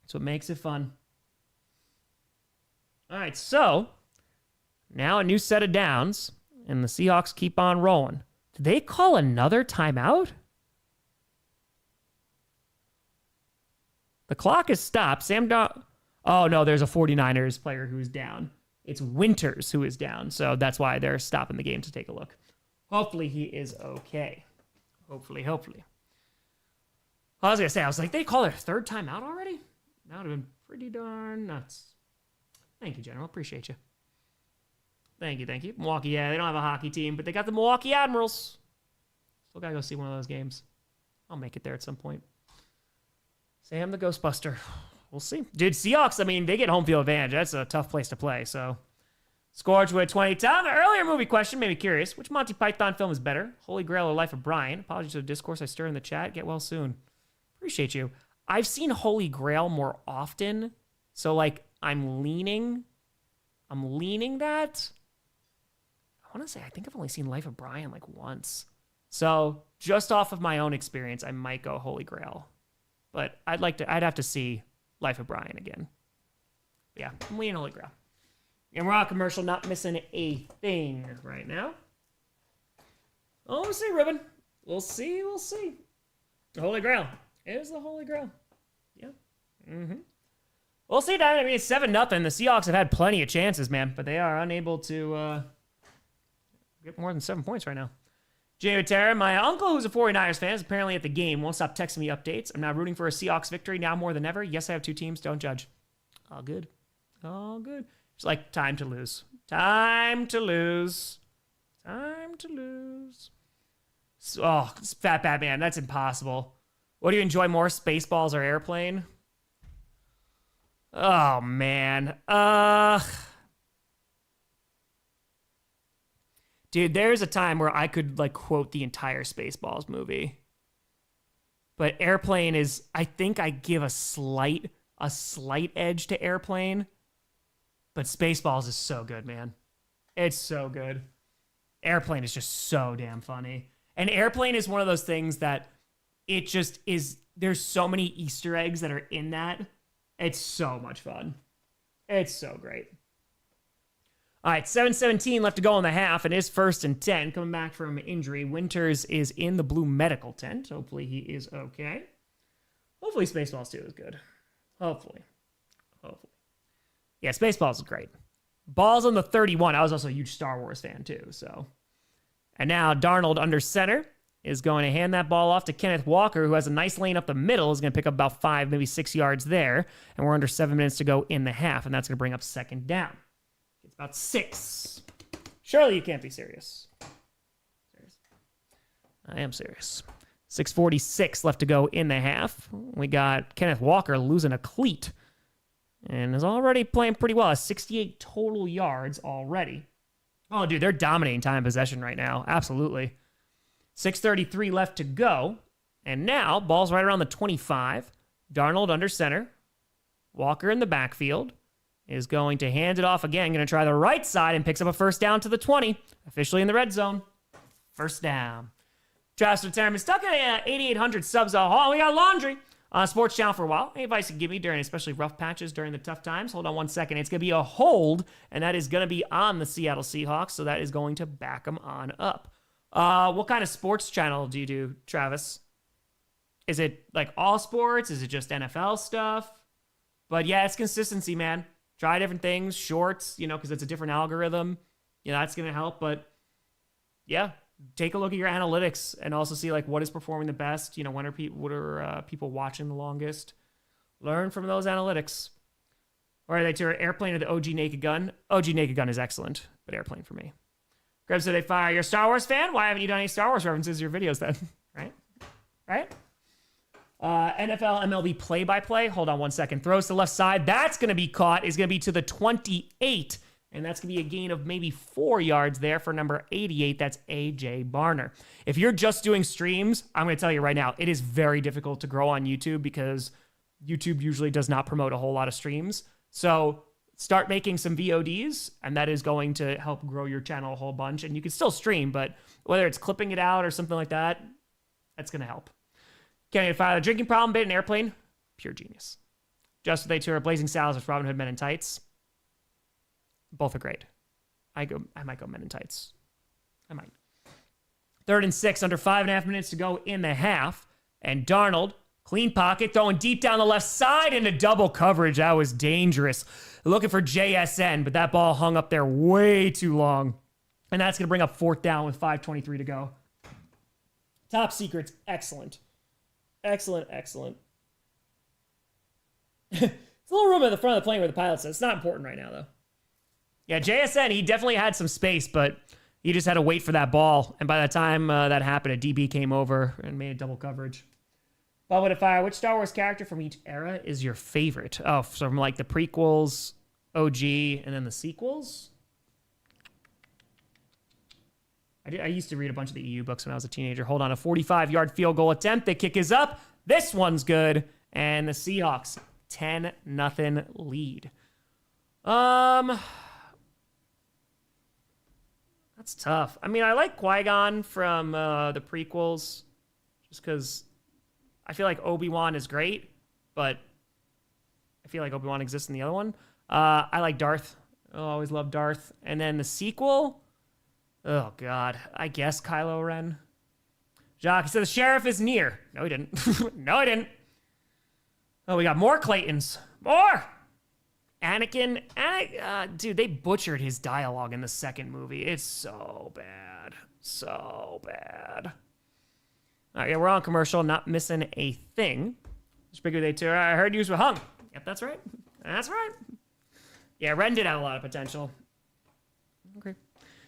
A: That's what makes it fun. All right, so now a new set of downs, and the Seahawks keep on rolling. Did they call another timeout? The clock is stopped. Oh, no, there's a 49ers player who's down. It's Winters who is down, so that's why they're stopping the game to take a look. Hopefully he is okay. Hopefully. I was going to say, I was like, they call their 3rd timeout already? That would have been pretty darn nuts. Thank you, General. Appreciate you. Thank you. Milwaukee, yeah, they don't have a hockey team, but they got the Milwaukee Admirals. Still got to go see one of those games. I'll make it there at some point. Sam the Ghostbuster. We'll see. Dude, Seahawks, I mean, they get home field advantage. That's a tough place to play, so. Scorch with 20. Tom, the earlier movie question made me curious. Which Monty Python film is better? Holy Grail or Life of Brian? Apologies for the discourse I stir in the chat. Get well soon. Appreciate you. I've seen Holy Grail more often, so, like, I'm leaning that. I want to say, I think I've only seen Life of Brian, like, once. So, just off of my own experience, I might go Holy Grail. But I'd have to see Life of Brian again. Yeah, I'm leaning Holy Grail. And we're on commercial, not missing a thing right now. Oh, we'll see, Ruben. We'll see. The Holy Grail. It is the Holy Grail. Yeah. We'll see, Diamond. I mean, it's 7-0. The Seahawks have had plenty of chances, man, but they are unable to get more than 7 points right now. Jay Terra, my uncle, who's a 49ers fan, is apparently at the game. Won't stop texting me updates. I'm now rooting for a Seahawks victory now more than ever. Yes, I have 2 teams. Don't judge. All good. It's like time to lose. Oh, Fat Batman. That's impossible. What do you enjoy more, Spaceballs or Airplane? Oh, man. Dude, there's a time where I could like quote the entire Spaceballs movie. But Airplane is, I think I give a slight edge to Airplane. But Spaceballs is so good, man. It's so good. Airplane is just so damn funny. And Airplane is one of those things that it just is, there's so many Easter eggs that are in that. It's so much fun. It's so great. All right, 7:17 left to go in the half. It is 1st and 10. Coming back from injury. Winters is in the blue medical tent. Hopefully he is okay. Hopefully Spaceballs 2 is good. Hopefully. Yeah, Spaceballs is great. Ball's on the 31. I was also a huge Star Wars fan too, so. And now Darnold under center is going to hand that ball off to Kenneth Walker, who has a nice lane up the middle, is going to pick up about 5, maybe 6 yards there. And we're under 7 minutes to go in the half, and that's going to bring up 2nd down. It's about 6. Surely you can't be serious. I am serious. 6:46 left to go in the half. We got Kenneth Walker losing a cleat and is already playing pretty well. 68 total yards already. Oh, dude, they're dominating time possession right now. Absolutely. 6:33 left to go. And now, ball's right around the 25. Darnold under center. Walker in the backfield is going to hand it off again. Going to try the right side and picks up a 1st down to the 20. Officially in the red zone. 1st down. Travis Retirement stuck at 8,800 subs. We got laundry on Sports Channel for a while. Any advice you can give me during especially rough patches during the tough times? Hold on 1 second. It's going to be a hold, and that is going to be on the Seattle Seahawks, so that is going to back them on up. What kind of sports channel do you do, Travis? Is it like all sports? Is it just NFL stuff? But yeah, it's consistency, man. Try different things, shorts, because it's a different algorithm. That's going to help. But yeah, take a look at your analytics and also see like what is performing the best. When are people watching the longest? Learn from those analytics. Or are they to Airplane or the OG Naked Gun? OG Naked Gun is excellent, but Airplane for me. Grab so they fire. You're a Star Wars fan? Why haven't you done any Star Wars references in your videos then? Right? NFL MLB play-by-play. Hold on 1 second. Throws to the left side. That's going to be caught. Is going to be to the 28. And that's going to be a gain of maybe 4 yards there for number 88. That's A.J. Barner. If you're just doing streams, I'm going to tell you right now, it is very difficult to grow on YouTube because YouTube usually does not promote a whole lot of streams. So start making some VODs, and that is going to help grow your channel a whole bunch. And you can still stream, but whether it's clipping it out or something like that, that's going to help. Can't even file a drinking problem bit in Airplane. Pure genius. Just They Tour Blazing Saddles with Robin Hood Men in Tights. Both are great. I might go Men in Tights. I might. 3rd and 6, under 5.5 minutes to go in the half. And Darnold, clean pocket, throwing deep down the left side into double coverage. That was dangerous. Looking for JSN, but that ball hung up there way too long. And that's going to bring up 4th down with 5:23 to go. Top secret's excellent. Excellent. It's a little room at the front of the plane where the pilot says. It's not important right now, though. Yeah, JSN, he definitely had some space, but he just had to wait for that ball. And by the time that happened, a DB came over and made a double coverage. Bob with a fire. Which Star Wars character from each era is your favorite? Oh, so from like the prequels, OG, and then the sequels? I used to read a bunch of the EU books when I was a teenager. Hold on, a 45-yard field goal attempt. The kick is up. This one's good. And the Seahawks, 10-0 lead. That's tough. I mean, I like Qui-Gon from the prequels just because I feel like Obi-Wan is great, but I feel like Obi-Wan exists in the other one. I like Darth. I always loved Darth. And then the sequel, oh, God. I guess Kylo Ren. Jacques said the sheriff is near. No, he didn't. No, he didn't. Oh, we got more Claytons. More! Anakin, dude, they butchered his dialogue in the second movie. It's so bad. So bad. All right, yeah, we're on commercial, not missing a thing. Which bigger they tour. I heard you were hung. Yep, that's right. That's right. Yeah, Ren did have a lot of potential. Okay.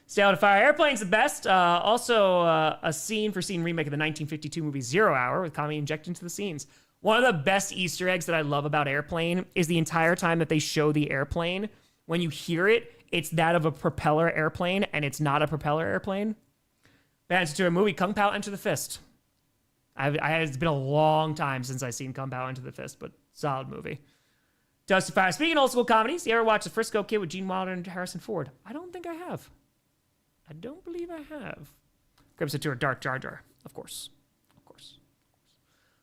A: Stay out of fire. Airplane's the best. Also, a scene-for-scene remake of the 1952 movie 0 Hour with comedy injected into the scenes. One of the best Easter eggs that I love about Airplane is the entire time that they show the airplane, when you hear it, it's that of a propeller airplane, and it's not a propeller airplane. Answer to a movie, Kung Pao Enter the Fist. It's been a long time since I've seen Kung Pao Enter the Fist, but solid movie. Dusty Fire. Speaking of old school comedies, you ever watch The Frisco Kid with Gene Wilder and Harrison Ford? I don't think I have. I don't believe I have. Grips it to a Dark Jar Jar. Of course.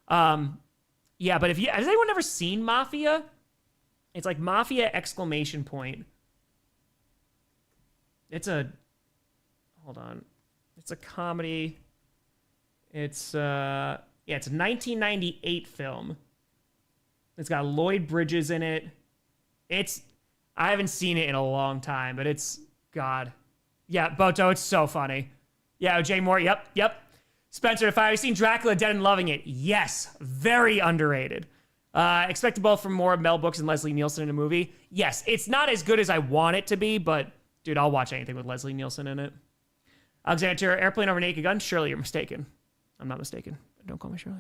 A: Yeah, but has anyone ever seen Mafia? It's like Mafia ! Hold on. It's a comedy. It's a 1998 film. It's got Lloyd Bridges in it. I haven't seen it in a long time, but God. Yeah, Boto, it's so funny. Yeah, Jay Moore, yep. Spencer to Fire, you seen Dracula Dead and loving it? Yes, very underrated. Expected both from more Mel Brooks and Leslie Nielsen in a movie. Yes, it's not as good as I want it to be, but dude, I'll watch anything with Leslie Nielsen in it. Alexander, Airplane Over Naked Gun? Surely you're mistaken. I'm not mistaken. Don't call me Shirley.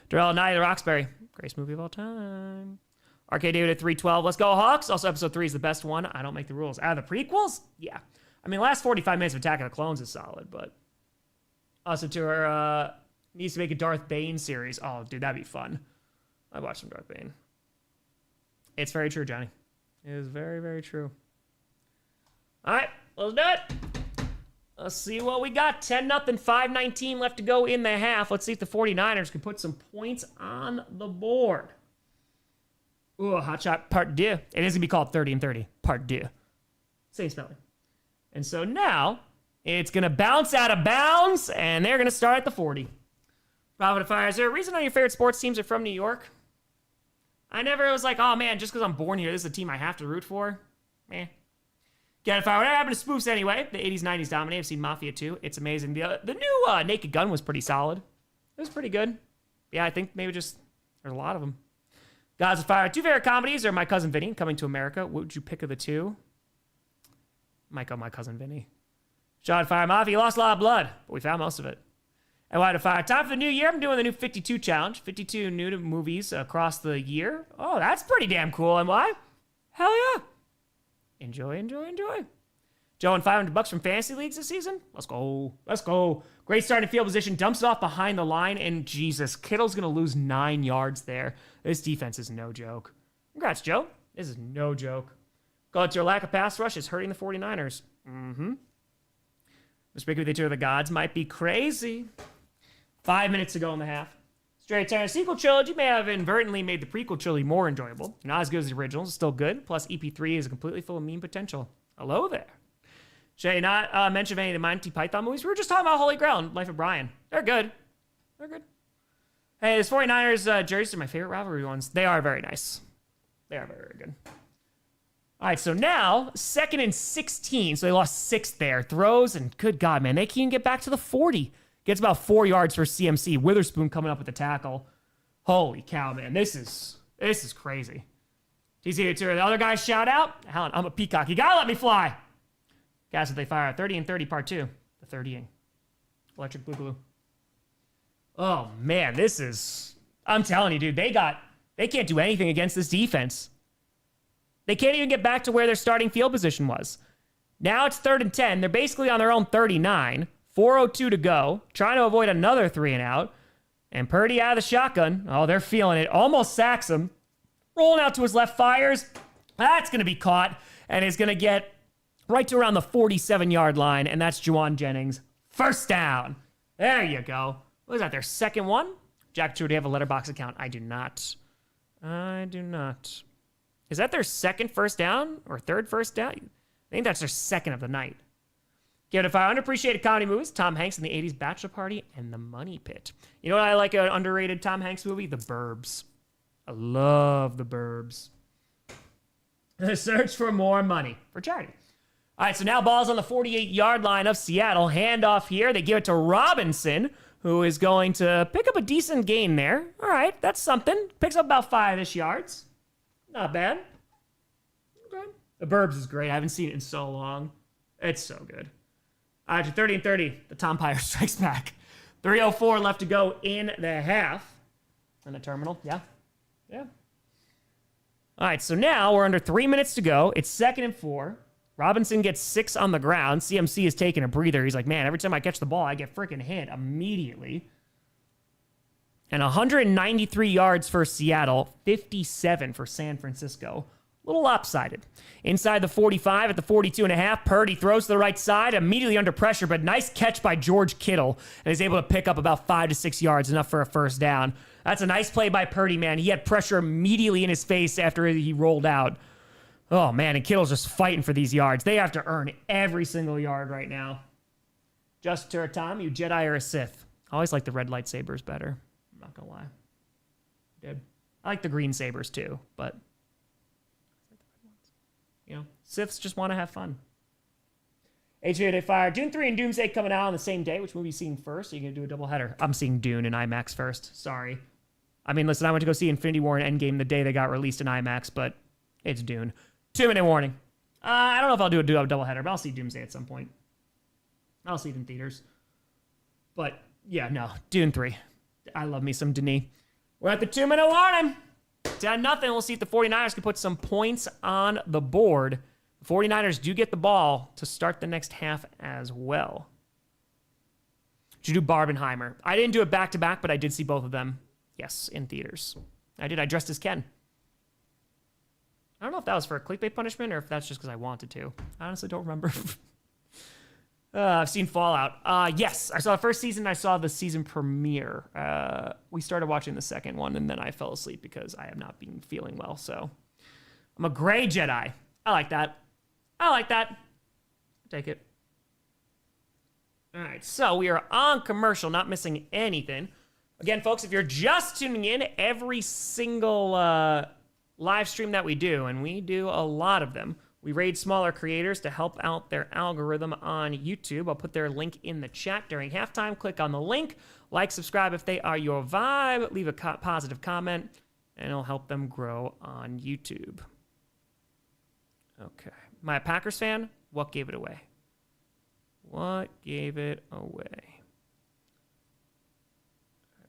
A: Darrell, Night of the Roxbury. Greatest movie of all time. Arcade David at 312. Let's go, Hawks. Also, episode 3 is the best one. I don't make the rules. Out of the prequels? Yeah. I mean, last 45 minutes of Attack of the Clones is solid, but... Also, to her, needs to make a Darth Bane series. Oh, dude, that'd be fun. I'd watch some Darth Bane. It's very true, Johnny. It is very, very true. All right, let's do it. Let's see what we got. 10-0, 5:19 left to go in the half. Let's see if the 49ers can put some points on the board. Ooh, hot shot part deux. It is going to be called 30 and 30. Part deux. Same spelling. And so now, it's going to bounce out of bounds, and they're going to start at the 40. Prophet of Fire, is there a reason all your favorite sports teams are from New York? I never was like, oh man, just because I'm born here, this is a team I have to root for. Get Fire. Whatever happened to spoofs anyway? The 80s, 90s dominate. I've seen Mafia 2. It's amazing. The new Naked Gun was pretty solid. It was pretty good. Yeah, I think maybe just, there's a lot of them. Gods of Fire. 2 favorite comedies are My Cousin Vinny, Coming to America. What would you pick of the 2? Might go My Cousin Vinny. Shot of Fire. Mafia lost a lot of blood, but we found most of it. And White of Fire. Time for the new year. I'm doing the new 52 challenge. 52 new to movies across the year. Oh, that's pretty damn cool. And why? Hell yeah. Enjoy. Joe and $500 from fantasy leagues this season. Let's go. Great starting field position. Dumps it off behind the line. And Jesus, Kittle's going to lose 9 yards there. This defense is no joke. Congrats, Joe. This is no joke. Call it your lack of pass rush is hurting the 49ers. Speaking of the 2 of the gods might be crazy. 5 minutes to go in the half. Straight Turner sequel trilogy may have inadvertently made the prequel trilogy more enjoyable. Not as good as the originals, still good. Plus, EP3 is completely full of meme potential. Hello there. Shay, not mention of any of the Monty Python movies. We were just talking about Holy Grail and Life of Brian. They're good. Hey, this 49ers jerseys are my favorite rivalry ones. They are very nice. They are very, very good. All right, so now, 2nd and 16. So they lost 6 there. Throws, and good God, man, they can't get back to the 40. Gets about 4 yards for CMC. Witherspoon coming up with the tackle. Holy cow, man. This is crazy. TC to the other guys shout out. Helen, I'm a peacock. You gotta let me fly. Gas if they fire. 30 and 30 part 2. The 30ing. Electric Boogaloo. Oh, man, this is... I'm telling you, dude, they can't do anything against this defense. They can't even get back to where their starting field position was. Now it's 3rd and 10. They're basically on their own 39. 4:02 to go. Trying to avoid another 3 and out. And Purdy out of the shotgun. Oh, they're feeling it. Almost sacks him. Rolling out to his left, fires. That's going to be caught. And is going to get right to around the 47-yard line. And that's Juwan Jennings. First down. There you go. What is that, their second one? Jack, do you have a letterbox account? I do not. Is that their second first down or third first down? I think that's their second of the night. Give it a 5. Underappreciated comedy movies. Tom Hanks in the 80s Bachelor Party and The Money Pit. You know what I like an underrated Tom Hanks movie? The Burbs. I love The Burbs. The search for more money for charity. All right, so now ball's on the 48-yard line of Seattle. Handoff here. They give it to Robinson, who is going to pick up a decent gain there. All right, that's something. Picks up about 5-ish yards. Not bad. Okay. The Burbs is great. I haven't seen it in so long. It's so good. All right, to 30 and 30. The Tom Pyre strikes back. 3:04 left to go in the half. And the terminal. Yeah. All right, so now we're under 3 minutes to go. It's 2nd and 4. Robinson gets 6 on the ground. CMC is taking a breather. He's like, man, every time I catch the ball, I get freaking hit immediately. And 193 yards for Seattle, 57 for San Francisco. A little lopsided. Inside the 45 at the 42.5, Purdy throws to the right side, immediately under pressure, but nice catch by George Kittle, and he's able to pick up about 5 to 6 yards, enough for a first down. That's a nice play by Purdy, man. He had pressure immediately in his face after he rolled out. Oh, man, and Kittle's just fighting for these yards. They have to earn every single yard right now. Just to Tom, you Jedi or a Sith? I always like the red lightsabers better. I'm not going to lie. Dude, I like the green sabers too, but you know, Siths just want to have fun. HVA Fire. Dune 3 and Doomsday coming out on the same day. Which movie are you seeing first? Are you going to do a double header? I'm seeing Dune in IMAX first. Sorry. I mean, listen, I went to go see Infinity War and Endgame the day they got released in IMAX, but it's Dune. 2-minute warning. I don't know if I'll do a double header, but I'll see Doomsday at some point. I'll see it in theaters. But, yeah, no. Dune 3. I love me some Denis. We're at the 2-minute warning. 10-0. We'll see if the 49ers can put some points on the board. The 49ers do get the ball to start the next half as well. Did you do Barbenheimer? I didn't do it back-to-back, but I did see both of them. Yes, in theaters. I did. I dressed as Ken. I don't know if that was for a clickbait punishment or if that's just because I wanted to. I honestly don't remember. I've seen Fallout. Yes, I saw the first season. I saw the season premiere. We started watching the second one, and then I fell asleep because I have not been feeling well. So I'm a gray Jedi. I like that. I like that. Take it. All right, so we are on commercial, not missing anything. Again, folks, if you're just tuning in, every single live stream that we do, and we do a lot of them, we raid smaller creators to help out their algorithm on YouTube. I'll put their link in the chat during halftime. Click on the link, like, subscribe if they are your vibe, leave a positive comment, and it'll help them grow on YouTube. Okay. Am I a Packers fan? What gave it away? What gave it away?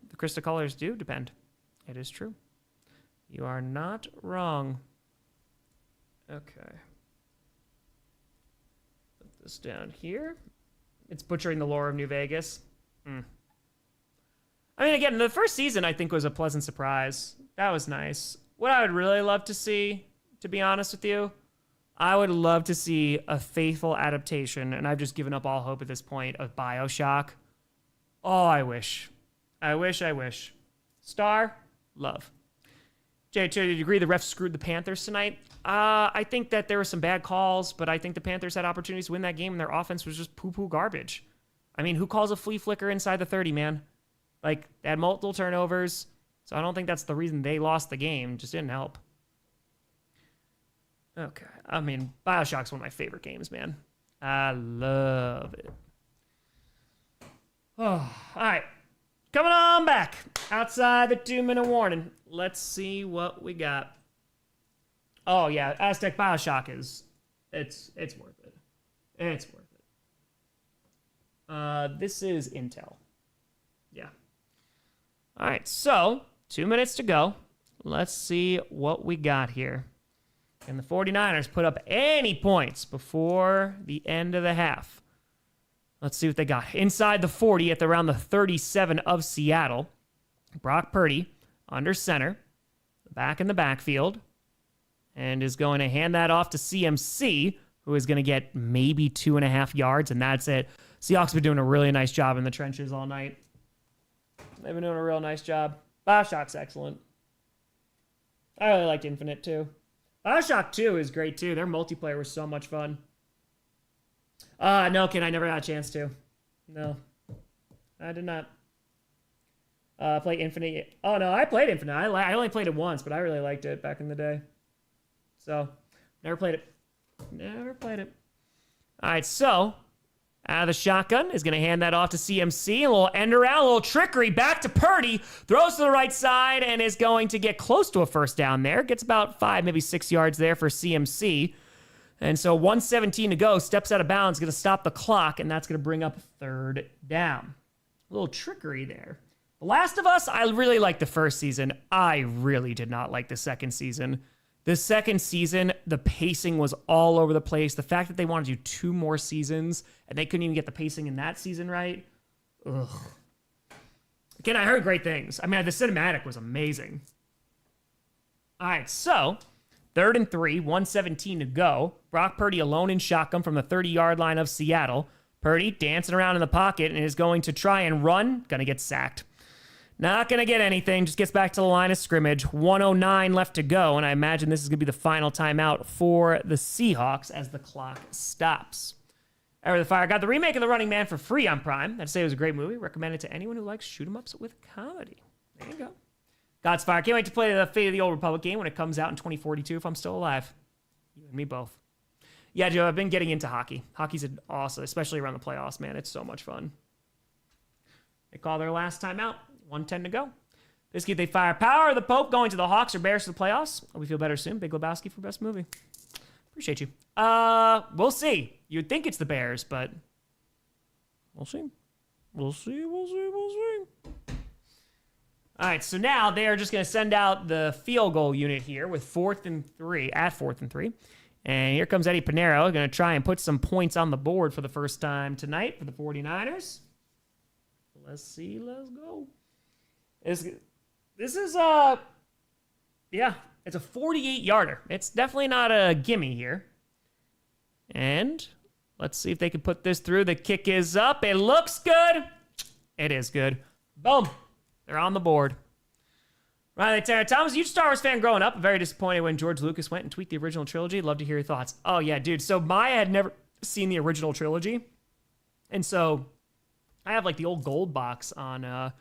A: The crystal colors do depend. It is true. You are not wrong. Okay. Put this down here. It's butchering the lore of New Vegas. I mean, again, the first season, I think, was a pleasant surprise. That was nice. What I would really love to see, to be honest with you, I would love to see a faithful adaptation, and I've just given up all hope at this point, of BioShock. Oh, I wish. I wish. Star, love. Jay, did you agree the refs screwed the Panthers tonight? I think that there were some bad calls, but I think the Panthers had opportunities to win that game, and their offense was just poo-poo garbage. I mean, who calls a flea flicker inside the 30, man? Like, they had multiple turnovers, so I don't think that's the reason they lost the game. Just didn't help. Okay. I mean, BioShock's one of my favorite games, man. I love it. Oh, all right. Coming on back. Outside the 2-minute warning. Let's see what we got. Oh, yeah. Aztec BioShock is... It's worth it. It's worth it. This is Intel. Yeah. All right. So, 2 minutes to go. Let's see what we got here. Can the 49ers put up any points before the end of the half? Let's see what they got. Inside the 40 at around the 37 of Seattle. Brock Purdy under center. Back in the backfield. And is going to hand that off to CMC, who is going to get maybe 2.5 yards, and that's it. Seahawks have been doing a really nice job in the trenches all night. They've been doing a real nice job. BioShock's excellent. I really liked Infinite, too. BioShock 2 is great, too. Their multiplayer was so much fun. No, Ken, I never had a chance to. No. I did not. Play Infinite. Oh, no, I played Infinite. I only played it once, but I really liked it back in the day. So, never played it. Never played it. All right, so, out of the shotgun is going to hand that off to CMC. A little end around, a little trickery. Back to Purdy. Throws to the right side and is going to get close to a first down there. Gets about 5, maybe 6 yards there for CMC. And so 1:17 to go. Steps out of bounds. Going to stop the clock, and that's going to bring up 3rd down. A little trickery there. The Last of Us, I really liked the first season. I really did not like the second season. The second season, the pacing was all over the place. The fact that they wanted to do 2 more seasons and they couldn't even get the pacing in that season right. Ugh. Again, I heard great things. I mean, the cinematic was amazing. All right, so 3rd and 3, 1:17 to go. Brock Purdy alone in shotgun from the 30-yard line of Seattle. Purdy dancing around in the pocket and is going to try and run. Gonna get sacked. Not going to get anything. Just gets back to the line of scrimmage. 1:09 left to go, and I imagine this is going to be the final timeout for the Seahawks as the clock stops. Over the Fire got the remake of The Running Man for free on Prime. I'd say it was a great movie. Recommend it to anyone who likes shoot-'em-ups with comedy. There you go. God's Fire. Can't wait to play the Fate of the Old Republic game when it comes out in 2042 if I'm still alive. You and me both. Yeah, Joe, I've been getting into hockey. Hockey's awesome, especially around the playoffs, man. It's so much fun. They call their last timeout. 1:10 to go. Biscuit, they fire Power of the Pope going to the Hawks or Bears for the playoffs. Hope we feel better soon. Big Lebowski for best movie. Appreciate you. We'll see. You'd think it's the Bears, but we'll see. We'll see. All right, so now they are just going to send out the field goal unit here with 4th and 3, at 4th and 3. And here comes Eddie Pinero, going to try and put some points on the board for the first time tonight for the 49ers. Let's see. Let's go. This is yeah, it's a 48-yarder. It's definitely not a gimme here. And let's see if they can put this through. The kick is up. It looks good. It is good. Boom. They're on the board. Riley Tanner Thomas, huge Star Wars fan growing up. Very disappointed when George Lucas went and tweaked the original trilogy. Love to hear your thoughts. Oh, yeah, dude. So Maya had never seen the original trilogy. And so I have like the old gold box on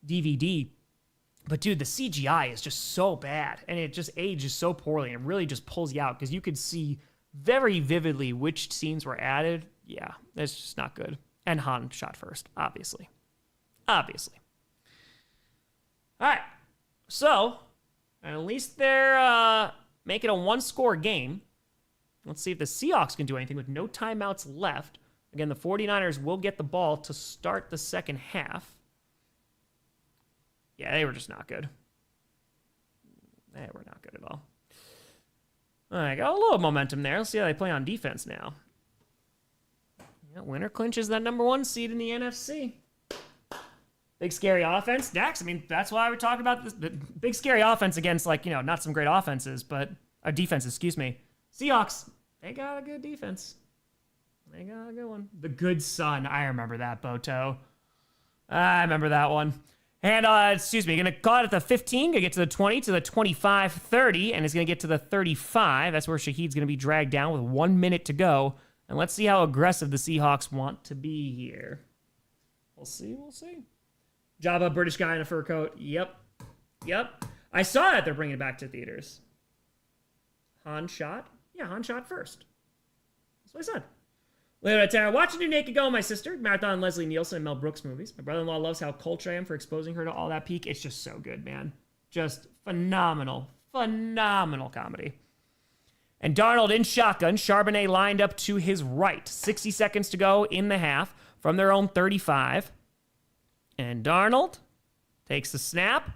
A: DVD. But dude, the CGI is just so bad. And it just ages so poorly. And it really just pulls you out because you could see very vividly which scenes were added. Yeah, it's just not good. And Han shot first, obviously. Obviously. All right. So, at least they're making a 1-score game. Let's see if the Seahawks can do anything with no timeouts left. Again, the 49ers will get the ball to start the second half. Yeah, they were just not good. They were not good at all. All right, got a little momentum there. Let's see how they play on defense now. Yeah, winner clinches that #1 seed in the NFC. Big scary offense. Dax, I mean, that's why we're talking about this. The big scary offense against, like, you know, not some great offenses, but defense, excuse me. Seahawks, they got a good defense. They got a good one. The good son. I remember that, Boto. I remember that one. And, going to call it at the 15, going to get to the 20, to the 25, 30, and it's going to get to the 35. That's where Shaheed's going to be dragged down with 1 minute to go. And let's see how aggressive the Seahawks want to be here. We'll see. Jabba, British guy in a fur coat. Yep. I saw that they're bringing it back to theaters. Han shot? Yeah, Han shot first. That's what I said. Later, Tara, watching New Naked Go, my sister, marathon Leslie Nielsen and Mel Brooks movies. My brother-in-law loves how cultured I am for exposing her to all that peak. It's just so good, man. Just phenomenal comedy. And Darnold in shotgun, Charbonnet lined up to his right. 60 seconds to go in the half from their own 35. And Darnold takes the snap,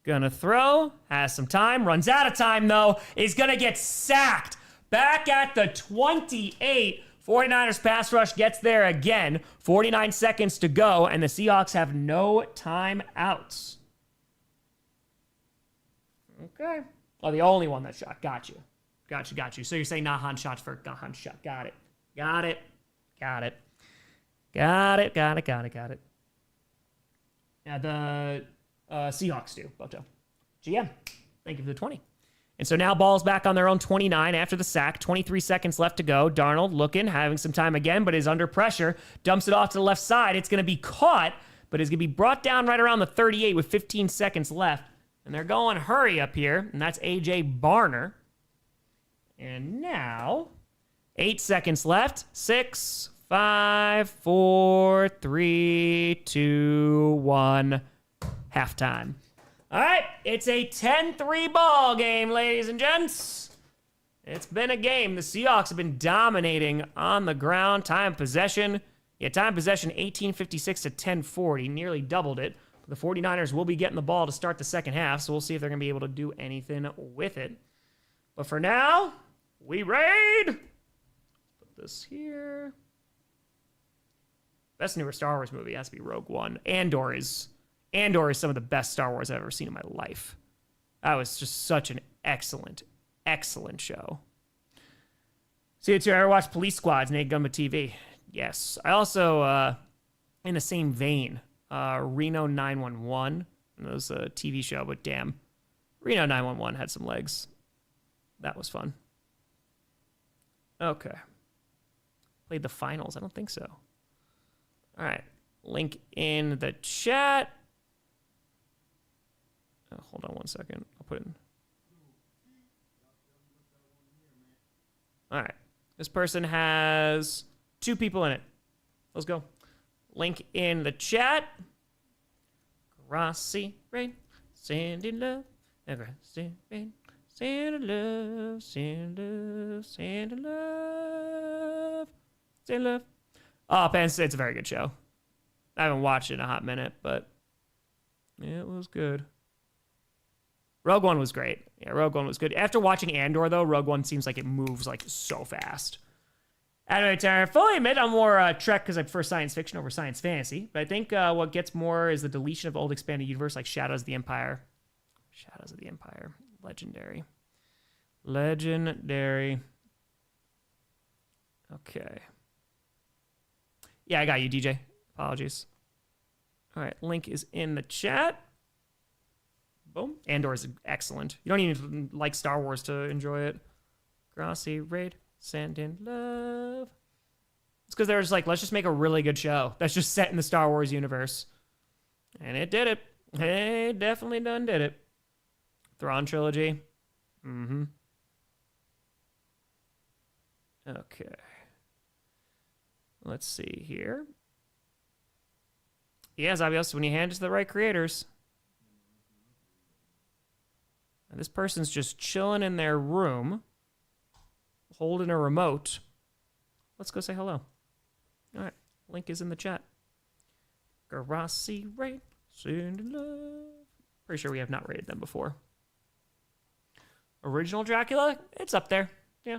A: gonna throw, has some time, runs out of time though, is gonna get sacked. Back at the 28. 49ers pass rush gets there again. 49 seconds to go, and the Seahawks have no timeouts. Okay. Oh, the only one that shot. Got you. So you're saying not Han shot first. Not Han shot. Got it. Yeah, the Seahawks do, Boto. GM, thank you for the 20. And so now ball's back on their own 29 after the sack. 23 seconds left to go. Darnold looking, having some time again, but is under pressure. Dumps it off to the left side. It's going to be caught, but is going to be brought down right around the 38 with 15 seconds left. And they're going hurry up here, and that's A.J. Barner. And now, 8 seconds left. 6, 5, 4, 3, 2, 1. Halftime. All right, it's a 10-3 ball game, ladies and gents. It's been a game. The Seahawks have been dominating on the ground. Time possession 1856 to 1040, nearly doubled it. The 49ers will be getting the ball to start the second half, so we'll see if they're going to be able to do anything with it. But for now, we raid. Put this here. Best newer Star Wars movie has to be Rogue One. Andor is some of the best Star Wars I've ever seen in my life. That was just such an excellent, excellent show. See, you ever watch Police Squads, Naked Gun with TV? Yes. I also, in the same vein, Reno 911. It was a TV show, but damn, Reno 911 had some legs. That was fun. Okay. Played the finals? I don't think so. All right. Link in the chat. Oh, hold on one second. I'll put it in. All right. This person has 2 people in it. Let's go. Link in the chat. Grossi, rain, sending love. Grossi, rain, sending love, sending love, sending love, sending love. Oh, Penn State's a very good show. I haven't watched it in a hot minute, but it was good. Rogue One was great. Yeah, Rogue One was good. After watching Andor, though, Rogue One seems like it moves like so fast. Anyway, fully admit I'm more Trek because I prefer science fiction over science fantasy. But I think what gets more is the deletion of old expanded universe like Shadows of the Empire. Shadows of the Empire. Legendary. Legendary. Okay. Yeah, I got you, DJ. Apologies. All right, link is in the chat. Boom. Andor is excellent. You don't even like Star Wars to enjoy it. Grossi, raid, send in love. It's because they're just like, let's just make a really good show that's just set in the Star Wars universe. And it did it. It definitely done did it. Thrawn trilogy. Mm-hmm. Okay. Let's see here. Yeah, Zabios, when you hand it to the right creators. And this person's just chilling in their room, holding a remote. Let's go say hello. All right, link is in the chat. Grossi raid, send love. Pretty sure we have not raided them before. Original Dracula, it's up there. Yeah.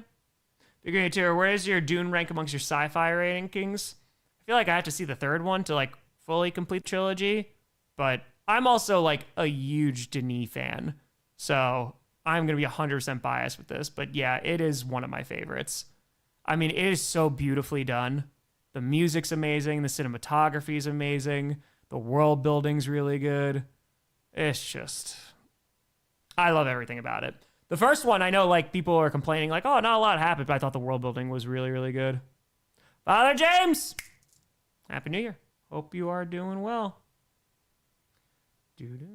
A: Figuring it too. Where is your Dune rank amongst your sci-fi rankings? I feel like I have to see the third one to like fully complete the trilogy, but I'm also like a huge Denis fan. So I'm going to be 100% biased with this. But yeah, it is one of my favorites. I mean, it is so beautifully done. The music's amazing. The cinematography is amazing. The world building's really good. It's just, I love everything about it. The first one, I know like people are complaining like, oh, not a lot happened. But I thought the world building was really, really good. Father James, Happy New Year. Hope you are doing well. Doo-doo.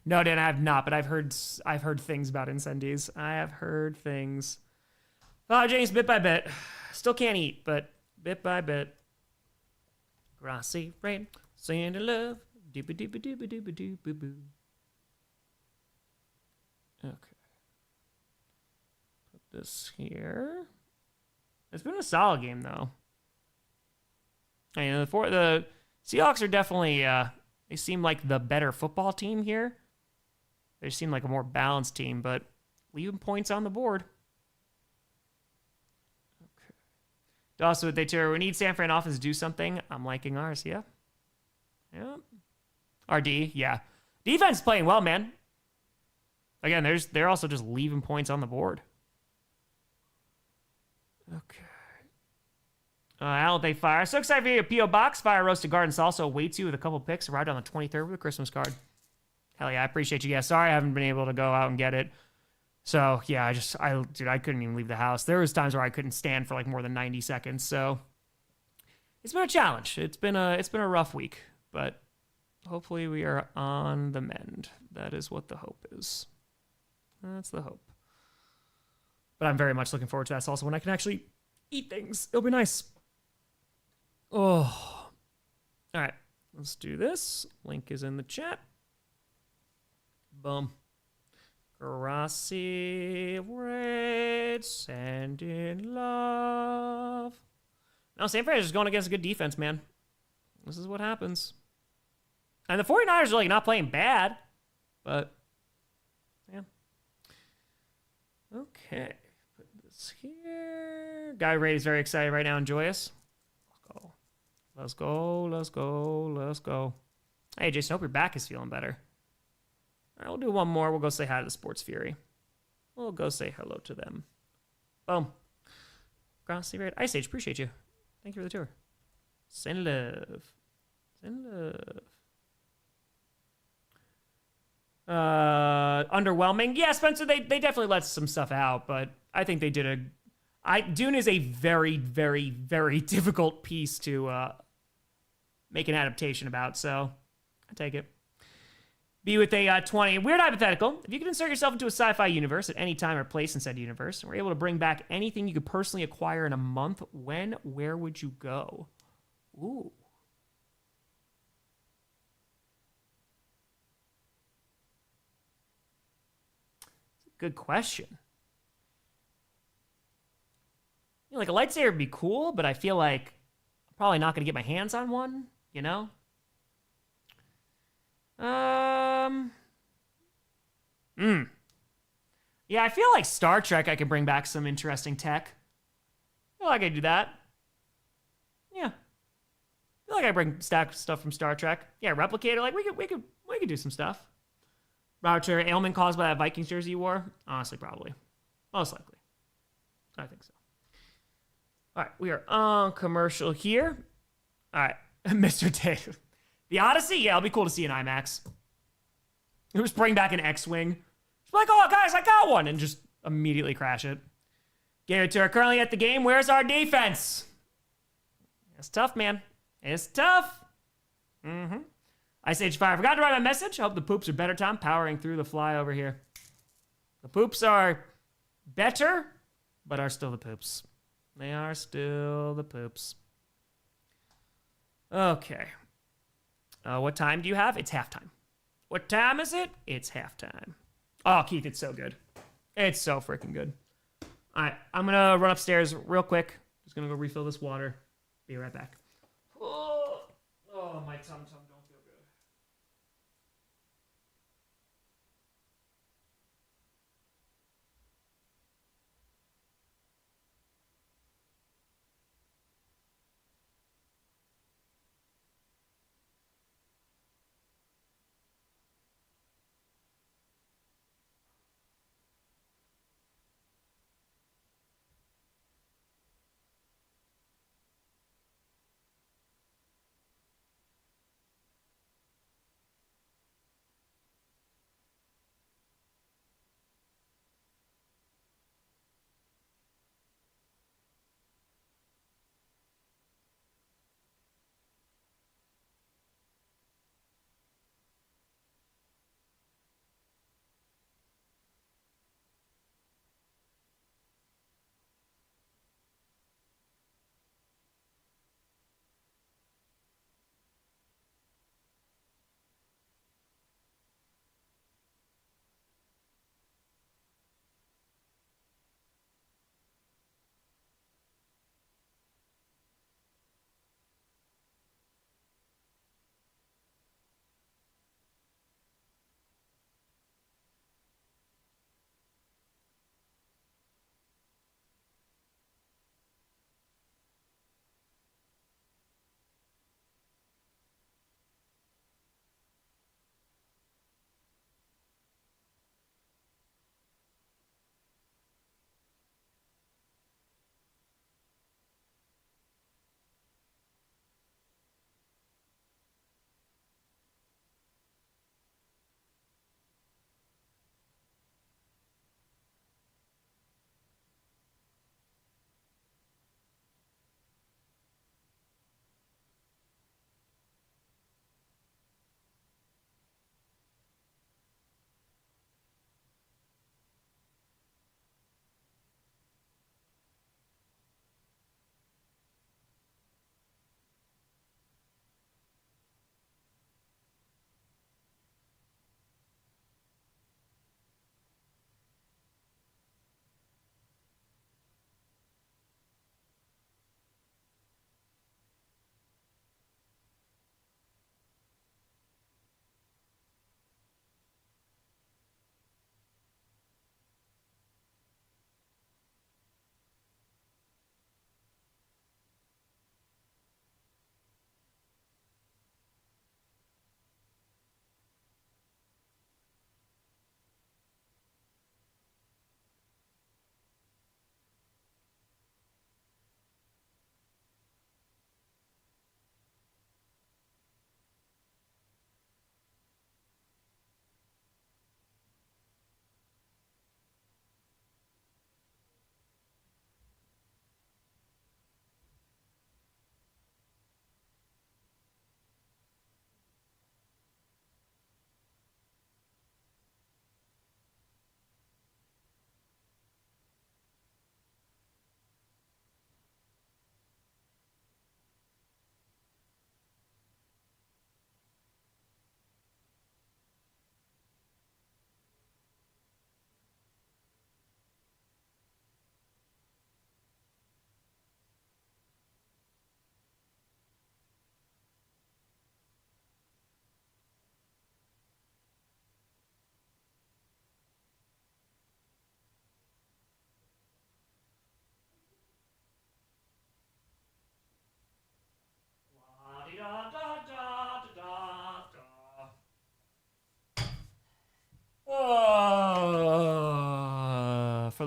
A: No, Dan, I have not, but I've heard things about Incendies. I have heard things. Oh, James, bit by bit. Still can't eat, but bit by bit. Grossi, rain, send love, doobie doobie doobie doobie doobie boo. Okay. Put this here. It's been a solid game, though. I mean, the Seahawks are definitely, they seem like the better football team here. They seem like a more balanced team, but leaving points on the board. Okay. Also, we need San Fran offense to do something. I'm liking ours, yeah. Yeah. RD, yeah. Defense playing well, man. Again, they're also just leaving points on the board. Okay. Alan, they fire. So excited for you. P.O. Box, fire roasted garden salsa awaits you with a couple picks. Arrived on the 23rd with a Christmas card. Hell yeah, I appreciate you guys. Sorry I haven't been able to go out and get it. So yeah, I couldn't even leave the house. There was times where I couldn't stand for like more than 90 seconds. So it's been a challenge. It's been a rough week, but hopefully we are on the mend. That is what the hope is. That's the hope. But I'm very much looking forward to that salsa when I can actually eat things. It'll be nice. Oh. All right. Let's do this. Link is in the chat. Boom. Grossi, red, send in love. No, San Francisco's just going against a good defense, man. This is what happens. And the 49ers are like not playing bad, but yeah. Okay. Put this here. Guy Rady's very excited right now and joyous. Let's go. Let's go. Let's go. Hey, Jason, hope your back is feeling better. All right, we'll do one more. We'll go say hi to the Sports Fury. We'll go say hello to them. Boom. Grossi, Red. Ice Age, appreciate you. Thank you for the tour. Send love. Send love. Underwhelming. Yeah, Spencer, they definitely let some stuff out, but I think they did Dune is a very, very, very difficult piece to make an adaptation about, so I take it. Be with a 20. Weird hypothetical. If you could insert yourself into a sci-fi universe at any time or place in said universe, and were able to bring back anything you could personally acquire in a month, where would you go? Ooh. Good question. You know, like a lightsaber would be cool, but I feel like I'm probably not going to get my hands on one, you know? Yeah, I feel like Star Trek I could bring back some interesting tech. I feel like I do that. Yeah. I feel like I bring stuff from Star Trek. Yeah, Replicator, like we could do some stuff. Roger, ailment caused by that Vikings jersey you wore? Honestly, probably. Most likely. I think so. All right, we are on commercial here. All right, Mr. Dave. The Odyssey? Yeah, it'll be cool to see an IMAX. Just bring back an X-Wing. Just like, oh, guys, I got one. And just immediately crash it. Garrett Turner currently at the game. Where's our defense? It's tough, man. It's tough. Ice Age Fire. Forgot to write my message. I hope the poops are better, Tom. Powering through the fly over here. The poops are better, but are still the poops. They are still the poops. Okay. What time do you have? It's halftime. What time is it? It's halftime. Oh, Keith, it's so good. It's so freaking good. All right, I'm going to run upstairs real quick. Just going to go refill this water. Be right back. Oh, my tum-tum don't feel good.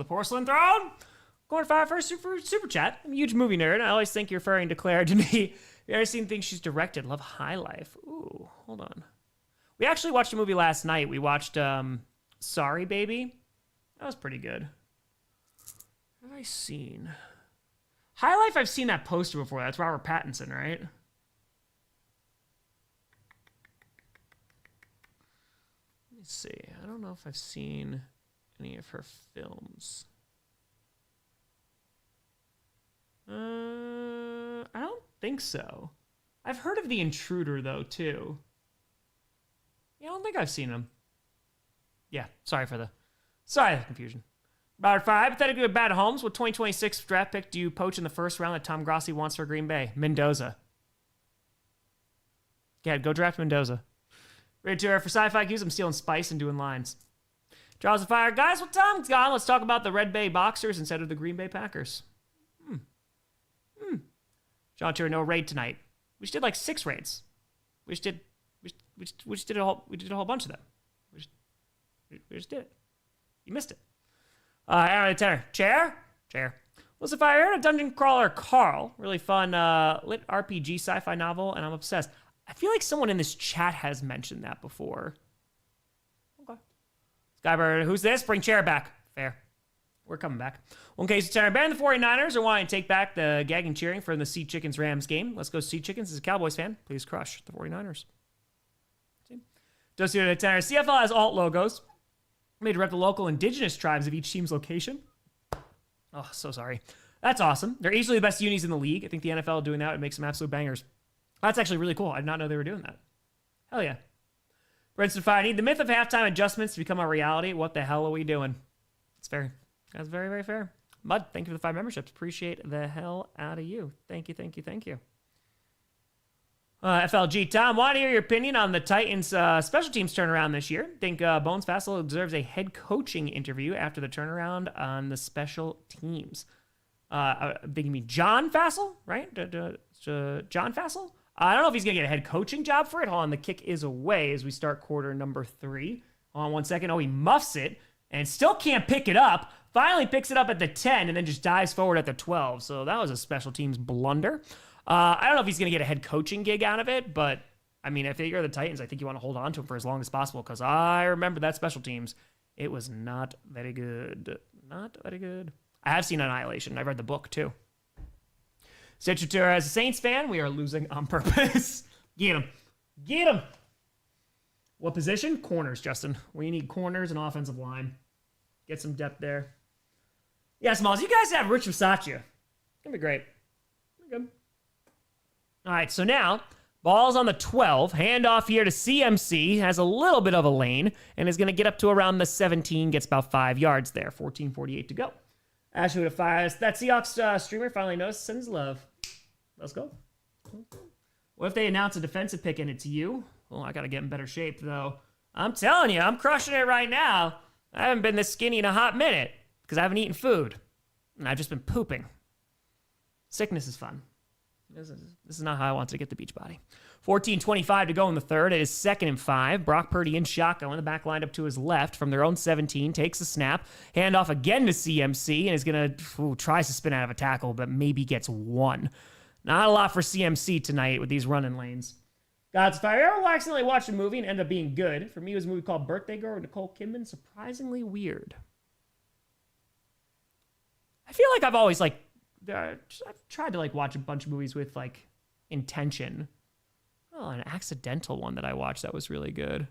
A: the porcelain throne. Going for our first super chat. I'm a huge movie nerd. I always think you're referring to Claire Denis. You ever seen things she's directed? Love High Life. Ooh, hold on. We actually watched a movie last night. We watched Sorry Baby. That was pretty good. What have I seen? High Life, I've seen that poster before. That's Robert Pattinson, right? Let me see. I don't know if I've seen any of her films. I don't think so. I've heard of The Intruder, though, too. Yeah, I don't think I've seen him. Yeah, sorry for the confusion. About 5, hypothetically with bad homes, what 2026 draft pick do you poach in the first round that Tom Grossi wants for Green Bay? Mendoza. Yeah, go draft Mendoza. Ready to for sci-fi cues, I'm stealing spice and doing lines. Trials of Fire. Guys, what time's gone? Let's talk about the Red Bay Boxers instead of the Green Bay Packers. John Terry, no raid tonight. We just did like 6 raids. We just did a whole bunch of them. We just did it. You missed it. Aaron Tanner. Chair. Listen, if I heard of Dungeon Crawler Carl, really fun lit RPG sci-fi novel, and I'm obsessed. I feel like someone in this chat has mentioned that before. Okay. Skybird, who's this? Bring Chair back. Fair. We're coming back. One case of Tanner. Ban the 49ers or wanting to take back the gagging cheering from the Sea Chickens Rams game. Let's go Sea Chickens. As a Cowboys fan, please crush the 49ers. Just here to Tanner. CFL has alt logos. Made to rep the local indigenous tribes of each team's location. Oh, so sorry. That's awesome. They're easily the best unis in the league. I think the NFL doing that would make some absolute bangers. That's actually really cool. I did not know they were doing that. Hell yeah. Princeton Fire. I need the myth of halftime adjustments to become a reality. What the hell are we doing? It's fair. That's very, very fair. Mud, thank you for the 5 memberships. Appreciate the hell out of you. Thank you. FLG. Tom, want to hear your opinion on the Titans' special teams turnaround this year? Think Bones Fassel deserves a head coaching interview after the turnaround on the special teams. I think you mean John Fassel, right? John Fassel? I don't know if he's going to get a head coaching job for it. Hold on, the kick is away as we start quarter number 3. Hold on 1 second. Oh, he muffs it and still can't pick it up. Finally picks it up at the 10 and then just dives forward at the 12. So that was a special teams blunder. I don't know if he's going to get a head coaching gig out of it, but I mean, if you're the Titans, I think you want to hold on to him for as long as possible because I remember that special teams. It was not very good. Not very good. I have seen Annihilation. I've read the book too. Stitchatura, as a Saints fan, we are losing on purpose. Get him. What position? Corners, Justin. We need corners and offensive line. Get some depth there. Yeah, Smalls, you guys have Rich Versace. It's going to be great. Good. All right, so now, ball's on the 12. Handoff here to CMC. Has a little bit of a lane and is going to get up to around the 17. Gets about 5 yards there. 14:48 to go. Ashley with a 5. That Seahawks streamer finally noticed. Sends love. Let's go. What if they announce a defensive pick and it's you? Well, I got to get in better shape, though. I'm telling you, I'm crushing it right now. I haven't been this skinny in a hot minute because I haven't eaten food. And I've just been pooping. Sickness is fun. This is not how I want to get the beach body. 14:25 to go in the third. It is 2nd and 5. Brock Purdy in shotgun in the back lined up to his left from their own 17. Takes the snap. Handoff again to CMC and is going to tries to spin out of a tackle, but maybe gets 1. Not a lot for CMC tonight with these running lanes. God's Fire. Ever accidentally watched a movie and ended up being good? For me, it was a movie called Birthday Girl with Nicole Kidman. Surprisingly weird. I feel like I've always I've tried to watch a bunch of movies with intention. Oh, an accidental one that I watched that was really good.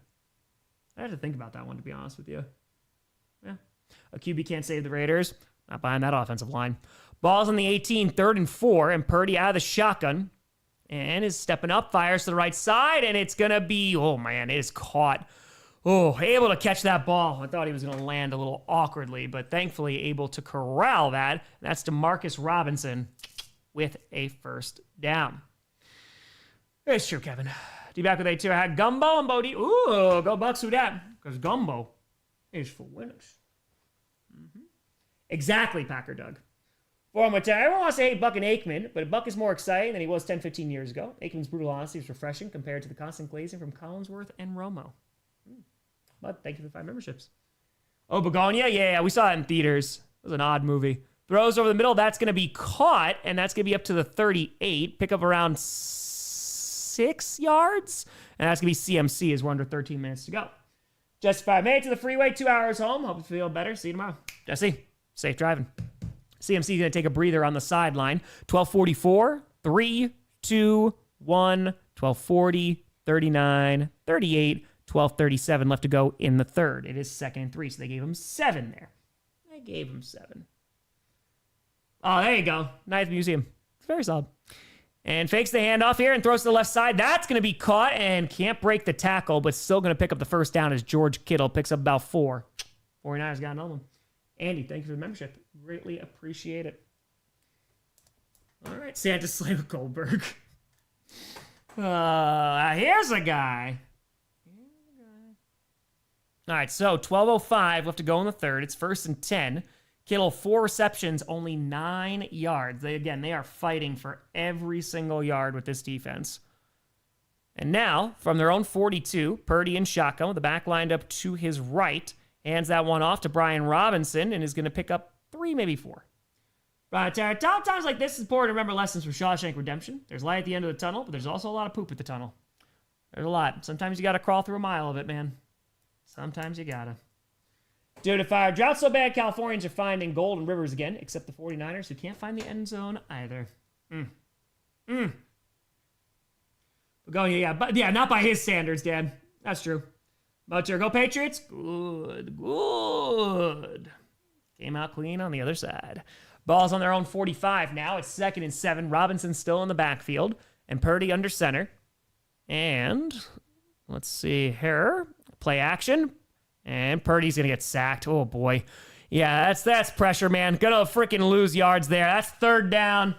A: I had to think about that one, to be honest with you. Yeah. A QB can't save the Raiders. Not behind that offensive line. Ball's on the 18, 3rd and 4, and Purdy out of the shotgun. And is stepping up, fires to the right side, and it's going to be, oh man, it is caught. Oh, able to catch that ball. I thought he was going to land a little awkwardly, but thankfully able to corral that. That's DeMarcus Robinson with a first down. It's true, Kevin. D-back with A2. I had Gumbo and Bodie. Ooh, go Bucks with that. Because Gumbo is for winners. Exactly, Packer Doug. Everyone wants to hate Buck and Aikman, but Buck is more exciting than he was 10, 15 years ago. Aikman's brutal honesty is refreshing compared to the constant glazing from Collinsworth and Romo. But thank you for the 5 memberships. Oh, Begonia? Yeah, we saw it in theaters. It was an odd movie. Throws over the middle. That's going to be caught, and that's going to be up to the 38. Pick up around 6 yards, and that's going to be CMC as we're under 13 minutes to go. Justified made it to the freeway, 2 hours home. Hope you feel better. See you tomorrow. Jesse, safe driving. CMC is going to take a breather on the sideline. 12:44, 3, 2, 1, 12:40, 39, 38, 12:37 left to go in the third. It is 2nd and 3, so they gave him 7 there. They gave him 7. Oh, there you go. Ninth Museum. It's very solid. And fakes the handoff here and throws to the left side. That's going to be caught and can't break the tackle, but still going to pick up the first down as George Kittle picks up about 4. 49ers got another one. Andy, thank you for the membership. Greatly appreciate it. All right, Santa Slava Goldberg. Here's a guy. All right, so 12:05 left to go in the third. It's 1st and 10. Kittle, 4 receptions, only 9 yards. They are fighting for every single yard with this defense. And now, from their own 42, Purdy and shotgun with the back lined up to his right, hands that one off to Brian Robinson and is going to pick up 3, maybe 4. Right, Tara, times like this, it's important to remember lessons from Shawshank Redemption. There's light at the end of the tunnel, but there's also a lot of poop at the tunnel. There's a lot. Sometimes you got to crawl through a mile of it, man. Sometimes you got to. Due to fire, drought so bad, Californians are finding golden rivers again, except the 49ers, who can't find the end zone either. We're going, but not by his standards, Dan. That's true. Butcher, go Patriots. Good. Came out clean on the other side. Ball's on their own 45 now. It's 2nd and 7. Robinson's still in the backfield, and Purdy under center. And let's see here. Play action. And Purdy's going to get sacked. Oh, boy. Yeah, that's pressure, man. Going to freaking lose yards there. That's 3rd down.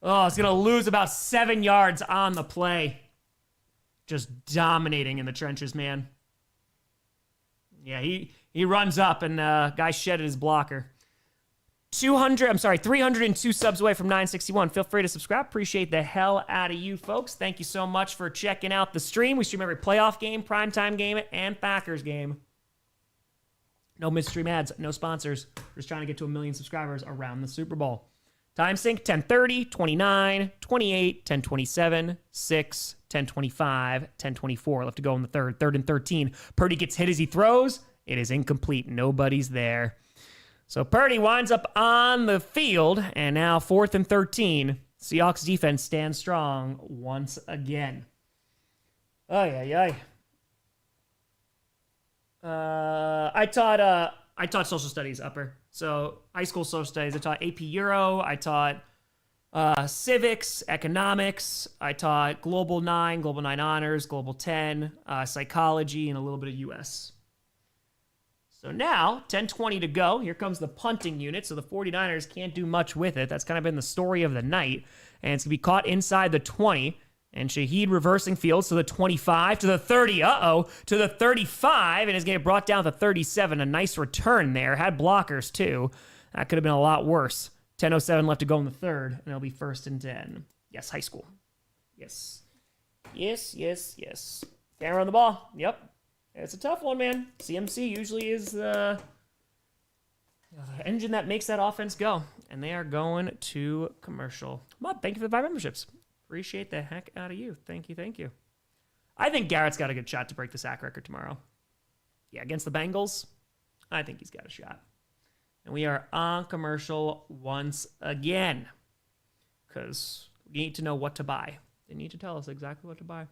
A: Oh, it's going to lose about 7 yards on the play. Just dominating in the trenches, man. Yeah, he runs up, and guy shedded his blocker. 302 subs away from 961. Feel free to subscribe. Appreciate the hell out of you folks. Thank you so much for checking out the stream. We stream every playoff game, primetime game, and Packers game. No midstream ads, no sponsors. We're just trying to get to 1 million subscribers around the Super Bowl. Time sync 10:30, 29, 28, 10:27, 6, 10:25, 10:24. Left to go in the third. 3rd and 13. Purdy gets hit as he throws. It is incomplete. Nobody's there. So Purdy winds up on the field, and now 4th and 13. Seahawks defense stands strong once again. Ay. I taught social studies upper. So high school social studies. I taught AP Euro. I taught civics, economics. I taught Global 9 Honors, Global 10, psychology, and a little bit of US. So now, 10:20 to go. Here comes the punting unit. So the 49ers can't do much with it. That's kind of been the story of the night. And it's going to be caught inside the 20. And Shaheed reversing fields to the 25, to the 30, to the 35, and is getting brought down to 37. A nice return there. Had blockers, too. That could have been a lot worse. 10:07 left to go in the third, and it'll be 1st and 10. Yes, high school. Yes. Can't run the ball. Yep. It's a tough one, man. CMC usually is the engine that makes that offense go. And they are going to commercial. Mud, thank you for the 5 memberships. Appreciate the heck out of you. Thank you. I think Garrett's got a good shot to break the sack record tomorrow. Yeah, against the Bengals, I think he's got a shot. And we are on commercial once again. Because we need to know what to buy. They need to tell us exactly what to buy.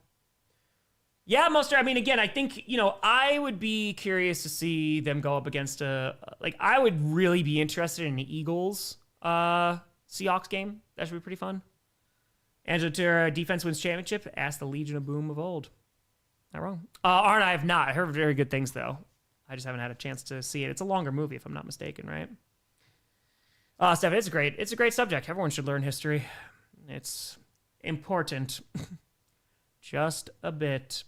A: Yeah, Mustard. I mean, again, I think, I would be curious to see them go up against I would really be interested in the Eagles Seahawks game. That should be pretty fun. Angela Terra, defense wins championship. Ask the Legion of Boom of old. Not wrong. Arn, I have not. I heard very good things, though. I just haven't had a chance to see it. It's a longer movie, if I'm not mistaken, right? Steph, it's a great subject. Everyone should learn history. It's important. Just a bit.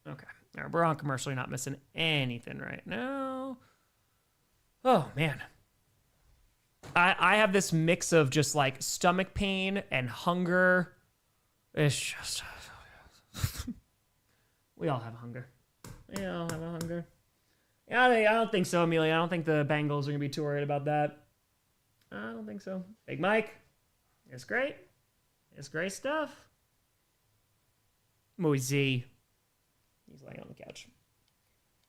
A: Okay. All right, we're on commercial. You're not missing anything right now. Oh, man. I have this mix of just like stomach pain and hunger. It's just... we all have hunger. Yeah, I don't think so, Amelia. I don't think the Bengals are going to be too worried about that. I don't think so. Big Mike. It's great. It's great stuff. Moisey. He's laying on the couch.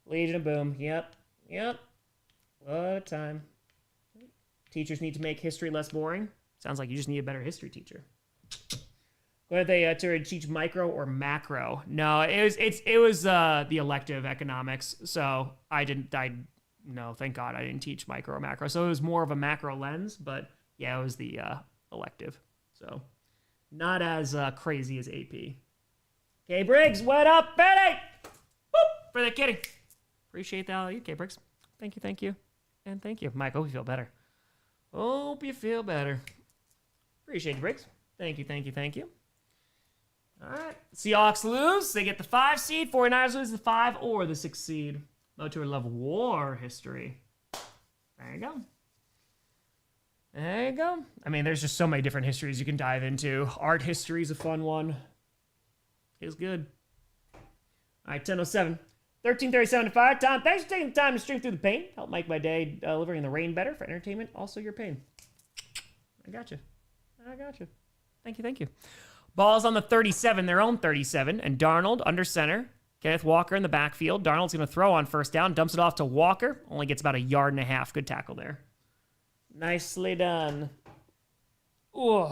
A: Legion of Boom. Yep. What a time. Teachers need to make history less boring. Sounds like you just need a better history teacher. Whether they to teach micro or macro. No, it was the elective economics. So no, thank God I didn't teach micro or macro. So it was more of a macro lens, but yeah, it was the elective. So not as crazy as AP. K Briggs, what up, Betty? Whoop, for the kitty. Appreciate that, you, K Briggs. Thank you. And thank you. Mike, hope you feel better. Hope you feel better. Appreciate you, Briggs. Thank you. All right. Seahawks lose. They get the 5 seed. 49ers lose the 5 or the 6 seed. Motor love war history. There you go. I mean, there's just so many different histories you can dive into. Art history is a fun one. It's good. All right, 10:07. 13:37 to 5. Tom, thanks for taking the time to stream through the pain. Help make my day delivering the rain better for entertainment. Also your pain. I got you. Thank you. Ball's on the 37, their own 37, and Darnold under center. Kenneth Walker in the backfield. Darnold's going to throw on first down, dumps it off to Walker. Only gets about 1.5 yards. Good tackle there. Nicely done. Ooh.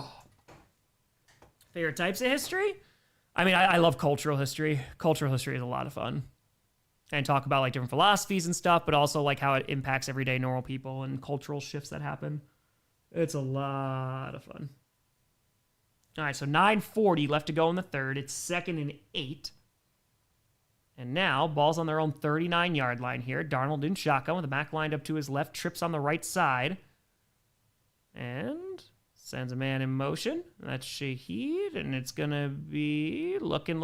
A: Favorite types of history? I mean, I love cultural history. Cultural history is a lot of fun. And talk about like different philosophies and stuff, but also like how it impacts everyday normal people and cultural shifts that happen. It's a lot of fun. All right, so 9:40 left to go in the third. It's 2nd and 8. And now, ball's on their own 39-yard line here. Darnold in shotgun with the back lined up to his left, trips on the right side. And sends a man in motion. That's Shaheed, and it's going to be looking.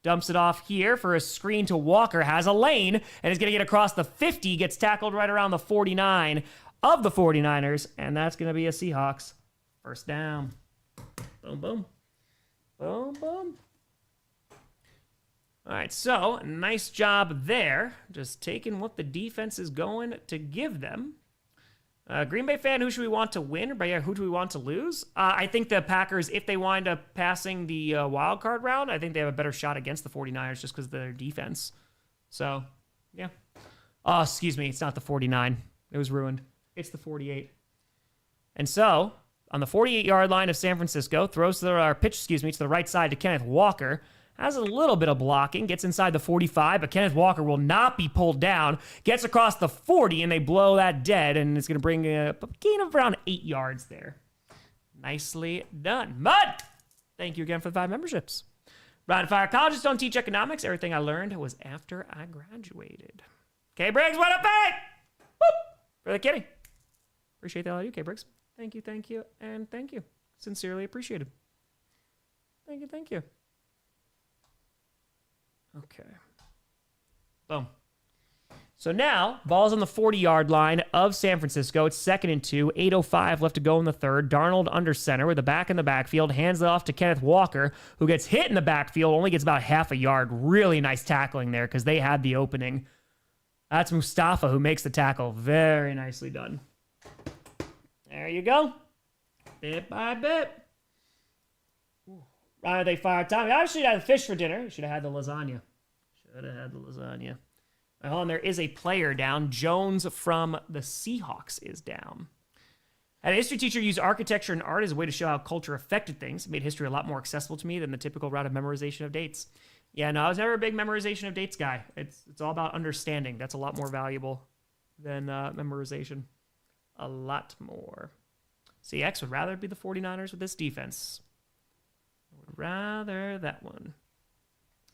A: Dumps it off here for a screen to Walker. Has a lane, and is going to get across the 50. Gets tackled right around the 49 of the 49ers, and that's going to be a Seahawks first down. Boom. All right, so nice job there. Just taking what the defense is going to give them. Green Bay fan, who should we want to win? But yeah, who do we want to lose? I think the Packers, if they wind up passing the wild card round, I think they have a better shot against the 49ers just because of their defense. So, yeah. Oh, excuse me. It's not the 49. It was ruined. It's the 48. And so, on the 48-yard line of San Francisco, throws to the right side to Kenneth Walker. Has a little bit of blocking, gets inside the 45, but Kenneth Walker will not be pulled down. Gets across the 40, and they blow that dead, and it's going to bring a gain of around 8 yards there. Nicely done. Mud! Thank you again for the 5 memberships. Rapid Fire Colleges don't teach economics. Everything I learned was after I graduated. K Briggs, what up, babe? Whoop! For the kitty. Appreciate that, all you, K Briggs. Thank you, and thank you. Sincerely appreciated. Thank you. Okay. Boom. So now, ball's on the 40-yard line of San Francisco. It's 2nd and 2. 8:05 left to go in the third. Darnold under center with the back in the backfield. Hands it off to Kenneth Walker, who gets hit in the backfield. Only gets about 0.5 yard. Really nice tackling there because they had the opening. That's Mustafa who makes the tackle. Very nicely done. There you go. Bit by bit. Right, they fired Tommy. I should have had fish for dinner. Should have had the lasagna. Hold on, there is a player down. Jones from the Seahawks is down. Had a history teacher use architecture and art as a way to show how culture affected things. It made history a lot more accessible to me than the typical route of memorization of dates. Yeah, no, I was never a big memorization of dates guy. It's all about understanding. That's a lot more valuable than memorization. A lot more. CX would rather be the 49ers with this defense. Rather that one.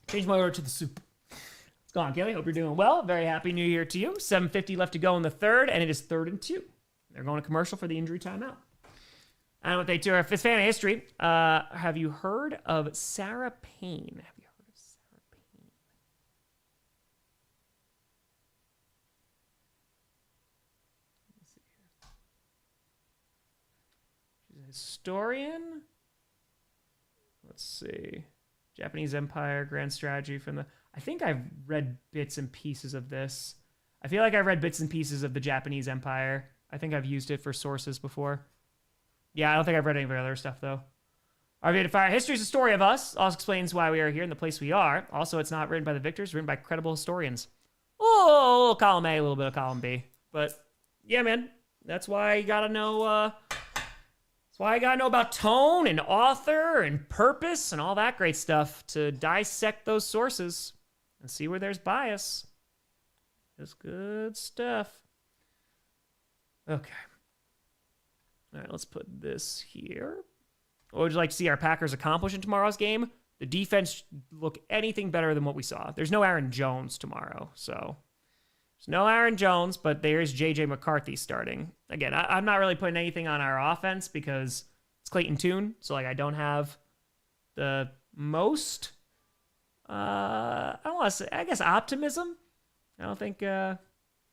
A: Change my order to the soup. It's gone, Kelly. Hope you're doing well. Very happy New Year to you. 7:50 left to go in the third, and it is 3rd and 2. They're going to commercial for the injury timeout. I don't know what they do. If it's fan of history, have you heard of Sarah Payne? She's a historian. Let's see. Japanese Empire, Grand Strategy from the... I think I've read bits and pieces of this. I feel like I've read bits and pieces of the Japanese Empire. I think I've used it for sources before. Yeah, I don't think I've read any of the other stuff, though. Arviated Fire. History is a story of us. Also explains why we are here in the place we are. Also, it's not written by the victors, written by credible historians. Oh, column A, a little bit of column B. But, yeah, man. That's why you gotta know, that's why I gotta know about tone and author and purpose and all that great stuff to dissect those sources and see where there's bias. It's good stuff. Okay. All right, let's put this here. What would you like to see our Packers accomplish in tomorrow's game? The defense look anything better than what we saw. There's no Aaron Jones tomorrow, so there's no Aaron Jones, but there is J.J. McCarthy starting. Again, I'm not really putting anything on our offense because it's Clayton Tune, so like I don't have the most, I don't want to say, I guess optimism. I don't think I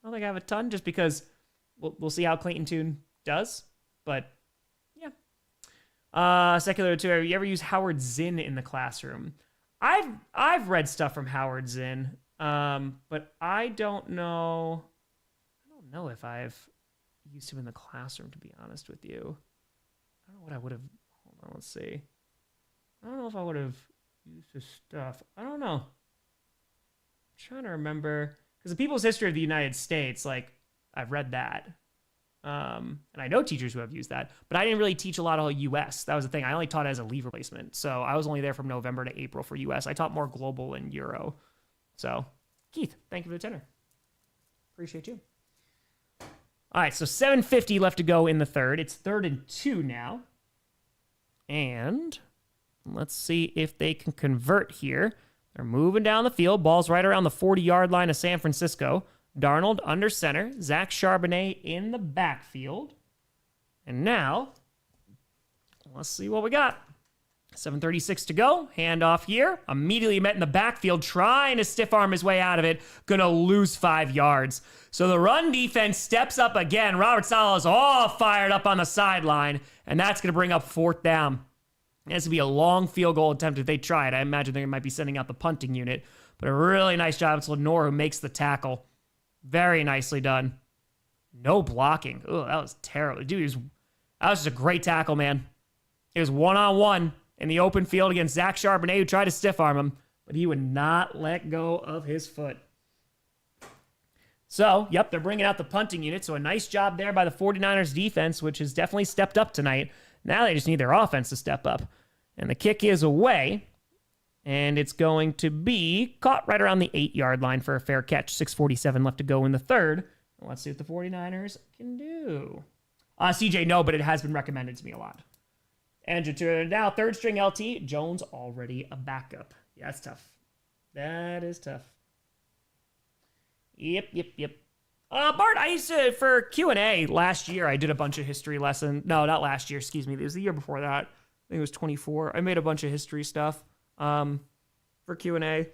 A: have a ton just because we'll see how Clayton Tune does, but. Secular 2, have you ever used Howard Zinn in the classroom? I've read stuff from Howard Zinn, but I don't know if I've used him in the classroom, to be honest with you. I don't know what I would have, hold on, let's see. I don't know if I would have used his stuff. I don't know. I'm trying to remember, because the People's History of the United States, like, I've read that. And I know teachers who have used that, but I didn't really teach a lot of US. That was the thing. I only taught as a leave replacement. So I was only there from November to April for US. I taught more global and Euro. So, Keith, thank you for the tenor. Appreciate you. All right, so 7:50 left to go in the third. It's 3rd and 2 now. And let's see if they can convert here. They're moving down the field. Ball's right around the 40-yard line of San Francisco. Darnold under center. Zach Charbonnet in the backfield. And now, let's see what we got. 7:36 to go. Handoff here. Immediately met in the backfield, trying to stiff arm his way out of it. Gonna lose 5 yards. So the run defense steps up again. Robert Saleh is all fired up on the sideline. And that's gonna bring up 4th down. And it's gonna be a long field goal attempt if they try it. I imagine they might be sending out the punting unit. But a really nice job. It's Lenore who makes the tackle. Very nicely done. No blocking. Oh, that was terrible. Dude, that was just a great tackle, man. It was one-on-one in the open field against Zach Charbonnet, who tried to stiff arm him, but he would not let go of his foot. So, yep, they're bringing out the punting unit, so a nice job there by the 49ers defense, which has definitely stepped up tonight. Now they just need their offense to step up. And the kick is away. And it's going to be caught right around the 8-yard line for a fair catch. 6:47 left to go in the third. Let's see what the 49ers can do. CJ, no, but it has been recommended to me a lot. And now, 3rd string LT. Jones already a backup. Yeah, that's tough. That is tough. Yep. Bart, I used to, for Q&A last year, I did a bunch of history lessons. No, not last year, excuse me. It was the year before that. I think it was 24. I made a bunch of history stuff. For Q&A.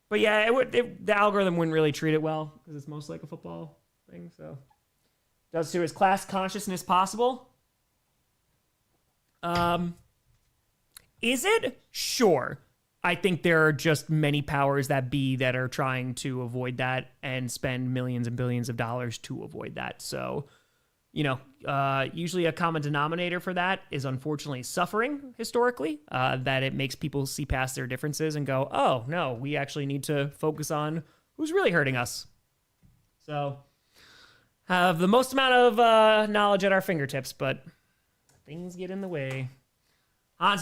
A: But yeah, the algorithm wouldn't really treat it well because it's most like a football thing. So, does to his class consciousness possible? Is it? Sure. I think there are just many powers that be that are trying to avoid that and spend millions and billions of dollars to avoid that. So, usually a common denominator for that is unfortunately suffering historically, that it makes people see past their differences and go, oh, no, we actually need to focus on who's really hurting us. So have the most amount of knowledge at our fingertips, but things get in the way.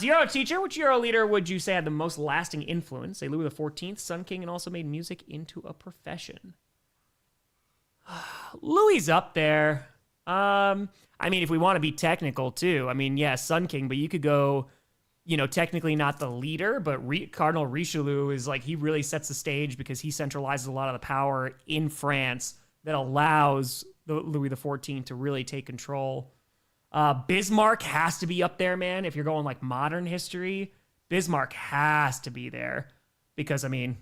A: Euro teacher, which Euro leader would you say had the most lasting influence? Say Louis XIV, Sun King, and also made music into a profession. Louis up there. I mean, if we want to be technical too, I mean, yeah, Sun King, but you could go, technically not the leader, but Cardinal Richelieu is like, he really sets the stage because he centralizes a lot of the power in France that allows the Louis XIV to really take control. Bismarck has to be up there, man. If you're going like modern history, Bismarck has to be there because, I mean,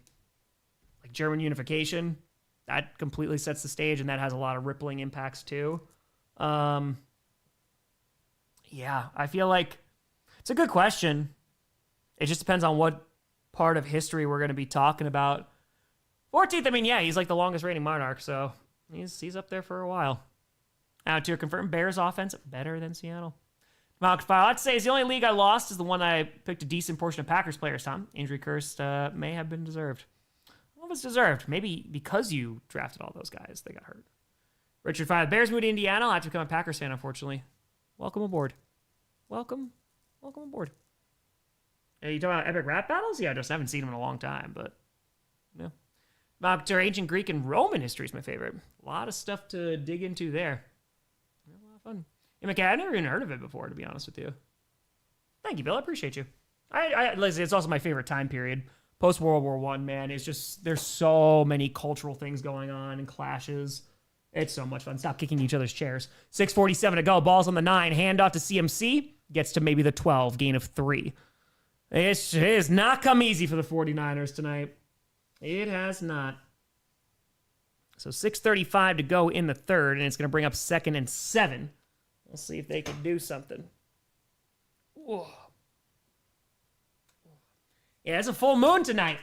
A: like German unification, that completely sets the stage and that has a lot of rippling impacts too. Yeah, I feel like it's a good question. It just depends on what part of history we're going to be talking about. 14th, I mean, yeah, he's like the longest reigning monarch, so He's up there for a while. Out to confirm Bears offense better than Seattle. Mock file. I'd say is the only league I lost is the one I picked a decent portion of Packers players, Tom. Injury cursed may have been deserved. I don't know if it's deserved. Maybe because you drafted all those guys, they got hurt. Richard 5. Bears moved to Indiana. I have to become a Packers fan, unfortunately. Welcome aboard. Welcome aboard. Are you talking about epic rap battles? Yeah, I just haven't seen them in a long time, but yeah. Mock ancient Greek and Roman history is my favorite. A lot of stuff to dig into there. A lot of fun. Yeah, McKay, I've never even heard of it before, to be honest with you. Thank you, Bill. I appreciate you. Listen, it's also my favorite time period. Post World War I, man. It's just, there's so many cultural things going on and clashes. It's so much fun. Stop kicking each other's chairs. 6:47 to go. Ball's on the 9. Handoff to CMC. Gets to maybe the 12. Gain of 3. It has not come easy for the 49ers tonight. It has not. So 6:35 to go in the third, and it's going to bring up 2nd and 7. We'll see if they can do something. Whoa. Yeah, it's a full moon tonight.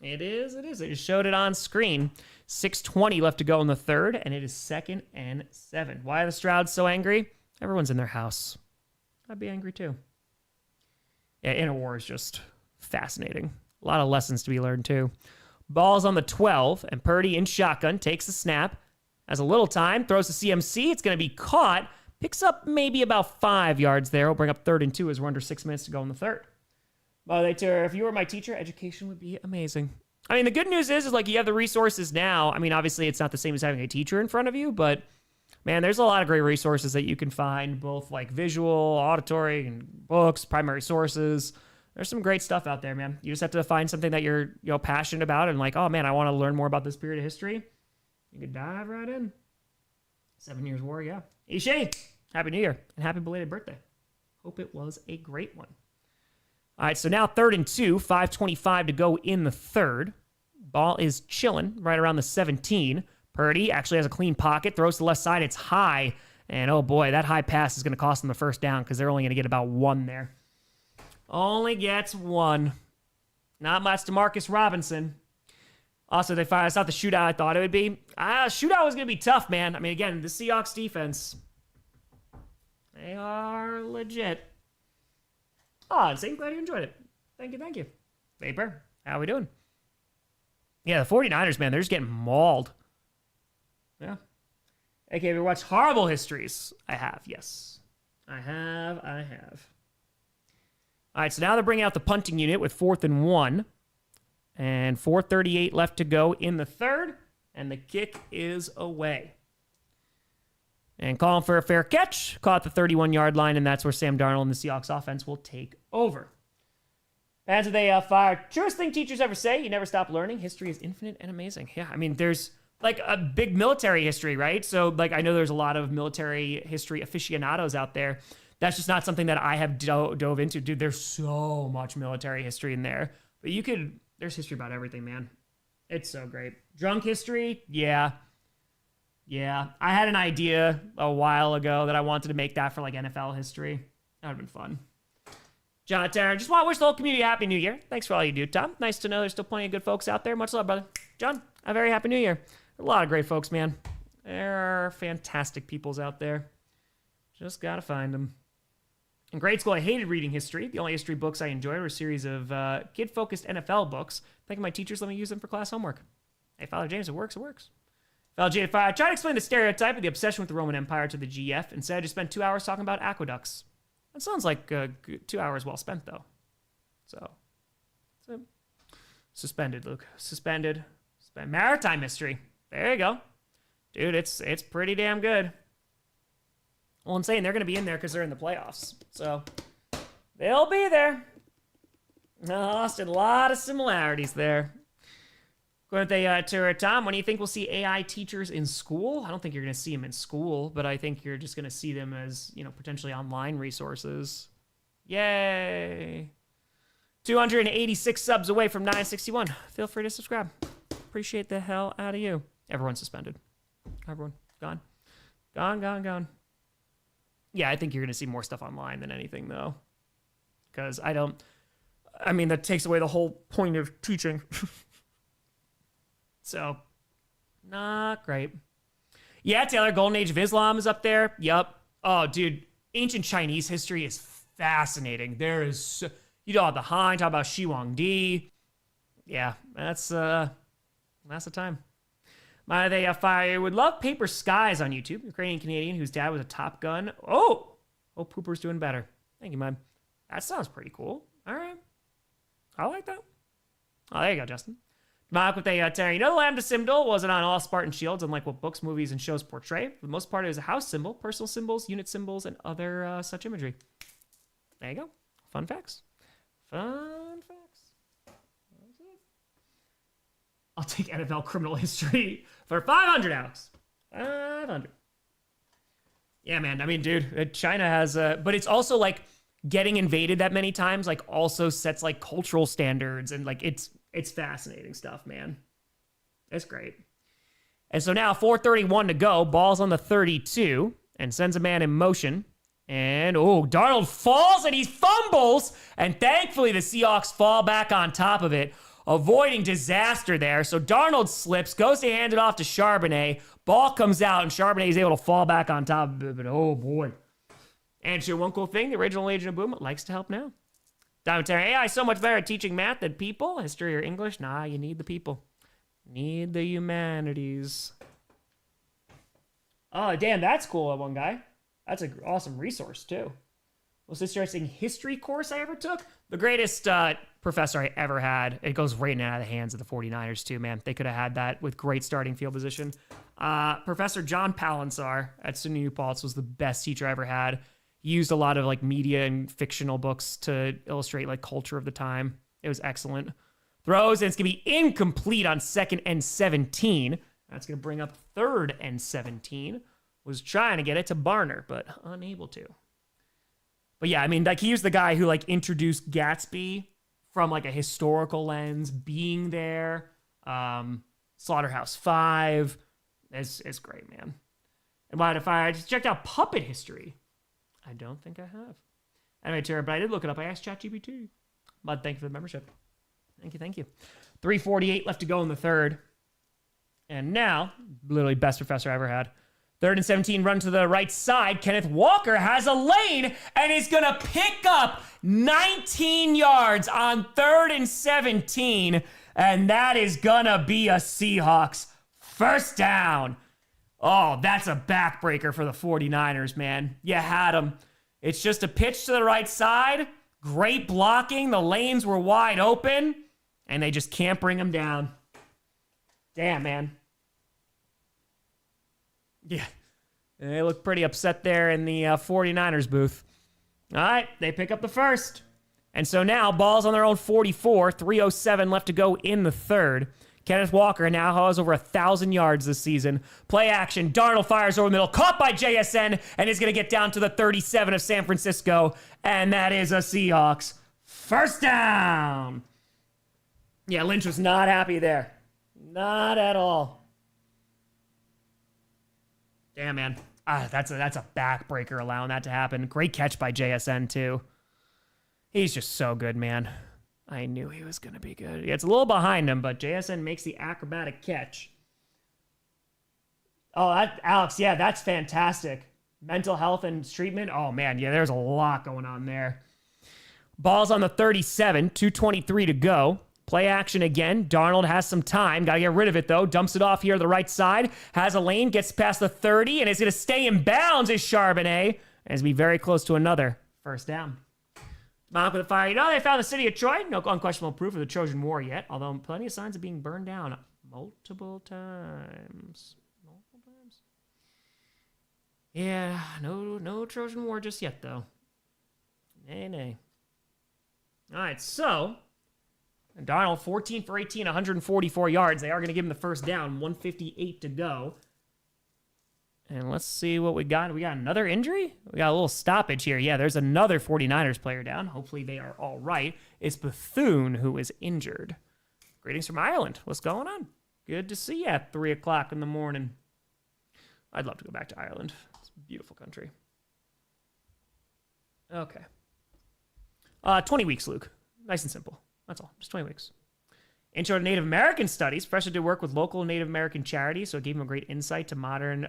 A: It is. I just showed it on screen. 6:20 left to go in the third, and it is 2nd and 7. Why are the Strouds so angry? Everyone's in their house. I'd be angry too. Yeah, Inner War is just fascinating. A lot of lessons to be learned too. Ball's on the 12, and Purdy in shotgun takes the snap. Has a little time, throws to CMC. It's going to be caught. Picks up maybe about 5 yards there. We'll bring up 3rd and 2 as we're under 6 minutes to go in the third. But if you were my teacher, education would be amazing. I mean, the good news is like you have the resources now. I mean, obviously it's not the same as having a teacher in front of you, but man, there's a lot of great resources that you can find, both like visual, auditory, and books, primary sources. There's some great stuff out there, man. You just have to find something that you're passionate about and like, oh man, I want to learn more about this period of history. You can dive right in. 7 Years War, yeah. Ishay, Happy New Year and happy belated birthday. Hope it was a great one. All right, so now 3rd and 2, 5:25 to go in the third. Ball is chilling right around the 17. Purdy actually has a clean pocket, throws to the left side. It's high, and oh boy, that high pass is going to cost them the first down because they're only going to get about 1 there. Only gets 1. Not much to Marcus Robinson. Also, they fired. It's not the shootout I thought it would be. Shootout was going to be tough, man. I mean, again, the Seahawks defense, they are legit. Oh, I'm glad you enjoyed it. Thank you. Vapor, how we doing? Yeah, the 49ers, man, they're just getting mauled. Yeah. Okay, have you watched Horrible Histories? I have, yes. I have. All right, so now they're bringing out the punting unit with 4th and 1. And 4:38 left to go in the third. And the kick is away. And calling for a fair catch. Caught the 31-yard line, and that's where Sam Darnold and the Seahawks offense will take over. As they fire. Truest thing teachers ever say, you never stop learning. History is infinite and amazing. Yeah, I mean, there's like a big military history, right? So like I know there's a lot of military history aficionados out there. That's just not something that I have dove into. Dude, there's so much military history in there. But there's history about everything, man. It's so great. Drunk history, yeah. I had an idea a while ago that I wanted to make that for like NFL history. That would have been fun. John Tarrant, just want to wish the whole community a happy new year. Thanks for all you do, Tom. Nice to know there's still plenty of good folks out there. Much love, brother. John, a very happy new year. A lot of great folks, man. There are fantastic peoples out there. Just got to find them. In grade school, I hated reading history. The only history books I enjoyed were a series of kid-focused NFL books. Thank my teachers let me use them for class homework. Hey, Father James, it works. Father J. I tried to explain the stereotype of the obsession with the Roman Empire to the GF. Instead, I just spent 2 hours talking about aqueducts. That sounds like 2 hours well spent, though. So suspended, Luke. Suspended. Maritime history. There you go. Dude, it's pretty damn good. Well, I'm saying they're going to be in there because they're in the playoffs. So they'll be there. Austin, a lot of similarities there. Going to Tom, when do you think we'll see AI teachers in school? I don't think you're going to see them in school, but I think you're just going to see them as, potentially online resources. Yay. 286 subs away from 961. Feel free to subscribe. Appreciate the hell out of you. Everyone's suspended. Everyone. Gone. Gone. Yeah, I think you're going to see more stuff online than anything, though. Because that takes away the whole point of teaching. So, not great. Yeah, Taylor, Golden Age of Islam is up there. Yup. Oh, dude, ancient Chinese history is fascinating. There is, the Han, talk about Shi Huangdi. Yeah, that's the time. They fire would love Paper Skies on YouTube. Ukrainian Canadian whose dad was a Top Gun. Oh, Pooper's doing better. Thank you, man. That sounds pretty cool. All right, I like that. Oh, there you go, Justin. Mark with a Terry. The Lambda symbol wasn't on all Spartan shields, unlike what books, movies, and shows portray. For the most part, it was a house symbol, personal symbols, unit symbols, and other such imagery. There you go. Fun facts. I'll take NFL criminal history for 500, Alex. 500. Yeah, man. I mean, dude, China has but it's also like getting invaded that many times, like also sets like cultural standards and like it's fascinating stuff, man. It's great. And so now 4:31 to go, ball's on the 32 and sends a man in motion. And Darnold falls and he fumbles. And thankfully the Seahawks fall back on top of it, avoiding disaster there. So Darnold slips, goes to hand it off to Charbonnet. Ball comes out, and Charbonnet is able to fall back on top of it. But oh boy. And sure, one cool thing, the original Agent of Boom likes to help now. Diamond Terry, AI is so much better at teaching math than people. History or English? Nah, you need the people. Need the humanities. Oh, damn, that's cool, one guy. That's an awesome resource, too. Most interesting history course I ever took. The greatest professor I ever had. It goes right out of the hands of the 49ers, too, man. They could have had that with great starting field position. Professor John Palinsar at SUNY New Paltz was the best teacher I ever had. He used a lot of like media and fictional books to illustrate like culture of the time. It was excellent. Throws, and it's going to be incomplete on 2nd and 17. That's going to bring up 3rd and 17. Was trying to get it to Barner, but unable to. But yeah, I mean, like he was the guy who like introduced Gatsby from like a historical lens, being there. Slaughterhouse-5. It's great, man. And why if I just checked out Puppet History? I don't think I have. Anyway, Tara, but I did look it up. I asked ChatGPT. But thank you for the membership. Thank you. 3:48 left to go in the 3rd. And now, literally best professor I ever had. 3rd and 17, run to the right side. Kenneth Walker has a lane and is going to pick up 19 yards on 3rd and 17. And that is going to be a Seahawks first down. Oh, that's a backbreaker for the 49ers, man. You had them. It's just a pitch to the right side. Great blocking. The lanes were wide open. And they just can't bring them down. Damn, man. Yeah. They look pretty upset there in the 49ers booth. All right, they pick up the first. And so now, ball's on their own 44. 3:07 left to go in the 3rd. Kenneth Walker now has over 1,000 yards this season. Play action. Darnold fires over the middle. Caught by JSN and is going to get down to the 37 of San Francisco. And that is a Seahawks first down. Yeah, Lynch was not happy there. Not at all. Damn, man. That's a backbreaker allowing that to happen. Great catch by JSN, too. He's just so good, man. I knew he was going to be good. Yeah, it's a little behind him, but JSN makes the acrobatic catch. Oh, Alex, yeah, that's fantastic. Mental health and treatment. Oh, man, yeah, there's a lot going on there. Ball's on the 37, 2:23 to go. Play action again. Darnold has some time. Got to get rid of it, though. Dumps it off here to the right side. Has a lane. Gets past the 30, and is going to stay in bounds is Charbonnet. And is be very close to another first down. Mount with the fire. They found the city of Troy. No unquestionable proof of the Trojan War yet, although plenty of signs of being burned down multiple times. Yeah, no Trojan War just yet, though. Nay. All right, so Darnold, 14 for 18, 144 yards. They are going to give him the first down, 1:58 to go. And let's see what we got. We got another injury? We got a little stoppage here. Yeah, there's another 49ers player down. Hopefully they are all right. It's Bethune who is injured. Greetings from Ireland. What's going on? Good to see you at 3 o'clock in the morning. I'd love to go back to Ireland. It's a beautiful country. Okay. 20 weeks, Luke. Nice and simple. That's all. Just 20 weeks. Intro to Native American Studies. Professor did work with local Native American charities, so it gave him a great insight to modern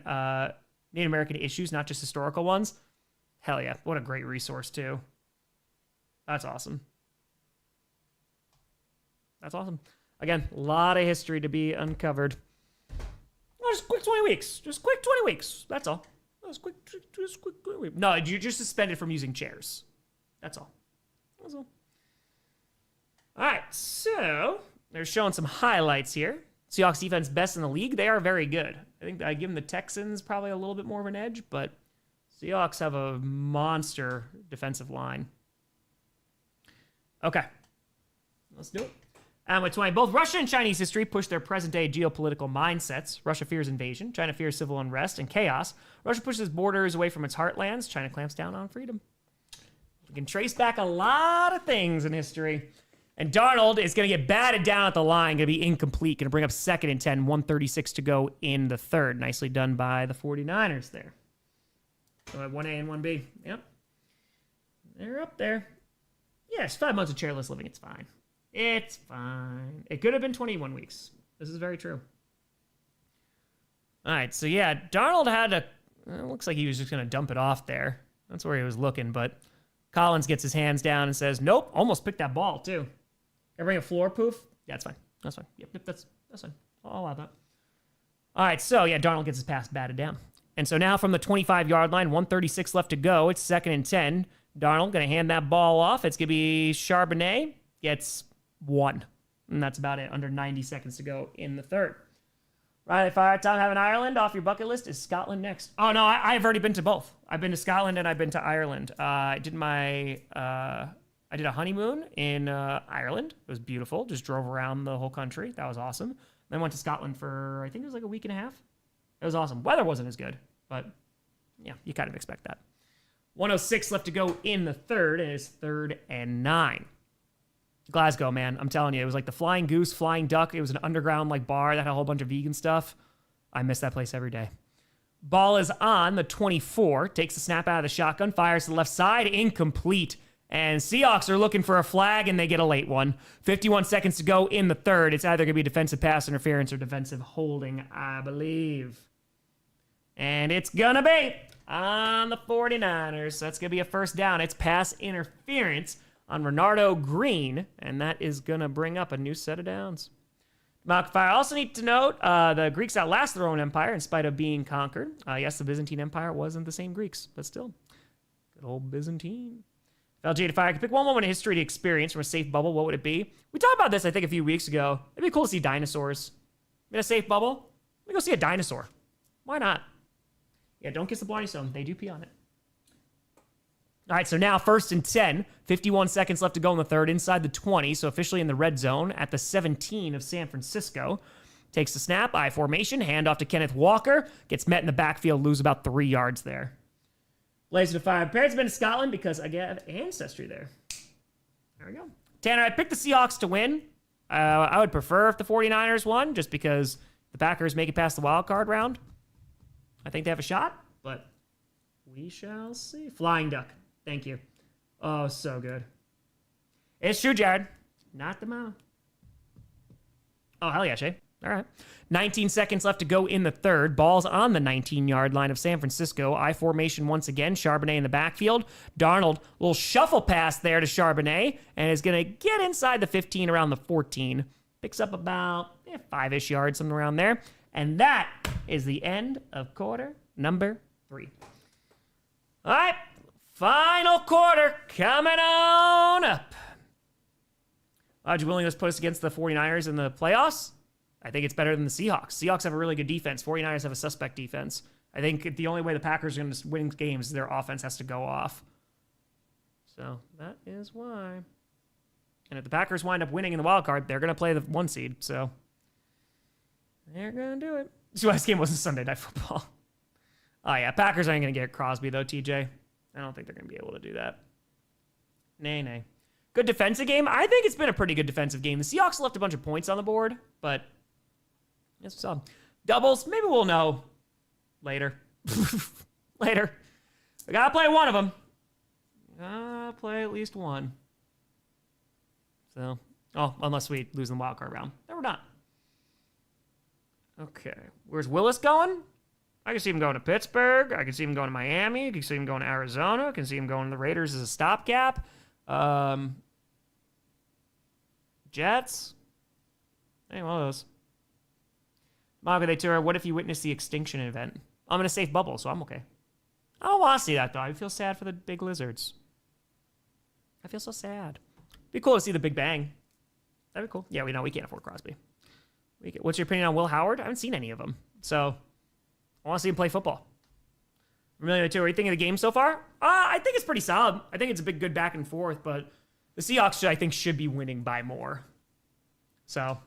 A: Native American issues, not just historical ones. Hell yeah. What a great resource, too. That's awesome. That's awesome. Again, a lot of history to be uncovered. Oh, just quick 20 weeks. Just quick 20 weeks. That's all. Just quick 20 weeks. No, you're just suspended from using chairs. That's all. That's all. All right, so they're showing some highlights here. Seahawks defense best in the league. They are very good. I think I give them the Texans probably a little bit more of an edge, but Seahawks have a monster defensive line. Okay, let's do it. And with 20, both Russia and Chinese history push their present-day geopolitical mindsets. Russia fears invasion. China fears civil unrest and chaos. Russia pushes borders away from its heartlands. China clamps down on freedom. We can trace back a lot of things in history. And Darnold is going to get batted down at the line, going to be incomplete, going to bring up 2nd and 10, 1:36 to go in the third. Nicely done by the 49ers there. So at 1A and 1B. Yep. They're up there. Yes, 5 months of chairless living. It's fine. It's fine. It could have been 21 weeks. This is very true. All right, so yeah, Darnold had a... It looks like he was just going to dump it off there. That's where he was looking, but Collins gets his hands down and says, nope, almost picked that ball, too. Can I bring a floor poof? Yeah, that's fine. That's fine. Yep, that's fine. I'll allow that. All right, so yeah, Darnold gets his pass batted down. And so now from the 25-yard line, 1:36 left to go. It's 2nd and 10. Darnold going to hand that ball off. It's going to be Charbonnet. Gets 1. And that's about it. Under 90 seconds to go in the third. Riley Fire, time having Ireland off your bucket list. Is Scotland next? Oh, no, I've already been to both. I've been to Scotland and I've been to Ireland. I did a honeymoon in Ireland. It was beautiful. Just drove around the whole country. That was awesome. Then went to Scotland for, I think it was like a week and a half. It was awesome. Weather wasn't as good, but yeah, you kind of expect that. 1:06 left to go in the third, and it's 3rd and 9. Glasgow, man, I'm telling you, it was like the Flying Goose, Flying Duck. It was an underground like bar that had a whole bunch of vegan stuff. I miss that place every day. Ball is on the 24, takes the snap out of the shotgun, fires to the left side, incomplete. And Seahawks are looking for a flag, and they get a late one. 51 seconds to go in the third. It's either going to be defensive pass interference or defensive holding, I believe. And it's going to be on the 49ers. So that's going to be a first down. It's pass interference on Renardo Green, and that is going to bring up a new set of downs. Fire. Also need to note, the Greeks outlast their own empire in spite of being conquered. Yes, the Byzantine Empire wasn't the same Greeks, but still. Good old Byzantine. LJ to Fire. I could pick one moment in history to experience from a safe bubble. What would it be? We talked about this, I think, a few weeks ago. It'd be cool to see dinosaurs. In a safe bubble, let me go see a dinosaur. Why not? Yeah, don't kiss the Blarney Stone. They do pee on it. All right, so now 1st and 10. 51 seconds left to go in the third, inside the 20, so officially in the red zone at the 17 of San Francisco. Takes the snap, I formation, handoff to Kenneth Walker. Gets met in the backfield, lose about 3 yards there. Laser to Fire. Parents been to Scotland because I get ancestry there. There we go. Tanner, I picked the Seahawks to win. I would prefer if the 49ers won, just because the Packers make it past the wild card round. I think they have a shot, but we shall see. Flying Duck. Thank you. Oh, so good. It's true, Jared. Not the mama. Oh, hell yeah, Shay. All right. 19 seconds left to go in the third. Ball's on the 19-yard line of San Francisco. I formation once again. Charbonnet in the backfield. Darnold, little shuffle pass there to Charbonnet, and is going to get inside the 15 around the 14. Picks up about 5-ish yards, something around there. And that is the end of quarter number 3. All right. Final quarter coming on up. How'd you willing to put us against the 49ers in the playoffs? I think it's better than the Seahawks. Seahawks have a really good defense. 49ers have a suspect defense. I think the only way the Packers are going to win games is their offense has to go off. So that is why. And if the Packers wind up winning in the wild card, they're going to play the 1 seed. So they're going to do it. This last game wasn't Sunday Night Football. Oh, yeah. Packers aren't going to get Crosby, though, TJ. I don't think they're going to be able to do that. Nay. Good defensive game? I think it's been a pretty good defensive game. The Seahawks left a bunch of points on the board, but it's some doubles. Maybe we'll know later. Later. We got to play one of them. Got to play at least one. So, Oh, unless we lose in the wild card round. No, we're not. Okay. Where's Willis going? I can see him going to Pittsburgh. I can see him going to Miami. I can see him going to Arizona. I can see him going to the Raiders as a stopgap. Jets. Any one of those. Monaco Day Tour. What if you witness the extinction event? I'm in a safe bubble, so I'm okay. I don't want to see that, though. I feel sad for the big lizards. I feel so sad. Be cool to see the Big Bang. That'd be cool. Yeah, we can't afford Crosby. What's your opinion on Will Howard? I haven't seen any of them, so I want to see him play football. Vermilion Tour. What do you think of the game so far? I think it's pretty solid. I think it's a big, good back and forth, but the Seahawks, I think, should be winning by more. So,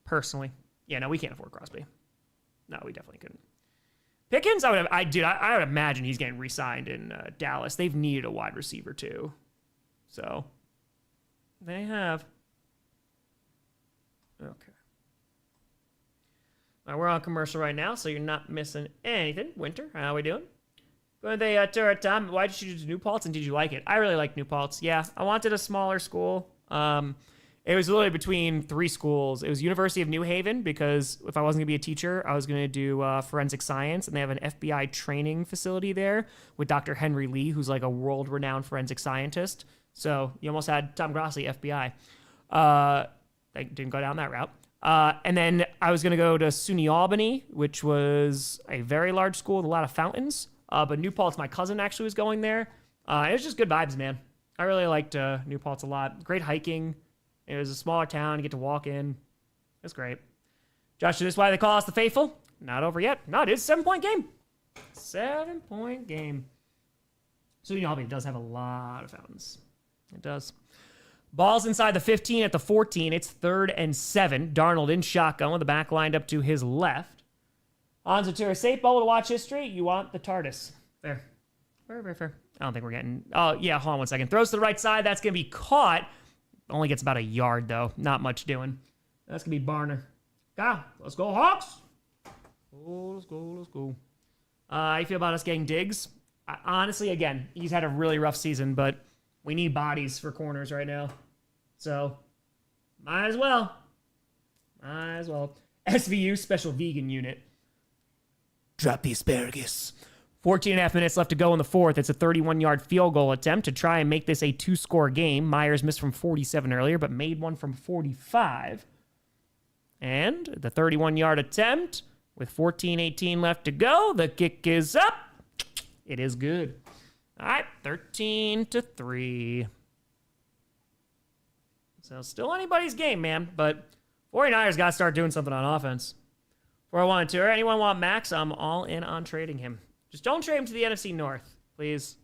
A: personally, yeah, no, we can't afford Crosby. No, we definitely couldn't. Pickens, I would imagine he's getting re-signed in Dallas. They've needed a wide receiver too, so they have. Okay. All right, we're on commercial right now, so you're not missing anything. Winter, how are we doing? Going to tour at Tom. Why did you choose New Paltz, and did you like it? I really like New Paltz. Yeah, I wanted a smaller school. It was literally between 3 schools. It was University of New Haven, because if I wasn't going to be a teacher, I was going to do forensic science, and they have an FBI training facility there with Dr. Henry Lee, who's like a world-renowned forensic scientist. So you almost had Tom Grossi, FBI. I didn't go down that route. And then I was going to go to SUNY Albany, which was a very large school with a lot of fountains. But New Paltz, my cousin actually was going there. It was just good vibes, man. I really liked New Paltz a lot. Great hiking. It was a smaller town. You get to walk in. It was great. Josh, is this why they call us the Faithful? Not over yet. No, it is a 7-point game. 7-point game. SUNY Albany does have a lot of fountains. It does. Ball's inside the 15 at the 14. It's 3rd and 7. Darnold in shotgun with the back lined up to his left. Onzo to a safe bubble to watch history. You want the TARDIS. Fair. Very, very fair. I don't think we're getting... Oh, yeah, hold on one second. Throws to the right side. That's going to be caught. Only gets about a yard, though. Not much doing. That's going to be Barner. Go. Let's go, Hawks. Oh, let's go, let's go. How you feel about us getting Diggs? Honestly, again, he's had a really rough season, but we need bodies for corners right now. So, might as well. Might as well. SVU, Special Vegan Unit. Drop the asparagus. 14 and a half minutes left to go in the 4th. It's a 31-yard field goal attempt to try and make this a 2-score game. Myers missed from 47 earlier, but made one from 45. And the 31-yard attempt with 14:18 left to go. The kick is up. It is good. All right, 13-3. So still anybody's game, man. But 49ers got to start doing something on offense. 401 tour. Anyone want Max? I'm all in on trading him. Just don't trade him to the NFC North, please.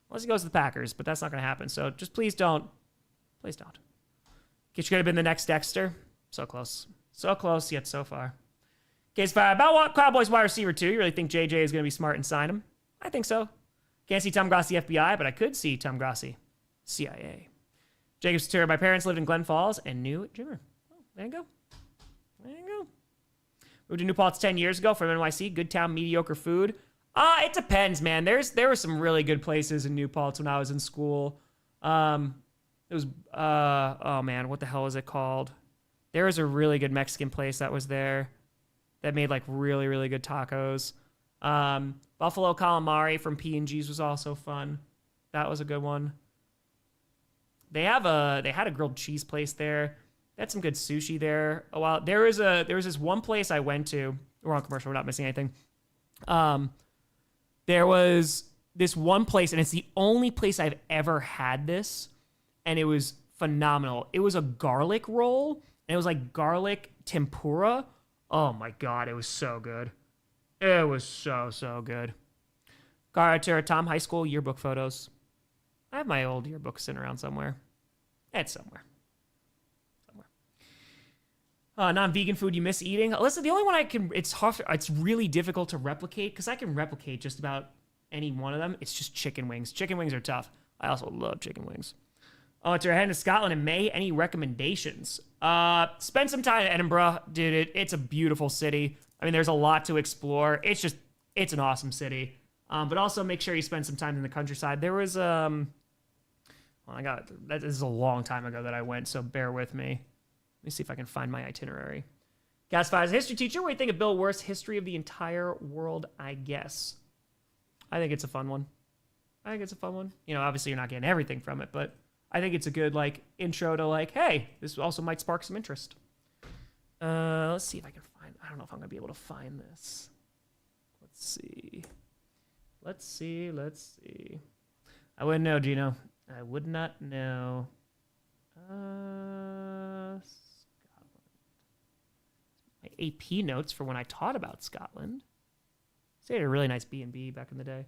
A: Unless he goes to the Packers, but that's not going to happen. So just please don't. Please don't. Kitch could have been the next Dexter. So close. So close, yet so far. Case 5. About what Cowboys wide receiver 2? You really think JJ is going to be smart and sign him? I think so. Can't see Tom Grossi FBI, but I could see Tom Grossi CIA. Jacob's tour. My parents lived in Glen Falls and knew Jimmer. Oh, there you go. There you go. Moved to New Paltz 10 years ago from NYC. Good town, mediocre food. It depends, man. There were some really good places in New Paltz when I was in school. It was oh man, what the hell is it called? There was a really good Mexican place that was there that made like really, really good tacos. Buffalo calamari from P&G's was also fun. That was a good one. They had a grilled cheese place there. They had some good sushi there a while. There was this one place I went to. We're on commercial. We're not missing anything. There was this one place, and it's the only place I've ever had this, and it was phenomenal. It was a garlic roll, and it was like garlic tempura. Oh my God, it was so good. It was so, so good. Garter, Tom High School yearbook photos. I have my old yearbook sitting around somewhere. It's somewhere. Non-vegan food you miss eating. Listen, the only one I can, it's really difficult to replicate because I can replicate just about any one of them. It's just chicken wings. Chicken wings are tough. I also love chicken wings. Oh, it's our heading to Scotland in May. Any recommendations? Spend some time in Edinburgh, dude. It's a beautiful city. I mean, there's a lot to explore. It's an awesome city. But also make sure you spend some time in the countryside. There was, hold This is a long time ago that I went, so bear with me. Let me see if I can find my itinerary. Cast 5 is a history teacher. What do you think of Bill Worth's History of the Entire World, I guess? I think it's a fun one. You know, obviously you're not getting everything from it, but I think it's a good, like, intro to, like, hey, this also might spark some interest. Let's see if I can find... I don't know if I'm going to be able to find this. Let's see. I wouldn't know, Gino. I would not know. Scotland. My AP notes for when I taught about Scotland. They had a really nice B&B back in the day.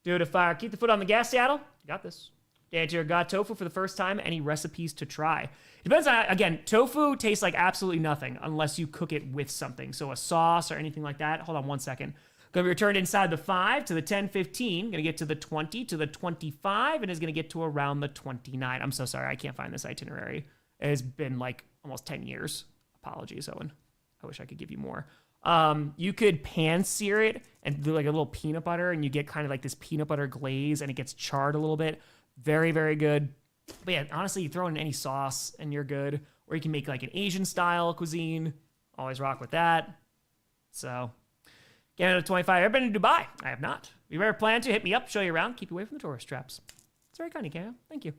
A: Dude, keep the foot on the gas, Seattle. You got this. Dan Tier got tofu for the first time. Any recipes to try? It depends on, again, tofu tastes like absolutely nothing unless you cook it with something. So a sauce or anything like that. Hold on one second. Going to be returned inside the 5 to the 10, 15. Going to get to the 20 to the 25 and is going to get to around the 29. I'm so sorry. I can't find this itinerary. It has been like almost 10 years. Apologies, Owen. I wish I could give you more. You could pan sear it and do like a little peanut butter and you get kind of like this peanut butter glaze and it gets charred a little bit. Very, very good. But yeah, honestly, you throw in any sauce and you're good. Or you can make like an Asian style cuisine. Always rock with that. So, Canada 25. I've been to Dubai. I have not. If you ever plan to, hit me up, show you around, keep you away from the tourist traps. It's very kind of you, Canada. Thank you.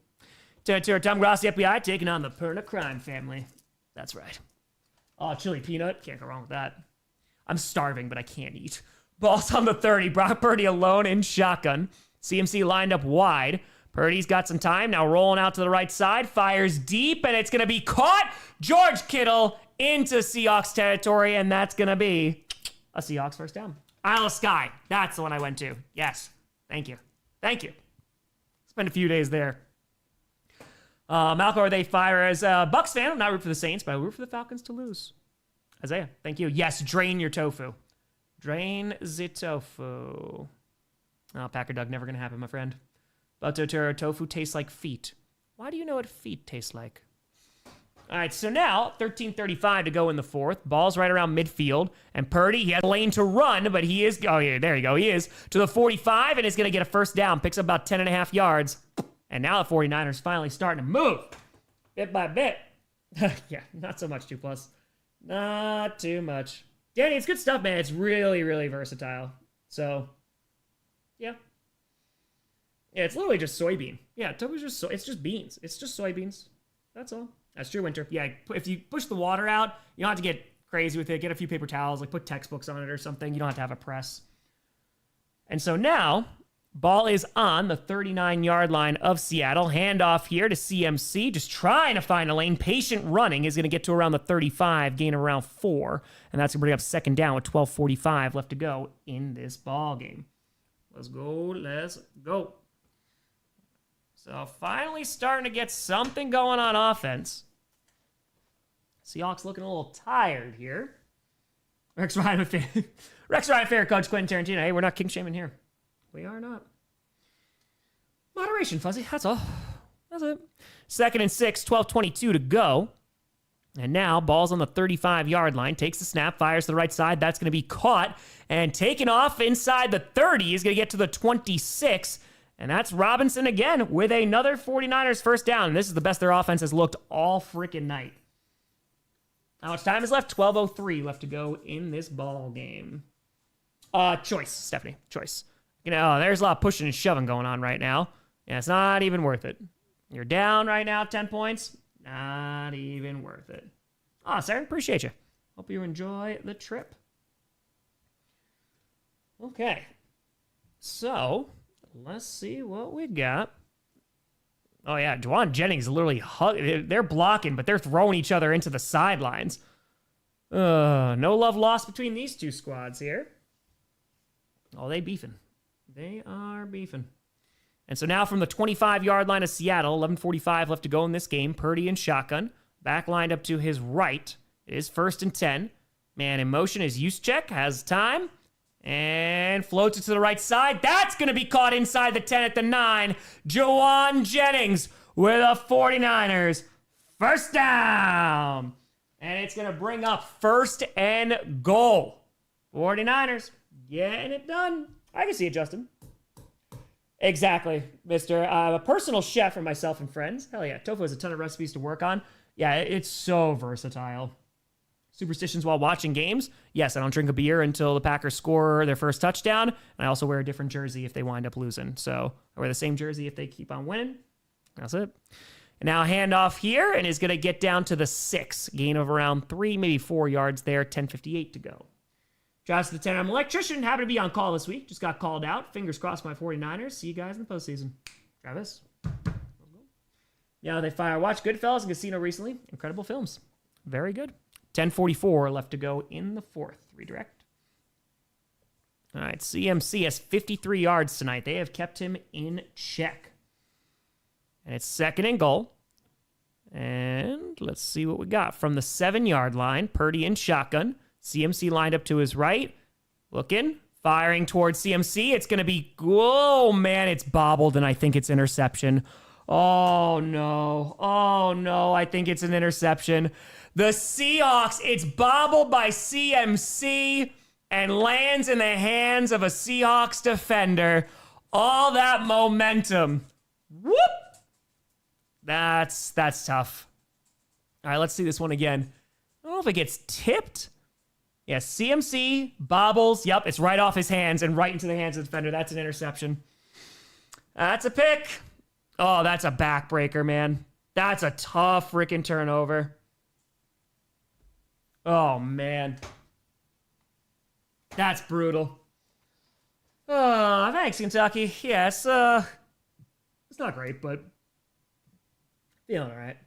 A: To Tom Grossi, FBI, taking on the Perna crime family. That's right. Oh, chili peanut. Can't go wrong with that. I'm starving, but I can't eat. Ball's on the 30. Brock Purdy alone in shotgun. CMC lined up wide. Purdy's got some time. Now rolling out to the right side. Fires deep, and it's going to be caught. George Kittle into Seahawks territory, and that's going to be a Seahawks first down. Isle of Skye. That's the one I went to. Yes. Thank you. Spent a few days there. Malcolm, are they fire as a Bucks fan? I'm not rooting for the Saints, but I root for the Falcons to lose. Isaiah, thank you. Yes, drain your tofu. Drain the tofu. Oh, Packer Doug, never going to happen, my friend. Batotero, tofu tastes like feet. Why do you know what feet taste like? All right, so now 13:35 to go in the fourth. Ball's right around midfield. And Purdy, he has a lane to run, but he is, oh yeah, there you go. He is to the 45 and is going to get a first down. Picks up about 10.5 yards. And now the 49ers finally starting to move bit by bit. Yeah, not so much 2+. Not too much. Danny, it's good stuff, man. It's really, really versatile. So, yeah. Yeah, it's literally just soybean. Yeah, tofu's just it's just beans. It's just soybeans. That's all. That's true, Winter. Yeah, if you push the water out, you don't have to get crazy with it. Get a few paper towels, like put textbooks on it or something. You don't have to have a press. And so now, ball is on the 39-yard line of Seattle. Handoff here to CMC, just trying to find a lane. Patient running is going to get to around the 35, gain around 4. And that's going to bring up second down with 12:45 left to go in this ball game. Let's go. So finally starting to get something going on offense. Seahawks looking a little tired here. Rex Ryan fair coach Quentin Tarantino. Hey, we're not king shaming here. We are not. Moderation, Fuzzy. That's all. That's it. 2nd and 6, 12:22 to go. And now ball's on the 35-yard line. Takes the snap, fires to the right side. That's going to be caught and taken off inside the 30. He's going to get to the 26. And that's Robinson again with another 49ers first down. And this is the best their offense has looked all freaking night. How much time is left? 12:03 left to go in this ball game. Choice, Stephanie. Choice. You know, there's a lot of pushing and shoving going on right now. Yeah, it's not even worth it. You're down right now, 10 points. Not even worth it. Oh, Sarah, appreciate you. Hope you enjoy the trip. Okay. So, let's see what we got. Oh, yeah. Juwan Jennings literally they're blocking, but they're throwing each other into the sidelines. No love lost between these two squads here. Oh, they beefing. They are beefing. And so now from the 25-yard line of Seattle, 11:45 left to go in this game. Purdy in shotgun. Back lined up to his right. It is 1st and 10. Man in motion is Juszczyk. Has time. And floats it to the right side. That's going to be caught inside the 10 at the 9. Juwan Jennings with a 49ers first down. And it's going to bring up 1st and goal. 49ers getting it done. I can see it, Justin. Exactly, Mister. A personal chef for myself and friends. Hell yeah, tofu has a ton of recipes to work on. Yeah, it's so versatile. Superstitions while watching games. Yes, I don't drink a beer until the Packers score their first touchdown. And I also wear a different jersey if they wind up losing. So I wear the same jersey if they keep on winning. That's it. And now handoff here, and is going to get down to the 6. Gain of around 3, maybe 4 yards there. 10:58 to go. Travis the 10. I'm an electrician. Happy to be on call this week. Just got called out. Fingers crossed my 49ers. See you guys in the postseason. Travis. Yeah, they fire. Watch Goodfellas and Casino recently. Incredible films. Very good. 10:44 left to go in the 4th. Redirect. All right, CMC has 53 yards tonight. They have kept him in check. And it's 2nd and goal. And let's see what we got. From the 7-yard line, Purdy in shotgun. CMC lined up to his right. Looking. Firing towards CMC. It's going to be... Oh, man, it's bobbled, and I think it's interception. Oh, no. Oh, no, I think it's an interception. The Seahawks, it's bobbled by CMC and lands in the hands of a Seahawks defender. All that momentum. Whoop! That's tough. All right, let's see this one again. I don't know if it gets tipped. Yeah, CMC bobbles. Yep, it's right off his hands and right into the hands of the defender. That's an interception. That's a pick. Oh, that's a backbreaker, man. That's a tough freaking turnover. Oh, man. That's brutal. Oh, thanks, Kentucky. Yeah, it's not great, but feeling all right.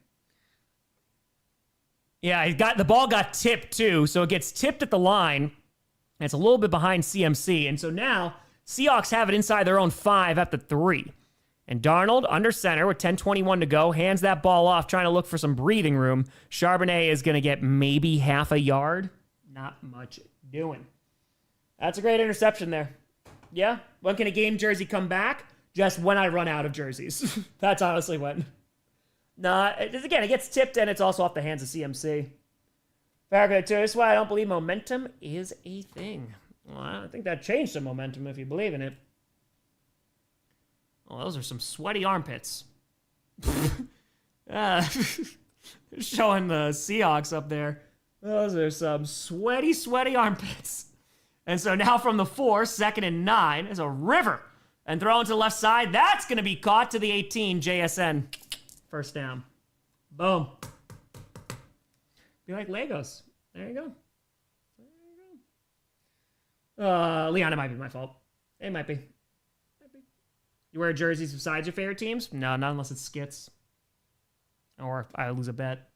A: Yeah, the ball got tipped, too, so it gets tipped at the line, and it's a little bit behind CMC, and so now Seahawks have it inside their own 5 at the 3. And Darnold, under center with 10:21 to go, hands that ball off, trying to look for some breathing room. Charbonnet is going to get maybe half a yard. Not much doing. That's a great interception there. Yeah, when can a game jersey come back? Just when I run out of jerseys. That's honestly when. Again, it gets tipped, and it's also off the hands of CMC. Paragraph 2, this is why I don't believe momentum is a thing. Well, I think that changed some momentum if you believe in it. Oh, those are some sweaty armpits. Showing the Seahawks up there. Those are some sweaty, sweaty armpits. And so now from the 4, 2nd and 9, is a river. And throwing to the left side. That's going to be caught to the 18, JSN. First down. Boom. Be like Legos. There you go. Leon, it might be my fault. It might be. You wear jerseys besides your favorite teams? No, not unless it's skits. Or I lose a bet.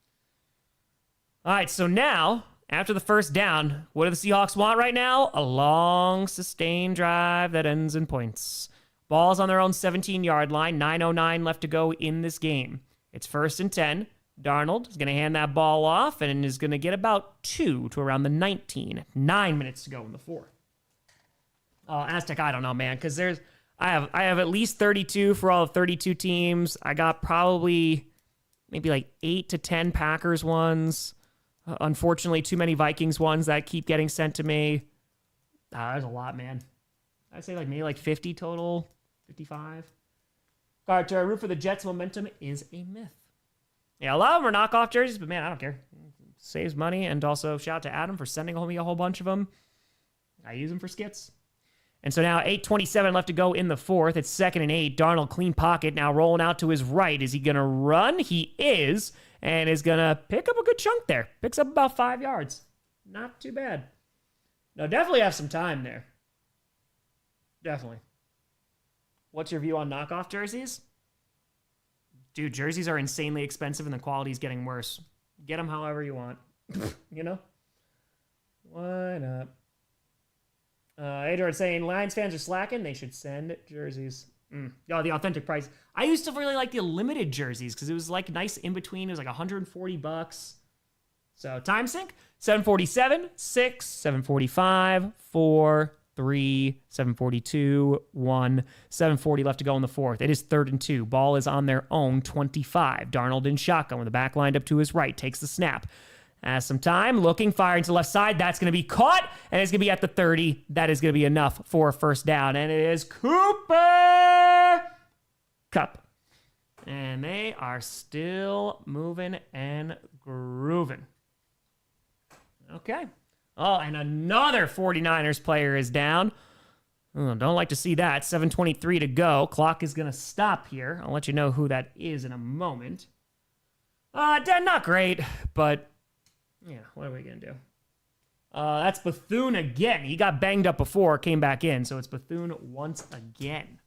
A: All right, so now, after the first down, what do the Seahawks want right now? A long, sustained drive that ends in points. Ball's on their own 17-yard line. 9:09 left to go in this game. It's 1st and 10. Darnold is going to hand that ball off and is going to get about 2 to around the 19. 9 minutes to go in the 4th. Aztec, I don't know, man, because I have at least 32 for all of 32 teams. I got probably maybe like 8 to 10 Packers ones. Unfortunately, too many Vikings ones that keep getting sent to me. There's a lot, man. I'd say maybe 50 total, 55. Carter, root for the Jets. Momentum is a myth. Yeah, a lot of them are knockoff jerseys, but man, I don't care. Saves money, and also shout out to Adam for sending me a whole bunch of them. I use them for skits. And so now 8:27 left to go in the 4th. It's 2nd and 8. Darnold, clean pocket, now rolling out to his right. Is he going to run? He is, and is going to pick up a good chunk there. Picks up about 5 yards. Not too bad. No, definitely have some time there. Definitely. What's your view on knockoff jerseys? Dude, jerseys are insanely expensive, and the quality's getting worse. Get them however you want. You know? Why not? Adrian saying Lions fans are slacking. They should send jerseys. Oh, the authentic price. I used to really like the limited jerseys because it was nice in between. It was $140. So time sync. 7:47, 6, 7:45, 4, 3, 7:42, 1, 7:40 left to go in the 4th. It is 3rd and 2. Ball is on their own 25. Darnold in shotgun with the back lined up to his right. Takes the snap. Has some time, looking, firing to the left side. That's going to be caught, and it's going to be at the 30. That is going to be enough for a first down, and it is Cooper Cup. And they are still moving and grooving. Okay. Oh, and another 49ers player is down. Oh, don't like to see that. 7:23 to go. Clock is going to stop here. I'll let you know who that is in a moment. Not great, but yeah, what are we going to do? That's Bethune again. He got banged up before, came back in, so it's Bethune once again.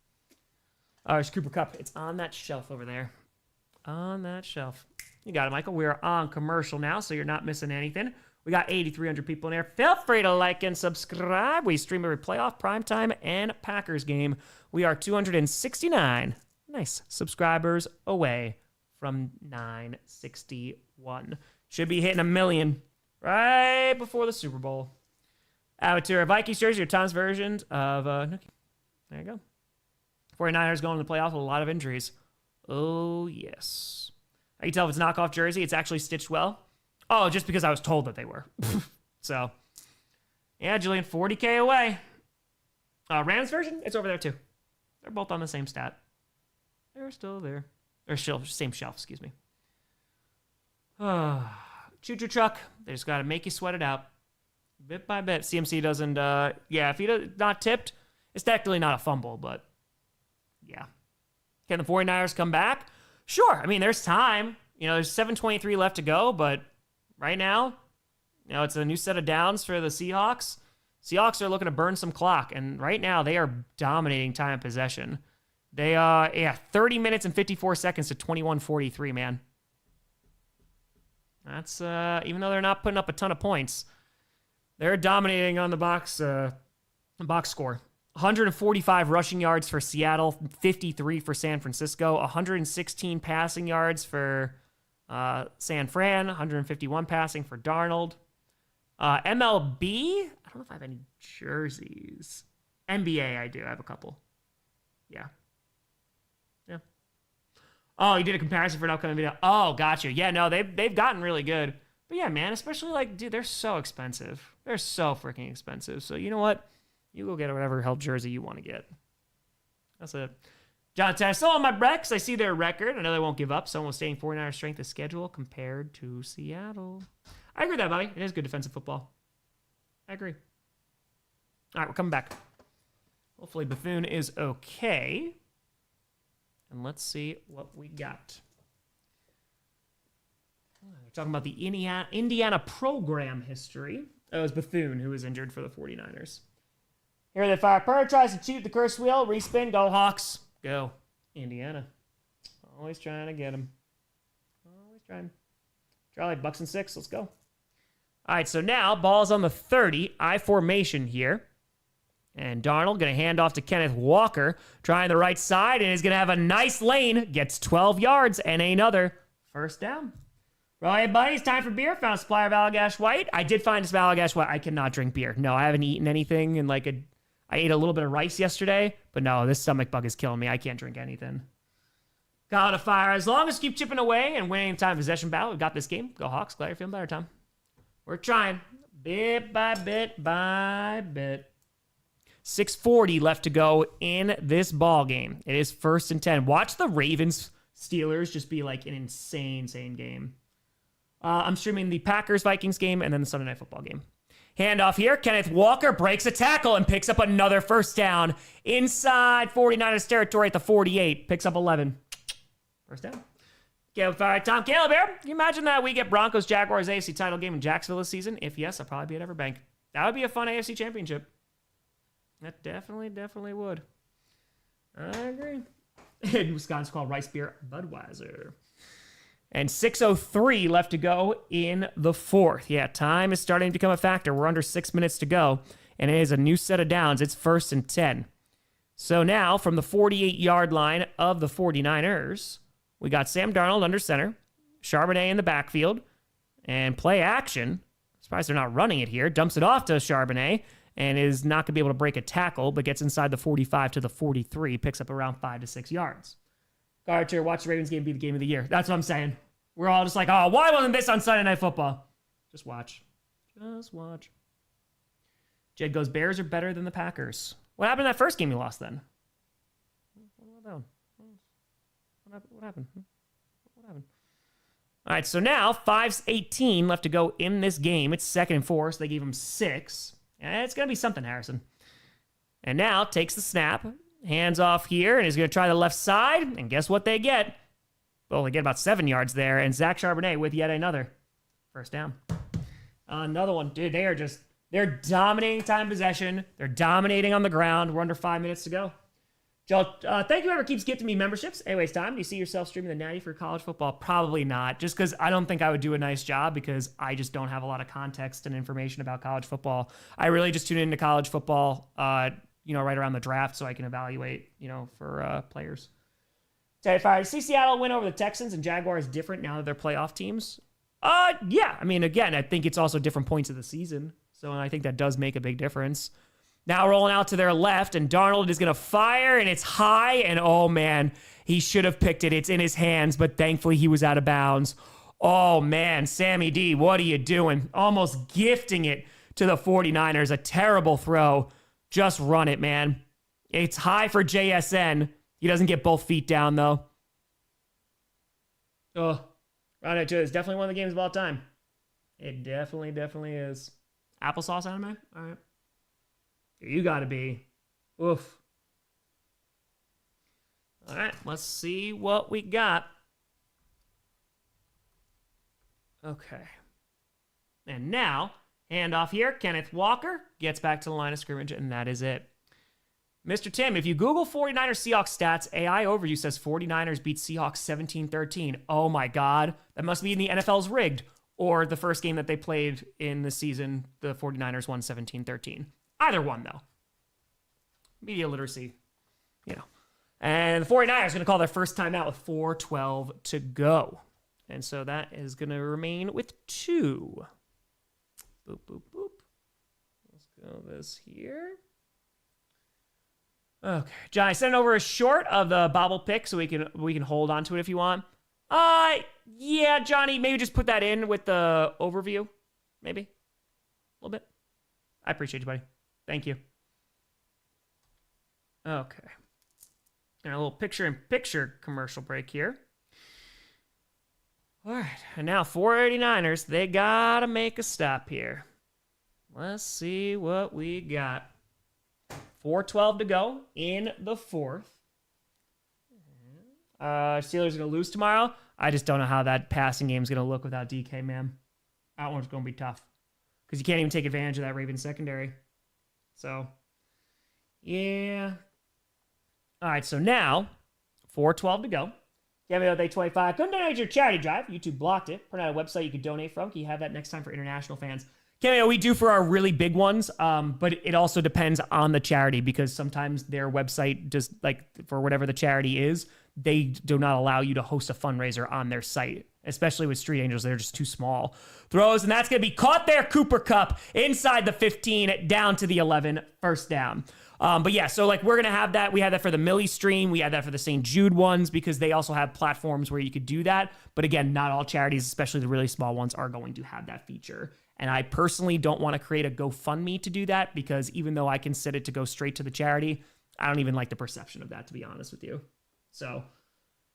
A: It's Cooper Kupp. It's on that shelf over there. On that shelf. You got it, Michael. We're on commercial now, so you're not missing anything. We got 8,300 people in there. Feel free to like and subscribe. We stream every playoff, primetime, and Packers game. We are 269 nice subscribers away from 961. Should be hitting 1 million right before the Super Bowl. Avatar Vikings jersey, your Tom's version of Nookie. There you go. 49ers going to the playoffs with a lot of injuries. Oh, yes. I can tell if it's a knockoff jersey. It's actually stitched well. Oh, just because I was told that they were. So, yeah, Julian, 40K away. Rams version, it's over there too. They're both on the same stat. They're still there. Or same shelf, excuse me. Choo-choo truck. They just got to make you sweat it out. Bit by bit. CMC doesn't, if he does not tipped, it's technically not a fumble, but yeah. Can the 49ers come back? Sure. I mean, there's time. There's 7:23 left to go, but right now, it's a new set of downs for the Seahawks. Seahawks are looking to burn some clock, and right now they are dominating time of possession. They 30 minutes and 54 seconds to 21:43, man. That's even though they're not putting up a ton of points, they're dominating on the box score. 145 rushing yards for Seattle, 53 for San Francisco, 116 passing yards for San Fran, 151 passing for Darnold. MLB, I don't know if I have any jerseys. NBA, I do. I have a couple. Yeah. Oh, you did a comparison for an upcoming video. Oh, gotcha. Yeah, no, they've gotten really good. But yeah, man, especially dude, they're so expensive. They're so freaking expensive. So you know what? You go get whatever hell jersey you want to get. That's it. Jonathan, I still on my Brex. I see their record. I know they won't give up. Someone was saying 49ers strength of schedule compared to Seattle. I agree with that, buddy. It is good defensive football. I agree. All right, we're coming back. Hopefully Bethune is okay. And let's see what we got. We're talking about the Indiana program history. Oh, it was Bethune who was injured for the 49ers. Here they fire. Purdy tries to shoot the curse wheel. Respin. Go Hawks. Go. Indiana. Always trying to get him. Always trying. Charlie, Bucks and 6. Let's go. All right, so now ball's on the 30. I formation here. And Darnold going to hand off to Kenneth Walker. Trying the right side, and he's going to have a nice lane. Gets 12 yards and another first down. Well, hey, buddy, it's time for beer. Found a supplier of Allagash White. I did find this Allagash White. I cannot drink beer. No, I haven't eaten anything in I ate a little bit of rice yesterday, but no, this stomach bug is killing me. I can't drink anything. Call to fire. As long as you keep chipping away and winning time possession battle, we've got this game. Go Hawks. Glad you're feeling better, Tom. We're trying. Bit by bit by bit. 6:40 left to go in this ball game. It is 1st and 10. Watch the Ravens-Steelers just be an insane game. I'm streaming the Packers-Vikings game and then the Sunday Night Football game. Handoff here. Kenneth Walker breaks a tackle and picks up another first down inside 49ers territory at the 48. Picks up 11. First down. Caleb, all right, Tom. Caleb here. Can you imagine that we get Broncos-Jaguars AFC title game in Jacksonville this season? If yes, I'll probably be at Everbank. That would be a fun AFC championship. That definitely would. I agree. In Wisconsin, called Rice Beer Budweiser. And 6:03 left to go in the 4th. Yeah, time is starting to become a factor. We're under 6 minutes to go, and it is a new set of downs. It's 1st and 10. So now, from the 48-yard line of the 49ers, we got Sam Darnold under center, Charbonnet in the backfield, and play action. Surprised they're not running it here. Dumps it off to Charbonnet, and is not going to be able to break a tackle, but gets inside the 45 to the 43, picks up around 5 to 6 yards. Garcher, watch the Ravens game be the game of the year. That's what I'm saying. We're all just oh, why wasn't this on Sunday Night Football? Just watch. Just watch. Jed goes, Bears are better than the Packers. What happened in that first game you lost then? What happened? What happened? All right, so now 5:18 left to go in this game. It's 2nd and 4, so they gave him 6. And it's going to be something, Harrison. And now takes the snap, hands off here, and he's going to try the left side. And guess what they get? Well, they get about 7 yards there, and Zach Charbonnet with yet another first down. Another one. Dude, they're dominating time possession. They're dominating on the ground. We're under 5 minutes to go. Joe, thank you whoever keeps gifting me memberships. Anyways, Tom, do you see yourself streaming the Natty for college football? Probably not, just because I don't think I would do a nice job because I just don't have a lot of context and information about college football. I really just tune into college football, right around the draft so I can evaluate, for players. If I see Seattle win over the Texans and Jaguars different now that they're playoff teams, yeah. I mean, again, I think it's also different points of the season, so I think that does make a big difference. Now rolling out to their left, and Darnold is going to fire, and it's high, and oh, man, he should have picked it. It's in his hands, but thankfully he was out of bounds. Oh, man, Sammy D, what are you doing? Almost gifting it to the 49ers. A terrible throw. Just run it, man. It's high for JSN. He doesn't get both feet down, though. Oh, run it, too. It's definitely one of the games of all time. It definitely is. Applesauce anime? All right. You gotta be. Oof. All right, let's see what we got. Okay. And now, handoff here. Kenneth Walker gets back to the line of scrimmage, and that is it. Mr. Tim, if you Google 49ers Seahawks stats, AI Overview says 49ers beat Seahawks 17-13. Oh my God. That must mean the NFL's rigged. Or the first game that they played in the season, the 49ers won 17-13. Either one, though. Media literacy, And the 49ers are going to call their first timeout with 4:12 to go. And so that is going to remain with 2. Boop, boop, boop. Let's go this here. Okay. Johnny, send over a short of the bobble pick so we can hold on to it if you want. Yeah, Johnny, maybe just put that in with the overview. Maybe. A little bit. I appreciate you, buddy. Thank you. Okay. And a little picture-in-picture commercial break here. All right. And now 49ers, they got to make a stop here. Let's see what we got. 4:12 to go in the 4th. Steelers are going to lose tomorrow. I just don't know how that passing game is going to look without DK, man. That one's going to be tough. Because you can't even take advantage of that Ravens secondary. So, yeah. All right, so now, 4:12 to go. Kevin with A25. Couldn't donate your charity drive. YouTube blocked it. Print out a website you could donate from. Can you have that next time for international fans? Kevin, we do for our really big ones, but it also depends on the charity because sometimes their website, just like for whatever the charity is, they do not allow you to host a fundraiser on their site, especially with Street Angels. They're just too small. Throws, and that's going to be caught there. Cooper Kupp inside the 15, down to the 11, first down. But yeah, so like we're going to have that. We had that for the Millie stream. We had that for the St. Jude ones because they also have platforms where you could do that. But again, not all charities, especially the really small ones, are going to have that feature. And I personally don't want to create a GoFundMe to do that because even though I can set it to go straight to the charity, I don't even like the perception of that, to be honest with you. So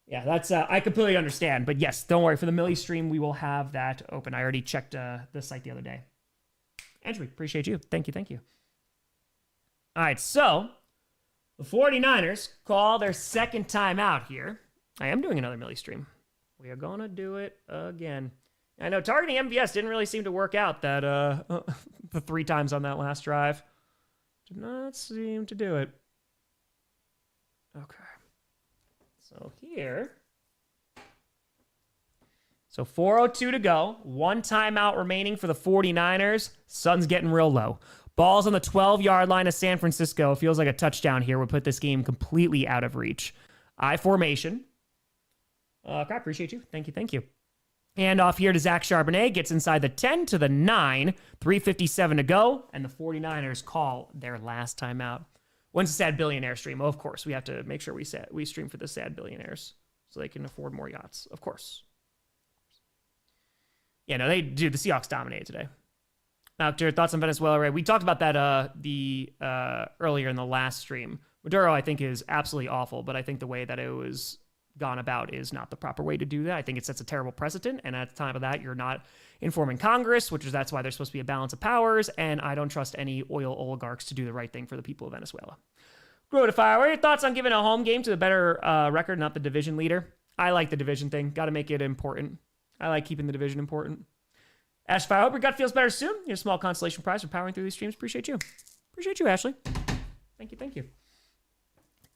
A: yeah, that's I completely understand. But yes, don't worry. For the Millie stream, we will have that open. I already checked the site the other day. Andrew, appreciate you. Thank you. All right, so the 49ers call their second time out here. I am doing another Millie stream. We are going to do it again. I know targeting MVS didn't really seem to work out that the 3 times on that last drive. Did not seem to do it. Okay. So here. So 4:02 to go. 1 timeout remaining for the 49ers. Sun's getting real low. Ball's on the 12-yard line of San Francisco. It feels like a touchdown here would put this game completely out of reach. I formation. I appreciate you. Thank you. Hand off here to Zach Charbonnet. Gets inside the 10 to the 9. 3:57 to go. And the 49ers call their last timeout. When's the Sad Billionaire stream? Oh, of course. We have to make sure we stream for the Sad Billionaires so they can afford more yachts. Of course. Yeah, no, the Seahawks dominated today. Now, your thoughts on Venezuela, Ray? We talked about that earlier in the last stream. Maduro, I think, is absolutely awful, but I think the way that it was gone about is not the proper way to do that. I think it sets a terrible precedent, and at the time of that, you're not informing Congress, that's why there's supposed to be a balance of powers, and I don't trust any oil oligarchs to do the right thing for the people of Venezuela. Grow to Fire, what are your thoughts on giving a home game to the better record, not the division leader? I like the division thing. Got to make it important. I like keeping the division important. Ashley, I hope your gut feels better soon. Your small consolation prize for powering through these streams. Appreciate you. Appreciate you, Ashley. Thank you.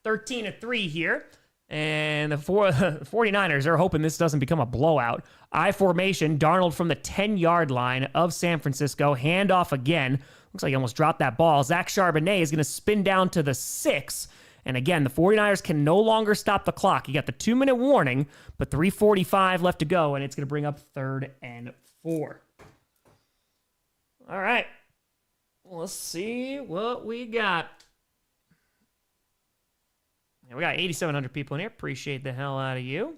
A: 13-3 here. And the 49ers are hoping this doesn't become a blowout. I formation, Darnold from the 10-yard line of San Francisco. Handoff again. Looks like he almost dropped that ball. Zach Charbonnet is going to spin down to the 6. And again, the 49ers can no longer stop the clock. You got the 2-minute warning, but 3:45 left to go, and it's going to bring up 3rd and 4. All right. Let's see what we got. We got 8,700 people in here. Appreciate the hell out of you.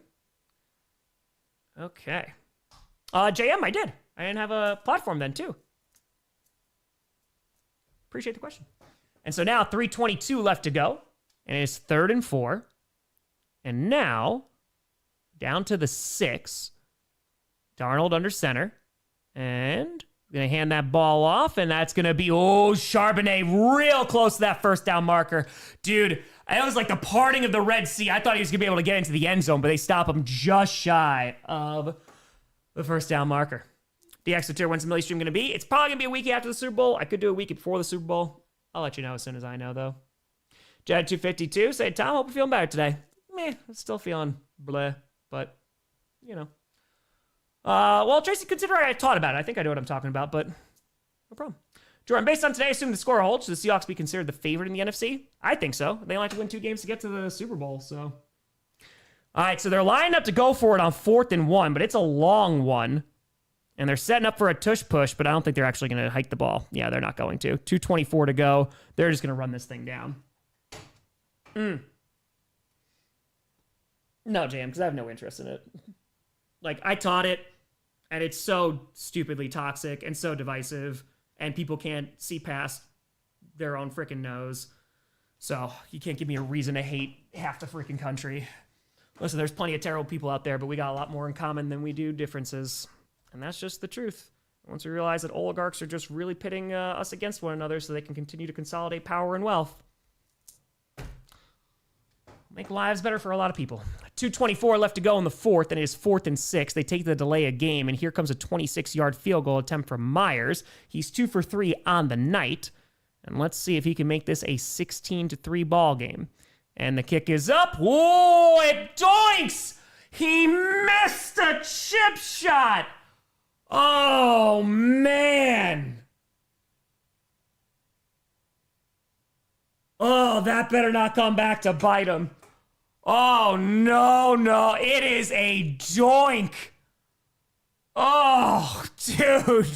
A: Okay. JM, I did. I didn't have a platform then, too. Appreciate the question. And so now 3:22 left to go. And it's 3rd and 4. And now, down to the 6. Darnold under center. And going to hand that ball off. And that's going to be, Charbonnet real close to that first down marker. Dude, it was like the parting of the Red Sea. I thought he was going to be able to get into the end zone, but they stop him just shy of the first down marker. The extra tier, when's the Millie stream going to be? It's probably going to be a week after the Super Bowl. I could do a week before the Super Bowl. I'll let you know as soon as I know, though. Jed252, say, Tom, hope you're feeling better today. I'm still feeling bleh, but, you know. Well, Tracy, consider I taught about it. I think I know what I'm talking about, but no problem. Jordan, based on today, assume the score holds, should the Seahawks be considered the favorite in the NFC? I think so. They only have to win 2 games to get to the Super Bowl, so. All right, so they're lined up to go for it on 4th and 1, but it's a long one. And they're setting up for a tush push, but I don't think they're actually going to hike the ball. Yeah, they're not going to. 2:24 to go. They're just going to run this thing down. No, Jam, because I have no interest in it. Like, I taught it, and it's so stupidly toxic and so divisive, and people can't see past their own freaking nose. So you can't give me a reason to hate half the freaking country. Listen, there's plenty of terrible people out there, but we got a lot more in common than we do differences. And that's just the truth. Once we realize that oligarchs are just really pitting us against one another so they can continue to consolidate power and wealth. Make lives better for a lot of people. 2:24 left to go in the 4th, and it is 4th and 6. They take the delay a game, and here comes a 26-yard field goal attempt from Myers. He's 2 for 3 on the night. And let's see if he can make this a 16-3 ball game. And the kick is up. Whoa, it doinks! He missed a chip shot! Oh, man! Oh, that better not come back to bite him. Oh, no. It is a doink. Oh, dude.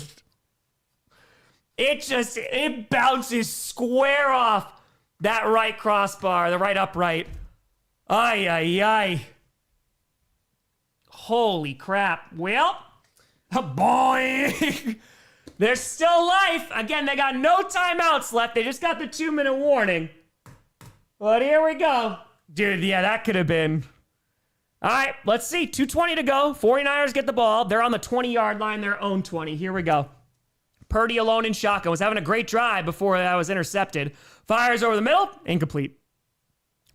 A: It bounces square off that right crossbar, the right upright. Ay. Holy crap. Well, boing. There's still life. Again, they got no timeouts left. They just got the 2-minute warning. But here we go. Dude, yeah, that could have been. All right, let's see. 2:20 to go. 49ers get the ball. They're on the 20-yard line, their own 20. Here we go. Purdy alone in shotgun. Was having a great drive before that was intercepted. Fires over the middle. Incomplete.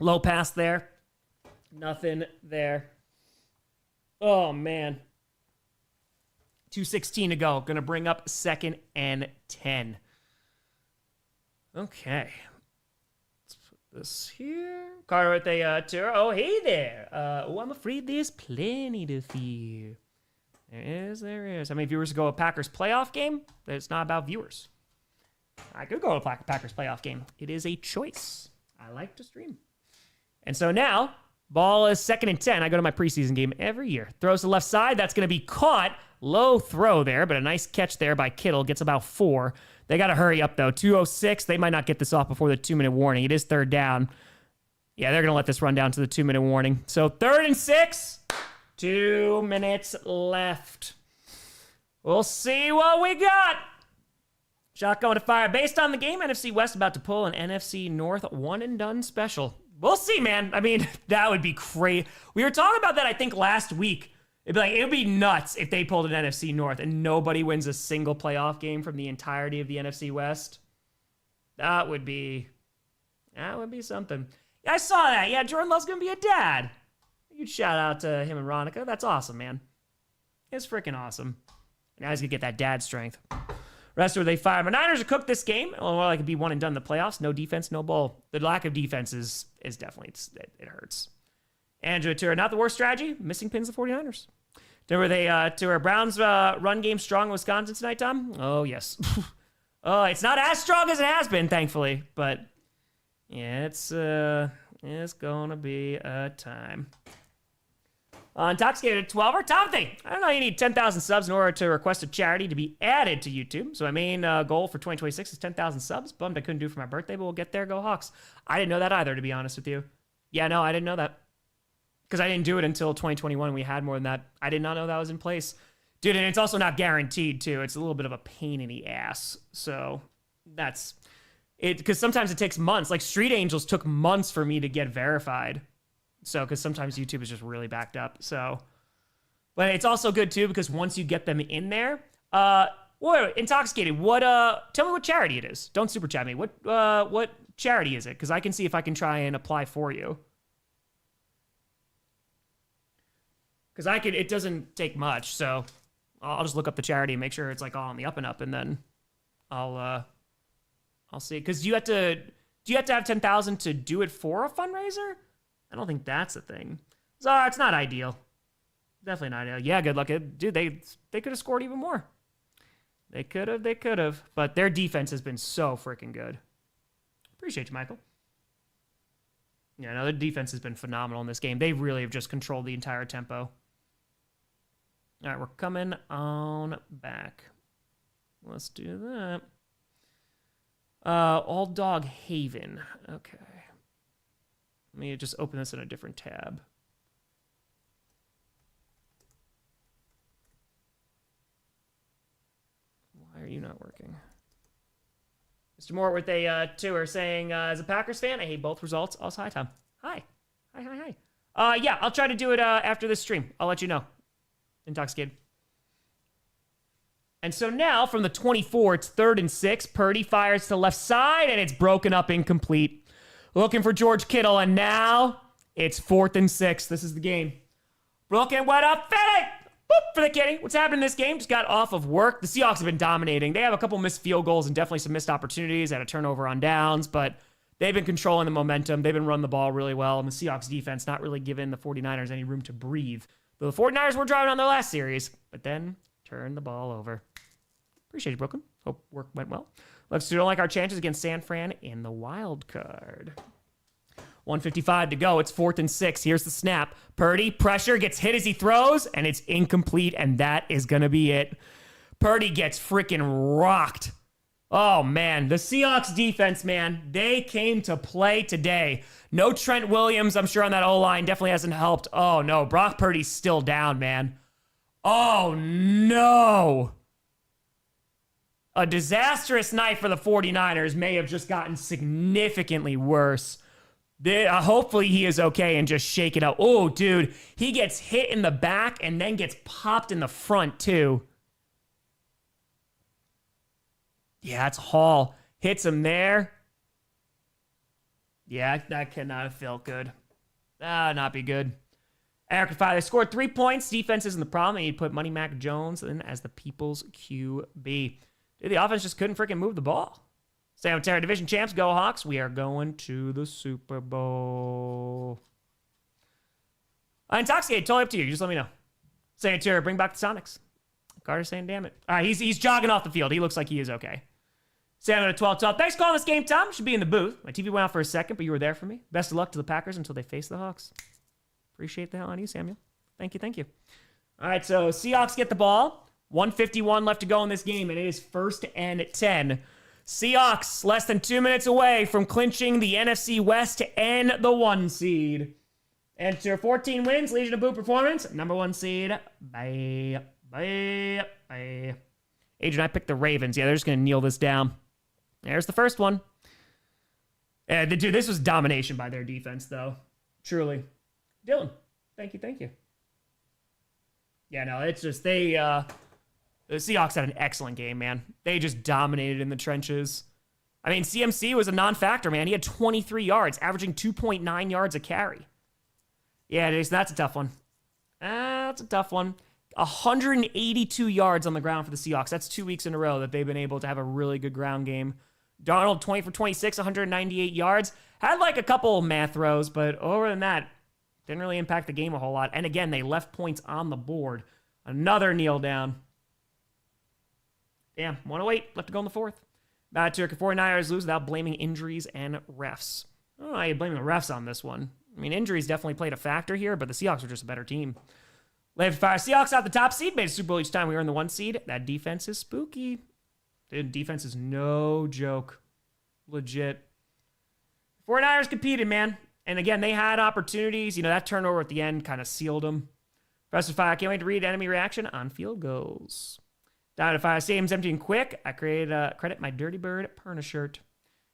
A: Low pass there. Nothing there. Oh, man. 2:16 to go. Going to bring up 2nd and 10. Okay. Let's put this here. Carter with a tour. Oh, hey there. I'm afraid there's plenty to fear. There is. How many viewers go to a Packers playoff game? It's not about viewers. I could go to a Packers playoff game. It is a choice. I like to stream. And so now, ball is 2nd and 10. I go to my preseason game every year. Throws to the left side. That's going to be caught. Low throw there, but a nice catch there by Kittle. Gets about 4. They got to hurry up, though. 2:06. They might not get this off before the 2-minute warning. It is 3rd down. Yeah, they're going to let this run down to the 2-minute warning. So 3rd and 6. 2 minutes left. We'll see what we got. Shotgun to fire. Based on the game, NFC West about to pull an NFC North one-and-done special. We'll see, man. I mean, that would be crazy. We were talking about that, I think, last week. It'd be nuts if they pulled an NFC North and nobody wins a single playoff game from the entirety of the NFC West. That would be something. Yeah, I saw that. Yeah, Jordan Love's gonna be a dad. Huge shout out to him and Ronica. That's awesome, man. It's freaking awesome. Now he's gonna get that dad strength. Rest of they fire. My Niners are cooked this game. Well, I could be one and done in the playoffs. No defense, no bowl. The lack of defense is definitely, it hurts. Andrew Tura, not the worst strategy. Missing pins the 49ers. Were they to our Browns run game strong in Wisconsin tonight, Tom? Oh, yes. Oh, it's not as strong as it has been, thankfully. But, yeah, it's going to be a time. Intoxicated 12er. Tomothy, I don't know, you need 10,000 subs in order to request a charity to be added to YouTube. So my main goal for 2026 is 10,000 subs. Bummed I couldn't do it for my birthday, but we'll get there. Go Hawks. I didn't know that either, to be honest with you. Yeah, no, I didn't know that. Because I didn't do it until 2021. We had more than that. I did not know that was in place. Dude, and it's also not guaranteed, too. It's a little bit of a pain in the ass. So that's it. Because sometimes it takes months. Like Street Angels took months for me to get verified. So, because sometimes YouTube is just really backed up. So, but it's also good, too, because once you get them in there, wait, Intoxicated, tell me what charity it is. Don't super chat me. What charity is it? Because I can see if I can try and apply for you. Because it doesn't take much, so I'll just look up the charity and make sure it's like all on the up and up, and then I'll see. Because do you have to have 10,000 to do it for a fundraiser? I don't think that's a thing. So it's not ideal. Definitely not ideal. Yeah, good luck. Dude, they could have scored even more. They could have. But their defense has been so freaking good. Appreciate you, Michael. Yeah, no, their defense has been phenomenal in this game. They really have just controlled the entire tempo. All right, we're coming on back. Let's do that. All Dog Haven. Okay. Let me just open this in a different tab. Why are you not working? Mr. Moore with a tour saying, as a Packers fan, I hate both results. Also, hi, Tom. Hi. Yeah, I'll try to do it after this stream. I'll let you know. Intoxicated. And so now, from the 24, it's 3rd and 6. Purdy fires to the left side, and it's broken up incomplete. Looking for George Kittle, and now it's 4th and 6. This is the game. Broken went up, Fennec! Boop for the kitty. What's happening in this game? Just got off of work. The Seahawks have been dominating. They have a couple missed field goals and definitely some missed opportunities. Had a turnover on downs, but they've been controlling the momentum. They've been running the ball really well, and the Seahawks defense not really giving the 49ers any room to breathe. Though the 49ers were driving on their last series, but then turned the ball over. Appreciate you, Brooklyn. Hope work went well. Looks to don't like our chances against San Fran in the wild card. 1:55 to go. It's 4th and 6. Here's the snap. Purdy, pressure, gets hit as he throws, and it's incomplete, and that is going to be it. Purdy gets freaking rocked. Oh, man. The Seahawks defense, man, they came to play today. No Trent Williams, I'm sure, on that O-line. Definitely hasn't helped. Oh, no. Brock Purdy's still down, man. Oh, no. A disastrous night for the 49ers may have just gotten significantly worse. Hopefully he is okay and just shake it up. Oh, dude, he gets hit in the back and then gets popped in the front, too. Yeah, it's Hall. Hits him there. Yeah, that cannot have felt good. Not be good. Eric Fire scored 3 points. Defense isn't the problem. They need to put Money Mac Jones in as the people's QB. Dude, the offense just couldn't freaking move the ball. San Antonio Division champs, go Hawks. We are going to the Super Bowl. Intoxicated, totally up to you. Just let me know. San Antonio, bring back the Sonics. Carter's saying, damn it. All right, he's jogging off the field. He looks like he is okay. San Antonio 12-12. Thanks for calling this game, Tom. Should be in the booth. My TV went out for a second, but you were there for me. Best of luck to the Packers until they face the Hawks. Appreciate the hell on you, Samuel. Thank you. All right, so Seahawks get the ball. 1:51 left to go in this game, and it is 1st and 10. Seahawks less than 2 minutes away from clinching the NFC West and the 1 seed. Enter 14 wins, Legion of Boot performance, number 1 seed. Bye. Agent, I picked the Ravens. Yeah, they're just going to kneel this down. There's the first one. Dude, this was domination by their defense, though. Truly. Dylan, thank you. Yeah, no, it's just the Seahawks had an excellent game, man. They just dominated in the trenches. I mean, CMC was a non-factor, man. He had 23 yards, averaging 2.9 yards a carry. Yeah, that's a tough one. That's a tough one. 182 yards on the ground for the Seahawks. That's 2 weeks in a row that they've been able to have a really good ground game. Darnold, 20 for 26, 198 yards. Had like a couple math throws, but other than that, didn't really impact the game a whole lot. And again, they left points on the board. Another kneel down. Damn, 108 left to go in the fourth. Took 49ers lose without blaming injuries and refs. I don't know how you blame the refs on this one. I mean, injuries definitely played a factor here, but the Seahawks were just a better team. Left fire. Seahawks out the top seed. Made a Super Bowl each time we were in the 1 seed. That defense is spooky. Dude, defense is no joke. Legit. 49ers competed, man. And again, they had opportunities. That turnover at the end kind of sealed them. Professor Fire, I can't wait to read enemy reaction on field goals. Down to 5 stadiums empty and quick. I created credit my Dirty Bird Perna shirt.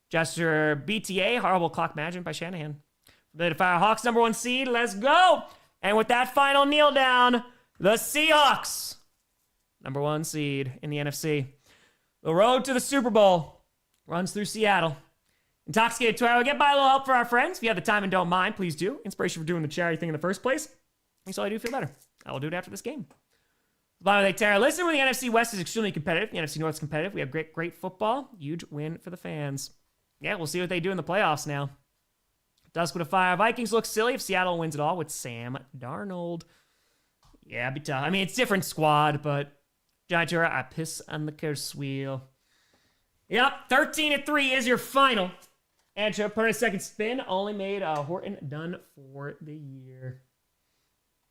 A: Gesture BTA, horrible clock management by Shanahan. From the Fire Hawks number 1 seed. Let's go. And with that final kneel down, the Seahawks, number 1 seed in the NFC. The road to the Super Bowl runs through Seattle. Intoxicated Tour. We'll get by a little help for our friends. If you have the time and don't mind, please do. Inspiration for doing the charity thing in the first place. Makes all I do feel better. I will do it after this game. Bottom of the Terra. Listen, when the NFC West is extremely competitive, the NFC North is competitive. We have great football. Huge win for the fans. Yeah, we'll see what they do in the playoffs now. Dusk with a fire. Vikings look silly if Seattle wins it all with Sam Darnold. Yeah, it'd be tough. I mean, it's different squad, but Giant Tour, I piss on the curse wheel. Yep, 13-3 is your final. And Perna's second spin only made Horton done for the year.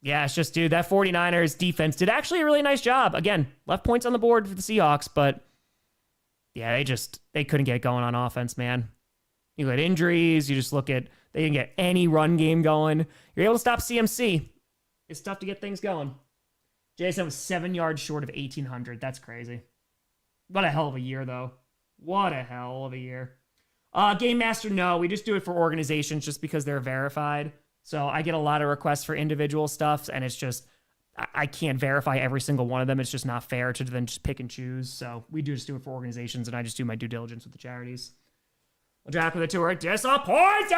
A: Yeah, it's just, dude, that 49ers defense did actually a really nice job. Again, left points on the board for the Seahawks, but yeah, they couldn't get going on offense, man. You got injuries. You just look at, they didn't get any run game going. You're able to stop CMC. It's tough to get things going. Jason was 7 yards short of 1,800. That's crazy. What a hell of a year, though. What a hell of a year. Game Master, no. We just do it for organizations just because they're verified. So I get a lot of requests for individual stuff, and it's just, I can't verify every single one of them. It's just not fair to then just pick and choose. So we just do it for organizations, and I just do my due diligence with the charities. We'll draft with the tour. Disappointed!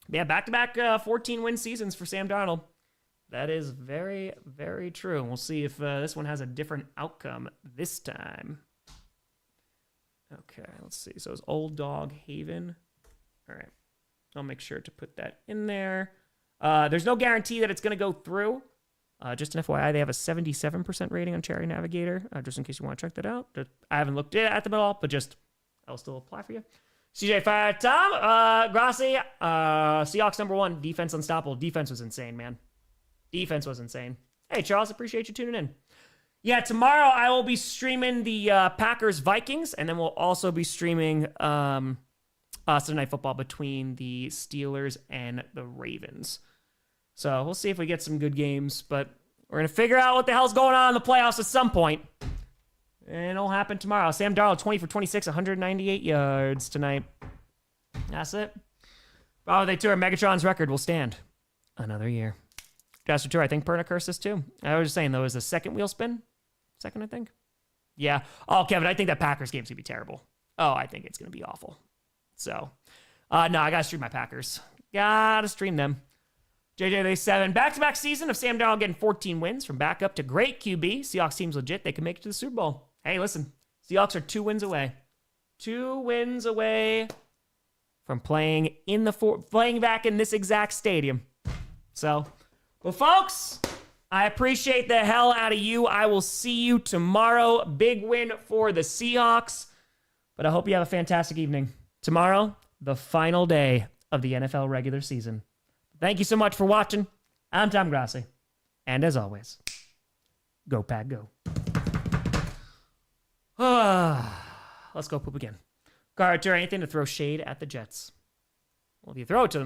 A: Yeah, back-to-back 14-win seasons for Sam Darnold. That is very, very true. We'll see if this one has a different outcome this time. Okay, let's see. So it's Old Dog Haven. All right. I'll make sure to put that in there. There's no guarantee that it's going to go through. Just an FYI, they have a 77% rating on Charity Navigator, just in case you want to check that out. I haven't looked at them at all, but just I'll still apply for you. CJ Fire Tom, Grossi, Seahawks number 1, defense unstoppable. Defense was insane, man. Defense was insane. Hey, Charles, appreciate you tuning in. Yeah, tomorrow I will be streaming the Packers-Vikings, and then we'll also be streaming Sunday Night Football between the Steelers and the Ravens. So we'll see if we get some good games, but we're going to figure out what the hell's going on in the playoffs at some point. And it'll happen tomorrow. Sam Darnold, 20 for 26, 198 yards tonight. That's it. Oh, they tour Megatron's record will stand another year. Master Tour, I think Perna cursed this too. I was just saying, though, is the second wheel spin? Second, I think. Yeah. Oh, Kevin, I think that Packers game's going to be terrible. Oh, I think it's going to be awful. So, no, I got to stream my Packers. Got to stream them. JJ, they 7. Back-to-back season of Sam Darnold getting 14 wins from backup to great QB. Seahawks team's legit. They can make it to the Super Bowl. Hey, listen. Seahawks are 2 wins away. 2 wins away from playing back in this exact stadium. So, well, folks, I appreciate the hell out of you. I will see you tomorrow. Big win for the Seahawks. But I hope you have a fantastic evening. Tomorrow, the final day of the NFL regular season. Thank you so much for watching. I'm Tom Grossi. And as always, go Pack, go. Let's go poop again. Carter, anything to throw shade at the Jets? Well, if you throw it to them, they